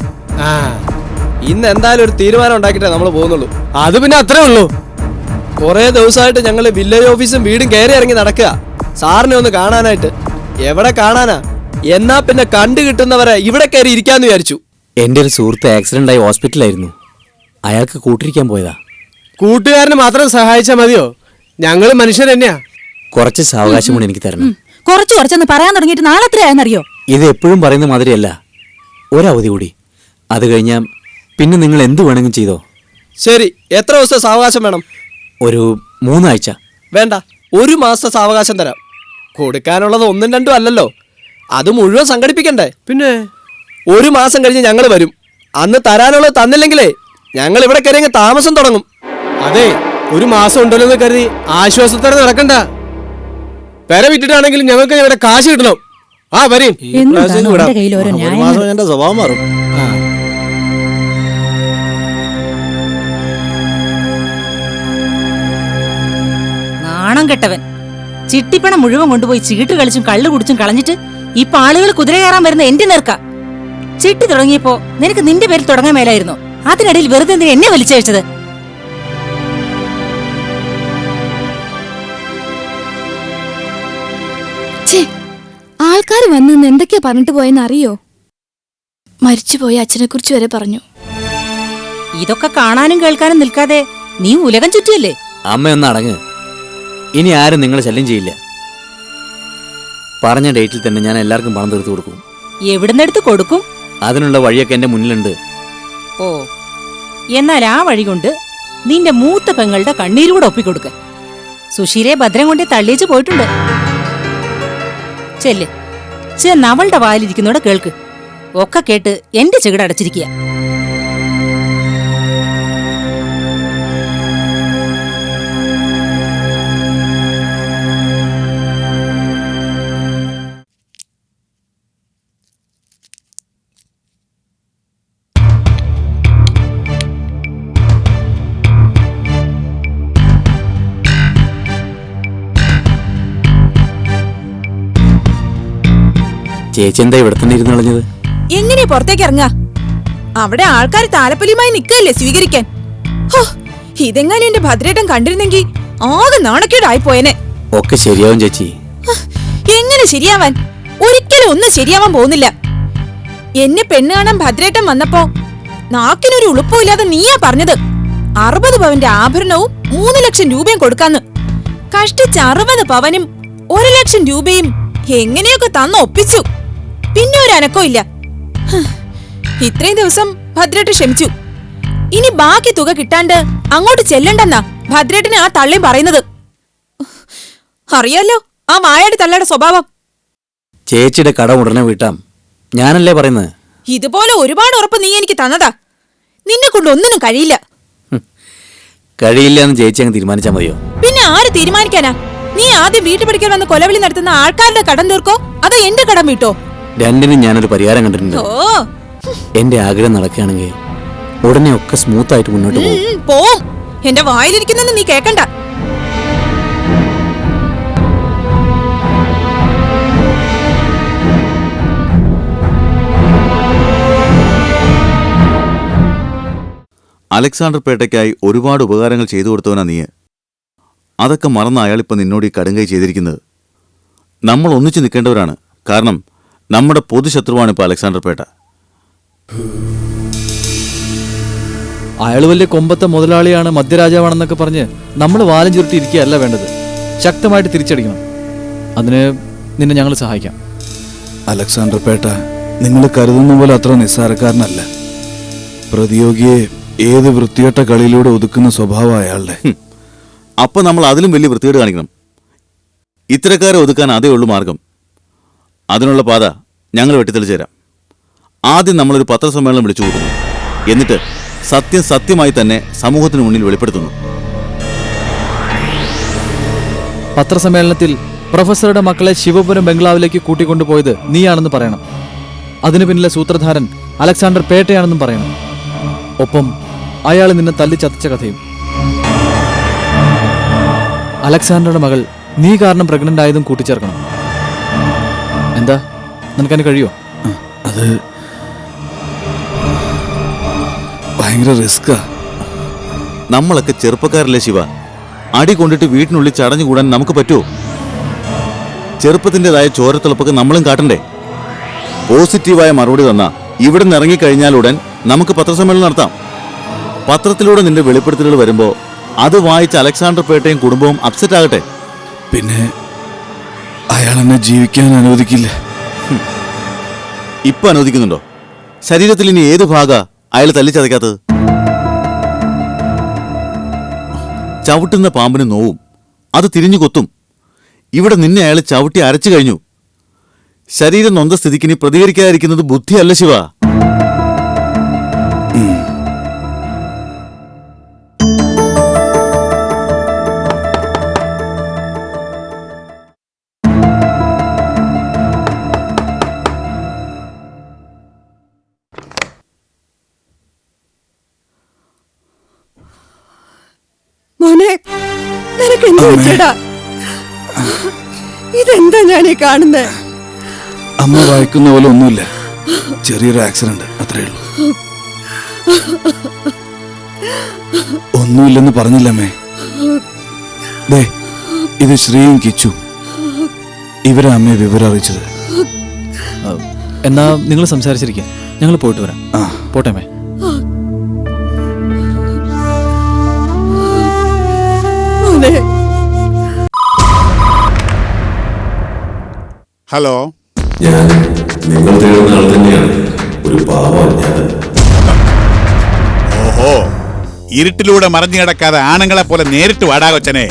ഇന്ന് എന്തായാലും ഒരു തീരുമാനം ഉണ്ടാക്കിയിട്ടേ നമ്മൾ പോകുന്നുള്ളൂ. അത് പിന്നെ അത്രേ ഉള്ളൂ. കുറെ ദിവസമായിട്ട് ഞങ്ങൾ വില്ലേജ് ഓഫീസും വീടും കയറി ഇറങ്ങി നടക്കുക സാറിനെ ഒന്ന് കാണാനായിട്ട്. എവിടെ കാണാനാ? എന്നാ പിന്നെ കണ്ടു കിട്ടുന്നവരെ ഇവിടെ കയറി ഇരിക്കാന്ന് വിചാരിച്ചു. എൻ്റെ ഒരു സുഹൃത്ത് ആക്സിഡന്റ് ആയി ഹോസ്പിറ്റലായിരുന്നു. അയാൾക്ക് കൂട്ടിരിക്കാൻ പോയതാ. കൂട്ടുകാരന് മാത്രം സഹായിച്ചാൽ മതിയോ? ഞങ്ങൾ മനുഷ്യർ തന്നെയാ. കുറച്ച് സാവകാശം കൂടി എനിക്ക് തരണം. കുറച്ചൊന്ന് പറയാൻ തുടങ്ങിയിട്ട് നാളെ എത്രയാണെന്നറിയോ? ഇത് എപ്പോഴും പറയുന്ന മാതിരിയല്ല. ഒരവധി കൂടി, അത് കഴിഞ്ഞാൽ പിന്നെ നിങ്ങൾ എന്ത് വേണമെങ്കിലും ചെയ്തോ. ശരി, എത്ര ദിവസം സാവകാശം വേണം? ഒരു 3 ആഴ്ച. വേണ്ട, 1 മാസത്തെ സാവകാശം തരാം. കൊടുക്കാനുള്ളത് 1ഉം 2ഉം അല്ലല്ലോ, അത് മുഴുവൻ സംഘടിപ്പിക്കണ്ടേ? പിന്നെ 1 മാസം കഴിഞ്ഞ് ഞങ്ങൾ വരും. അന്ന് തരാനുള്ളത് തന്നില്ലെങ്കിലേ ഞങ്ങൾ ഇവിടെ കയറി താമസം തുടങ്ങും. അതെ, 1 മാസം ഉണ്ടല്ലോ എന്ന് കരുതി ആശ്വാസത്തോടെ നടക്കണ്ട. പെര വിറ്റിട്ടാണെങ്കിലും ഞങ്ങൾക്ക് ഞങ്ങളുടെ കാശ് കിട്ടണം. ആ വരും. ഒരു മാസം എന്റെ സ്വഭാവം മാറും. നാണം കെട്ടവൻ. ചിട്ടിപ്പണം മുഴുവൻ കൊണ്ടുപോയി ചീട്ട് കളിച്ചും കള്ളു കുടിച്ചും കളഞ്ഞിട്ട് ഇപ്പൊ ആളുകൾ കുതിര കയറാൻ വരുന്ന എന്റെ നേർക്ക. ചിട്ടി തുടങ്ങിയപ്പോ നിനക്ക് നിന്റെ പേരിൽ തുടങ്ങാൻ മേലായിരുന്നോ? അതിനിടയിൽ വെറുതെ എന്തിനാ എന്നെ വലിച്ചയച്ചത്? ആൾക്കാർ വന്ന് എന്തൊക്കെയാ പറഞ്ഞിട്ട് പോയെന്ന് അറിയോ? മരിച്ചുപോയ അച്ഛനെ കുറിച്ച് വരെ പറഞ്ഞു. ഇതൊക്കെ കാണാനും കേൾക്കാനും നിൽക്കാതെ നീ ഉലകം ചുറ്റിയല്ലേ? അമ്മയൊന്ന് അടങ്ങ്. ഇനി ആരും നിങ്ങളെ ശല്യം ചെയ്യില്ല. പറഞ്ഞ ഡേറ്റിൽ തന്നെ ഞാൻ എല്ലാവർക്കും പണം തീർത്തു കൊടുക്കും. എവിടുന്നെടുത്ത് കൊടുക്കും? അതിനുള്ള വഴിയൊക്കെ എന്റെ മുന്നിലുണ്ട്. ഓ, എന്നാൽ ആ വഴി കൊണ്ട് നിന്റെ മൂത്ത പെങ്ങളുടെ കണ്ണീര് ഒപ്പിക്കൊടുക്ക. സുശീലയെ ഭദ്രം കൊണ്ടേ തള്ളിയേച്ച് പോയിട്ടുണ്ട്. ചെന്ന് അവളുടെ വായിലിരിക്കുന്നോടെ കേൾക്ക്. ഒക്കെ കേട്ട് എന്റെ ചെകിട് അടച്ചിരിക്കുക. ചേച്ചി എന്താ ഇവിടെ തന്നെ ഇരുന്ന് കളഞ്ഞത്? എങ്ങനെ പുറത്തേക്ക് ഇറങ്ങാ? അവിടെ ആൾക്കാർ താലപ്പൊലിയുമായി നിൽക്കല്ലേ സ്വീകരിക്കാൻ. ഇതെങ്ങാനും എന്റെ ഭദ്രേട്ടൻ കണ്ടിരുന്നെങ്കിൽ ആകെ നാണക്കേടായി പോയനെ. ഒക്കെ ശരിയാവും ചേച്ചി. എങ്ങനെ ശരിയാവാൻ? ഒരിക്കലും ഒന്നും ശരിയാവാൻ പോകുന്നില്ല. എന്നെ പെണ്ണ് കാണാൻ ഭദ്രേട്ടൻ വന്നപ്പോ നാക്കിനൊരു ഉളുപ്പമില്ലാതെ നീയാ പറഞ്ഞത് 60 പവന്റെ ആഭരണവും 3 ലക്ഷം രൂപയും കൊടുക്കാന്ന്. കഷ്ടിച്ച് 60 പവനും 1 ലക്ഷം രൂപയും എങ്ങനെയൊക്കെ തന്ന് ഒപ്പിച്ചു. പിന്നെ ഒരു അനക്കവും ഇല്ല. ഇത്രയും ദിവസം ഭദ്രേട്ടൻ ക്ഷമിച്ചു. ഇനി ബാക്കി തുക കിട്ടാണ്ട് അങ്ങോട്ട് ചെല്ലണ്ടെന്നാ ഭദ്രേട്ടന് ആ തള്ളിയും പറയുന്നത്. അറിയാലോ ആ മായാടി തള്ളയുടെ സ്വഭാവം. ചേച്ചിയുടെ കടം ഉടനെ വീട്ടാം, ഞാനല്ലേ പറയുന്നത്. ഇതുപോലെ ഒരുപാട് ഉറപ്പ് നീ എനിക്ക് തന്നതാ. നിന്നെ കൊണ്ട് ഒന്നിനും കഴിയില്ല. കഴിയില്ല എന്ന് ചേച്ചി അങ്ങ് തീരുമാനിച്ചാൽ മതിയോ? പിന്നെ ആര് തീരുമാനിക്കാനാ? നീ ആദ്യം വീട്ടു പഠിക്കാൻ വന്ന് കൊലവിളി നടത്തുന്ന ആൾക്കാരുടെ കടം തീർക്കോ അതോ എന്റെ കടം വീട്ടോ? രണ്ടിനും ഞാനൊരു പരിഹാരം കണ്ടിട്ടുണ്ട്. എന്റെ ആഗ്രഹം നടക്കുകയാണെങ്കിൽ ഉടനെ ഒക്കെ സ്മൂത്ത് ആയിട്ട് മുന്നോട്ട് പോകും. പോവും. എന്റെ വായിലിരിക്കുന്നെന്ന് നീ കേക്കണ്ട. അലക്സാണ്ടർ പേട്ടയ്ക്കായി ഒരുപാട് ഉപകാരങ്ങൾ ചെയ്തു കൊടുത്തവനാ നീ. അതൊക്കെ മറന്ന അയാളിപ്പോൾ നിന്നോട് ഈ കടുങ്കൈ ചെയ്തിരിക്കുന്നത്. നമ്മൾ ഒന്നിച്ചു നിൽക്കേണ്ടവരാണ്. കാരണം നമ്മുടെ പൊതുശത്രുവാണ് ഇപ്പോൾ അലക്സാണ്ടർ പേട്ട. അയാൾ വലിയ കൊമ്പത്തെ മുതലാളിയാണ്, മധ്യരാജാവാണെന്നൊക്കെ പറഞ്ഞ് നമ്മൾ വാലം ചുരുട്ടി ഇരിക്കുകയല്ല വേണ്ടത്. ശക്തമായിട്ട് തിരിച്ചടിക്കണം. അതിന് നിന്നെ ഞങ്ങൾ സഹായിക്കാം. അലക്സാണ്ടർ പേട്ട നിങ്ങൾ കരുതുന്ന പോലെ അത്ര നിസ്സാരക്കാരനല്ല. പ്രതിയോഗിയെ ഏത് വൃത്തികെട്ട കളിയിലൂടെ ഒതുക്കുന്ന സ്വഭാവം അയാളുടെ. അപ്പൊ നമ്മൾ അതിലും വലിയ വൃത്തികേട് കാണിക്കണം. ഇത്തരക്കാരെ ഒതുക്കാൻ അതേ ഉള്ളൂ മാർഗം. അതിനുള്ള പാത ഞങ്ങൾ വെട്ടിത്തെളിച്ചു തരാം. ആദ്യം നമ്മളൊരു പത്രസമ്മേളനം വിളിച്ചു കൂട്ടുന്നു. എന്നിട്ട് സത്യം സത്യമായി തന്നെ സമൂഹത്തിന് മുന്നിൽ വെളിപ്പെടുത്തുന്നു. പത്രസമ്മേളനത്തിൽ പ്രൊഫസറുടെ മക്കളെ ശിവപുരം ബംഗ്ലാവിലേക്ക് കൂട്ടിക്കൊണ്ടുപോയത് നീയാണെന്ന് പറയണം. അതിനു പിന്നിലെ സൂത്രധാരൻ അലക്സാണ്ടർ പേട്ടയാണെന്നും പറയണം. ഒപ്പം അയാൾ നിന്നെ തല്ലി ചതച്ച കഥയും. അലക്സാണ്ടറുടെ മകൾ നീ കാരണം പ്രഗ്നന്റ് ആയതും കൂട്ടിച്ചേർക്കണം. എന്താ, നിനക്കതിന് കഴിയോ? അത് ഭയങ്കര റിസ്കാ. നമ്മളൊക്കെ ചെറുപ്പക്കാരല്ലേ ശിവ? അടി കൊണ്ടിട്ട് വീട്ടിനുള്ളിൽ ചടഞ്ഞുകൂടാൻ നമുക്ക് പറ്റുമോ? ചെറുപ്പത്തിൻ്റെതായ ചോരത്തിളപ്പൊക്കെ നമ്മളും കാട്ടണ്ടേ? പോസിറ്റീവായ മറുപടി തന്നാ ഇവിടെ നിന്ന് ഇറങ്ങിക്കഴിഞ്ഞാലുടൻ നമുക്ക് പത്രസമ്മേളനം നടത്താം. പത്രത്തിലൂടെ നിന്റെ വെളിപ്പെടുത്തലുകൾ വരുമ്പോ അത് വായിച്ച അലക്സാണ്ടർ പേട്ടയും കുടുംബവും അപ്സെറ്റ് ആകട്ടെ. പിന്നെ അയാൾ എന്നെ ജീവിക്കാൻ അനുവദിക്കില്ല. ഇപ്പൊ അനുവദിക്കുന്നുണ്ടോ? ശരീരത്തിൽ ഇനി ഏത് ഭാഗ അയാൾ തല്ലിച്ചതയ്ക്കാത്തത്? ചവിട്ടുന്ന പാമ്പിന് നോവും, അത് തിരിഞ്ഞു കൊത്തും. ഇവിടെ നിന്നെ അയാൾ ചവിട്ടി അരച്ചു കഴിഞ്ഞു. ശരീരം നൊന്ത സ്ഥിതിക്ക് ഇനി പ്രതികരിക്കാതിരിക്കുന്നത് ബുദ്ധിയല്ല ശിവ. മോനെ, നിനക്ക് എന്ത് പറ്റിയടാ? ഇതെന്താ ഞാനീ കാണുന്നേ? അമ്മ വായിക്കുന്ന പോലെ ഒന്നുമില്ല, ചെറിയൊരു ആക്സിഡന്റ് അത്രേ ഉള്ളൂ. ഒന്നുമില്ലെന്ന് പറഞ്ഞില്ലമ്മേ. ദേ, ഇത് ശ്രീയും കിച്ചു, ഇവരെ അമ്മയെ വിവരം അറിയിച്ചത്. എന്നാ നിങ്ങൾ സംസാരിച്ചിരിക്കുക, ഞങ്ങൾ പോയിട്ട് വരാം. പോട്ടെ മേ. ഹലോ, ഞാൻ നിങ്ങൾ തേടുന്ന ആൾ തന്നെയാണ്. ഒരു പാവം. ഓഹോ, ഇരുട്ടിലൂടെ മറഞ്ഞു കിടക്കാതെ ആണുങ്ങളെ പോലെ നേരിട്ട് വാടാകൊച്ചനെ.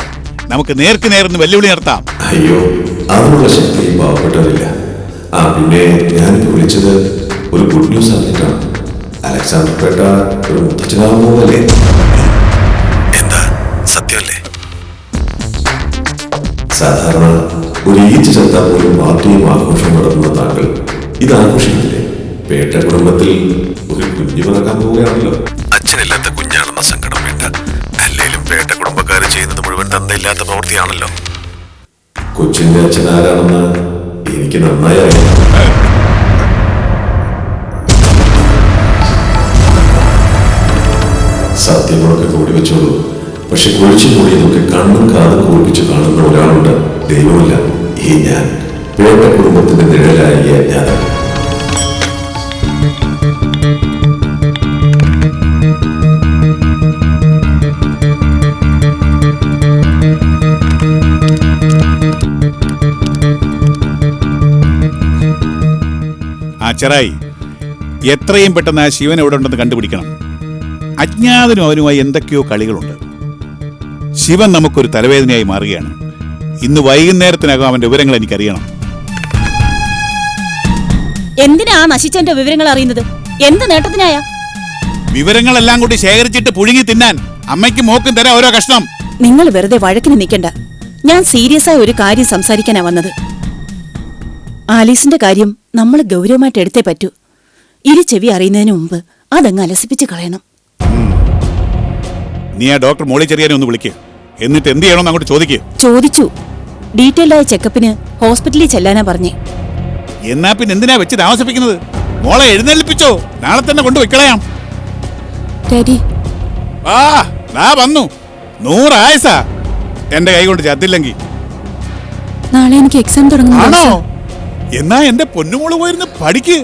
നമുക്ക് നേർക്ക് നേർന്ന് വെല്ലുവിളി നടത്താം. അയ്യോ, അതിനുള്ള ശക്തി പാവപ്പെട്ടവരില്ല. പിന്നെ ഞാനിപ്പോ വിളിച്ചത് ഒരു ഗുഡ് ന്യൂസ് അറിഞ്ഞിട്ടാണ്. അലക്സാണ്ടർ പേട്ട ഒരു മുത്തച്ഛനാകുമ്പോഴല്ലേ? എന്താ സത്യമല്ലേ? സാധാരണ ഒരു ഈച്ച ചത്താൽ പോലും പാർട്ടിയും ആഘോഷം നടത്തുന്ന താങ്കൾ ഇത് ആഘോഷിക്കില്ലേ? പേട്ട കുടുംബത്തിൽ ഒരു കുഞ്ഞു പിറക്കാൻ പോവുകയാണല്ലോ. അച്ഛനില്ലാത്ത കുഞ്ഞാണെന്ന സങ്കടം വേണ്ട. അല്ലേലും പേട്ട കുടുംബക്കാർ ചെയ്യുന്നത് മുഴുവൻ തന്തയില്ലാത്ത പ്രവൃത്തിയാണല്ലോ. കൊച്ചിന്റെ അച്ഛൻ ആരാണെന്ന് എനിക്ക് നന്നായി അറിയാം. സത്യങ്ങളൊക്കെ കൂടി വെച്ചോളൂ. പക്ഷെ കുഴിച്ചു കൂടിയതൊക്കെ കണ്ണും കാതും കൂർപ്പിച്ച് കാണുന്ന ഒരാളുണ്ട്. ദൈവമില്ല, ഈ ഞാൻ, പേട്ട കുടുംബത്തിന്റെ നിഴലായ ഈ അജ്ഞാതൻ. ചെറായി, എത്രയും പെട്ടെന്ന് ആ ശിവൻ എവിടെ ഉണ്ടെന്ന് കണ്ടുപിടിക്കണം. അജ്ഞാതനും അവനുമായി എന്തൊക്കെയോ കളികളുണ്ട്. ശിവൻ നമുക്കൊരു തലവേദനയായി മാറുകയാണ്. ഇന്ന് വൈകുന്നേരത്തിനകം അവന്റെ വിവരങ്ങൾ എനിക്കറിയണം. എന്തിനാ നശിച്ചെന്റെ വിവരങ്ങൾ അറിയുന്നത്? എന്ത് നേട്ടത്തിനായ? വിവരങ്ങളെല്ലാം കൂടി ശേഖരിച്ചിട്ട് പുഴുങ്ങി തിന്നാൻ അമ്മയ്ക്കും മോക്കും തരാം ഓരോ കഷ്ണം. നിങ്ങൾ വെറുതെ വഴക്കിന് നിൽക്കണ്ട. ഞാൻ സീരിയസ് ആയ ഒരു കാര്യം സംസാരിക്കാനാ വന്നത്. ആലീസിന്റെ കാര്യം നമ്മൾ ഗൗരവമായിട്ട് എടുത്തേ പറ്റൂ. ഇരു ചെവി അറിയുന്നതിന് മുമ്പ് അതങ്ങ് അലസിപ്പിച്ച് കളയണം. നീ ആ ഡോക്ടർ മോളി ചെറിയാനെ ഒന്ന് വിളിക്കുക. എന്നിട്ട് എന്ത് ചെയ്യണമെന്ന് അങ്ങോട്ട് ചോദിക്കുക. ചോദിച്ചു. ഡീറ്റെയിൽഡ് ആയ ചെക്കപ്പിന് ഹോസ്പിറ്റലിൽ ചെല്ലാനാ പറഞ്ഞേ. എന്നാ പിന്നെ എന്തിനാ വെച്ച് താമസിപ്പിക്കുന്നത്? മോളെ എഴുന്നേൽപ്പിച്ചോ, നാളെ തന്നെ കൊണ്ടുവയ്ക്കളയാം. വന്നു 100 ആയസാ എന്റെ കൈ കൊണ്ട് ചത്തില്ലെങ്കിൽ. നാളെ എനിക്ക് എക്സാം തുടങ്ങുന്നു. എന്നാ എന്റെ പൊന്നുമോള് പോയിരുന്ന് പഠിക്ക്.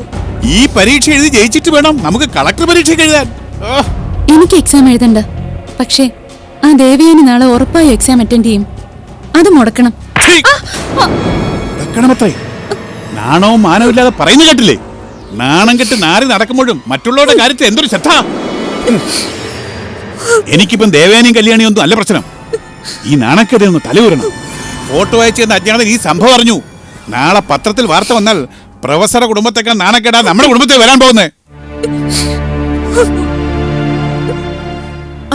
ഈ പരീക്ഷ എഴുതി ജയിച്ചിട്ട് വേണം നമുക്ക് കളക്ടർ പരീക്ഷയ്ക്ക് എഴുതാൻ. എനിക്ക് എക്സാം എഴുതണ്ട, പക്ഷേ ആ ദേവിയാനി നാളെ ഉറപ്പായി എക്സാം അറ്റൻഡ് ചെയ്യും. അത് മുടക്കണം. നാണവും മാനവും ഇല്ലാതെ പറയുന്ന കേട്ടില്ലേ? നാണം കെട്ട് നാറി നടക്കുമ്പോഴും മറ്റുള്ളവരുടെ കാര്യത്തിൽ എന്തൊരു ശ്രദ്ധ. എനിക്കിപ്പം ദേവേനയും കല്യാണിയും ഒന്നും അല്ല പ്രശ്നം. ഈ നാണക്കെട്ടൊന്ന് തലയൂരണം. ഫോട്ടോ അയച്ചു തന്ന അജ്ഞാതൻ ഈ സംഭവം അറിഞ്ഞു. നാളെ പത്രത്തിൽ വാർത്ത വന്നാൽ പ്രൊഫസറുടെ കുടുംബത്തേക്കാൾ നാണക്കേടാ നമ്മുടെ കുടുംബത്തിൽ വരാൻ പോകുന്നേ.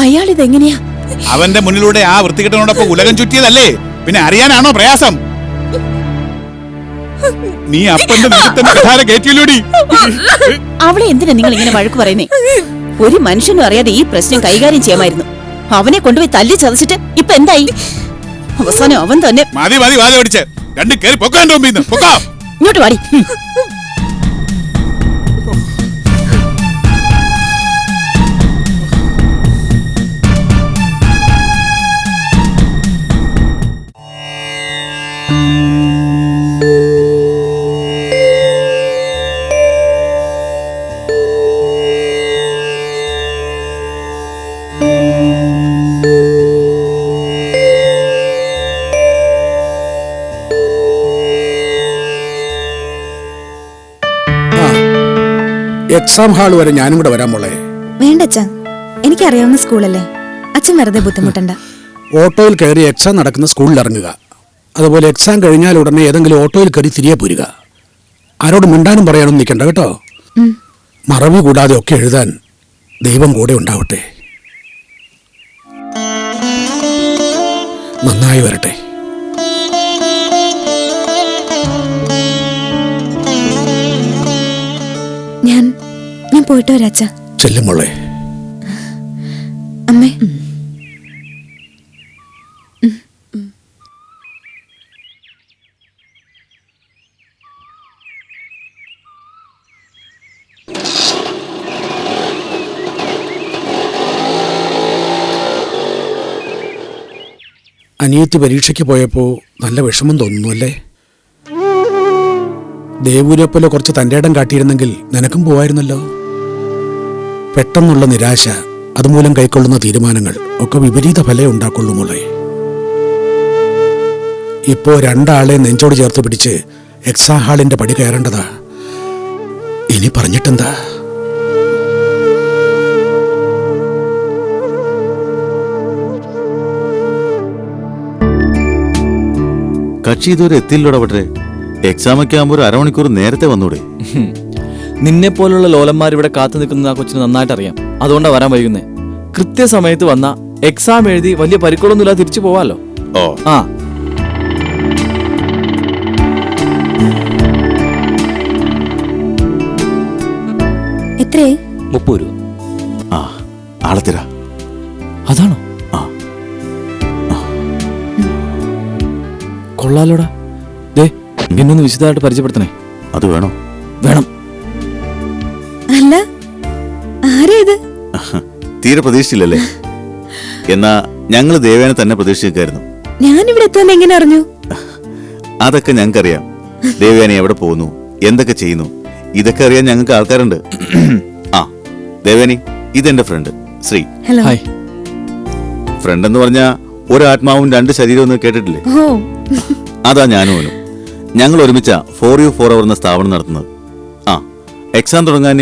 അയാൾ ഇതെങ്ങനെയാ? അവന്റെ മുന്നിലൂടെ ആ വൃത്തികെട്ടനോടൊപ്പം ഉലകം ചുറ്റിയതല്ലേ, പിന്നെ അറിയാനാണോ പ്രയാസം? നീ അപ്പന്റെ കയറ്റിയിലൂടി. അവളെ എന്തിനാ നിങ്ങൾ ഇങ്ങനെ വഴക്ക് പറയുന്നേ? ഒരു മനുഷ്യനും അറിയാതെ ഈ പ്രശ്നം കൈകാര്യം ചെയ്യാമായിരുന്നു. അവനെ കൊണ്ടുപോയി തല്ലി ചതച്ചിട്ട് ഇപ്പൊ എന്തായി? അവസാനം അവൻ തന്നെ. മതി മതി വാദം പിടിച്ച് രണ്ട് കേറി പൊക്കാണ്ടോ ഇങ്ങോട്ട് വാടി. എക്സാം ഹാൾ വരെ ഞാനും കൂടെ വരാൻ മോളെ. വേണ്ട അച്ഛാ, എനിക്കറിയാവുന്ന സ്കൂളല്ലേ, അച്ഛൻ വെറുതെ ബുദ്ധിമുട്ടണ്ട. ഓട്ടോയിൽ കയറി എക്സാം നടക്കുന്ന സ്കൂളിൽ ഇറങ്ങുക. അതുപോലെ എക്സാം കഴിഞ്ഞാൽ ഉടനെ ഏതെങ്കിലും ഓട്ടോയിൽ കയറി തിരികെ പോരുക. ആരോട് മിണ്ടാനും പറയാനും നിൽക്കണ്ട കേട്ടോ. മറവി കൂടാതെ ഒക്കെ എഴുതാൻ ദൈവം കൂടെ ഉണ്ടാവട്ടെ. നന്നായി വരട്ടെ. ഞാൻ പോയിട്ട് വരാം അച്ഛാ. ചെല്ലുമോളെ. അമ്മേ. അനിയത്തി പരീക്ഷയ്ക്ക് പോയപ്പോൾ നല്ല വിഷമം തോന്നുന്നു അല്ലേ? ദേവൂരെപ്പോലെ കുറച്ച് തൻ്റെ ഇടം കാട്ടിയിരുന്നെങ്കിൽ നിനക്കും പോവായിരുന്നല്ലോ. പെട്ടെന്നുള്ള നിരാശ, അതുമൂലം കൈക്കൊള്ളുന്ന തീരുമാനങ്ങൾ ഒക്കെ വിപരീത ഫലേ ഉണ്ടാക്കുള്ളൂ മോളെ. ഇപ്പോ രണ്ടാളെ നെഞ്ചോട് ചേർത്ത് പിടിച്ച് എക്സാം ഹാളിന്റെ പടി കയറേണ്ടതാ. ഇനി പറഞ്ഞിട്ടെന്താ? കക്ഷി ഇതുവരെ എത്തിയില്ലോടാ പറ്റേ. എക്സാം ഒക്കെ ആകുമ്പോൾ ഒരു അരമണിക്കൂർ നേരത്തെ വന്നൂടെ? നിന്നെ പോലുള്ള ലോലന്മാർ ഇവിടെ കാത്തു നിൽക്കുന്ന ആ കൊച്ചിന് നന്നായിട്ട് അറിയാം. അതുകൊണ്ടാ വരാൻ വൈകുന്നേ. കൃത്യസമയത്ത് വന്ന എക്സാം എഴുതി വലിയ പരിക്കുകളൊന്നുമില്ല തിരിച്ചു പോവാലോ. ആ എത്രയായി? 30 രൂപ. ആ ആളത്തിരാ. അതാണോ? കൊള്ളാലോടാ. ദേ എന്നൊന്ന് വിശദമായിട്ട് പരിചയപ്പെടുത്തണേ. അത് വേണോ? വേണം. അല്ല, ആരാ ഇത്? തീരെ പ്രതീക്ഷിച്ചില്ലല്ലേ? എന്നാ ഞങ്ങള് ദേവേനെ തന്നെ പ്രതീക്ഷിക്കായിരുന്നു. ഞാനിവിടെ എത്തുമെന്ന് എങ്ങനെ അറിഞ്ഞു? അതൊക്കെ ഞങ്ങൾക്കറിയാം. ദേവേനെ എവിടെ പോകുന്നു, എന്തൊക്കെ ചെയ്യുന്നു, ഇതൊക്കെ അറിയാൻ ഞങ്ങൾക്ക് ആൾക്കാരുണ്ട്. ആ ദേവേനി, ഇതെന്റെ ഫ്രണ്ട് ശ്രീ. ഹലോ. ഫ്രണ്ട് എന്ന് പറഞ്ഞാ ഒരാത്മാവും 2 ശരീരവും എന്ന് കേട്ടിട്ടില്ലേ? അതാ ഞാനും ഓനും. ഞങ്ങൾ ഒരുമിച്ച 4U4 എന്ന സ്ഥാപനം നടത്തുന്നത്. ആ എക്സാം തുടങ്ങാൻ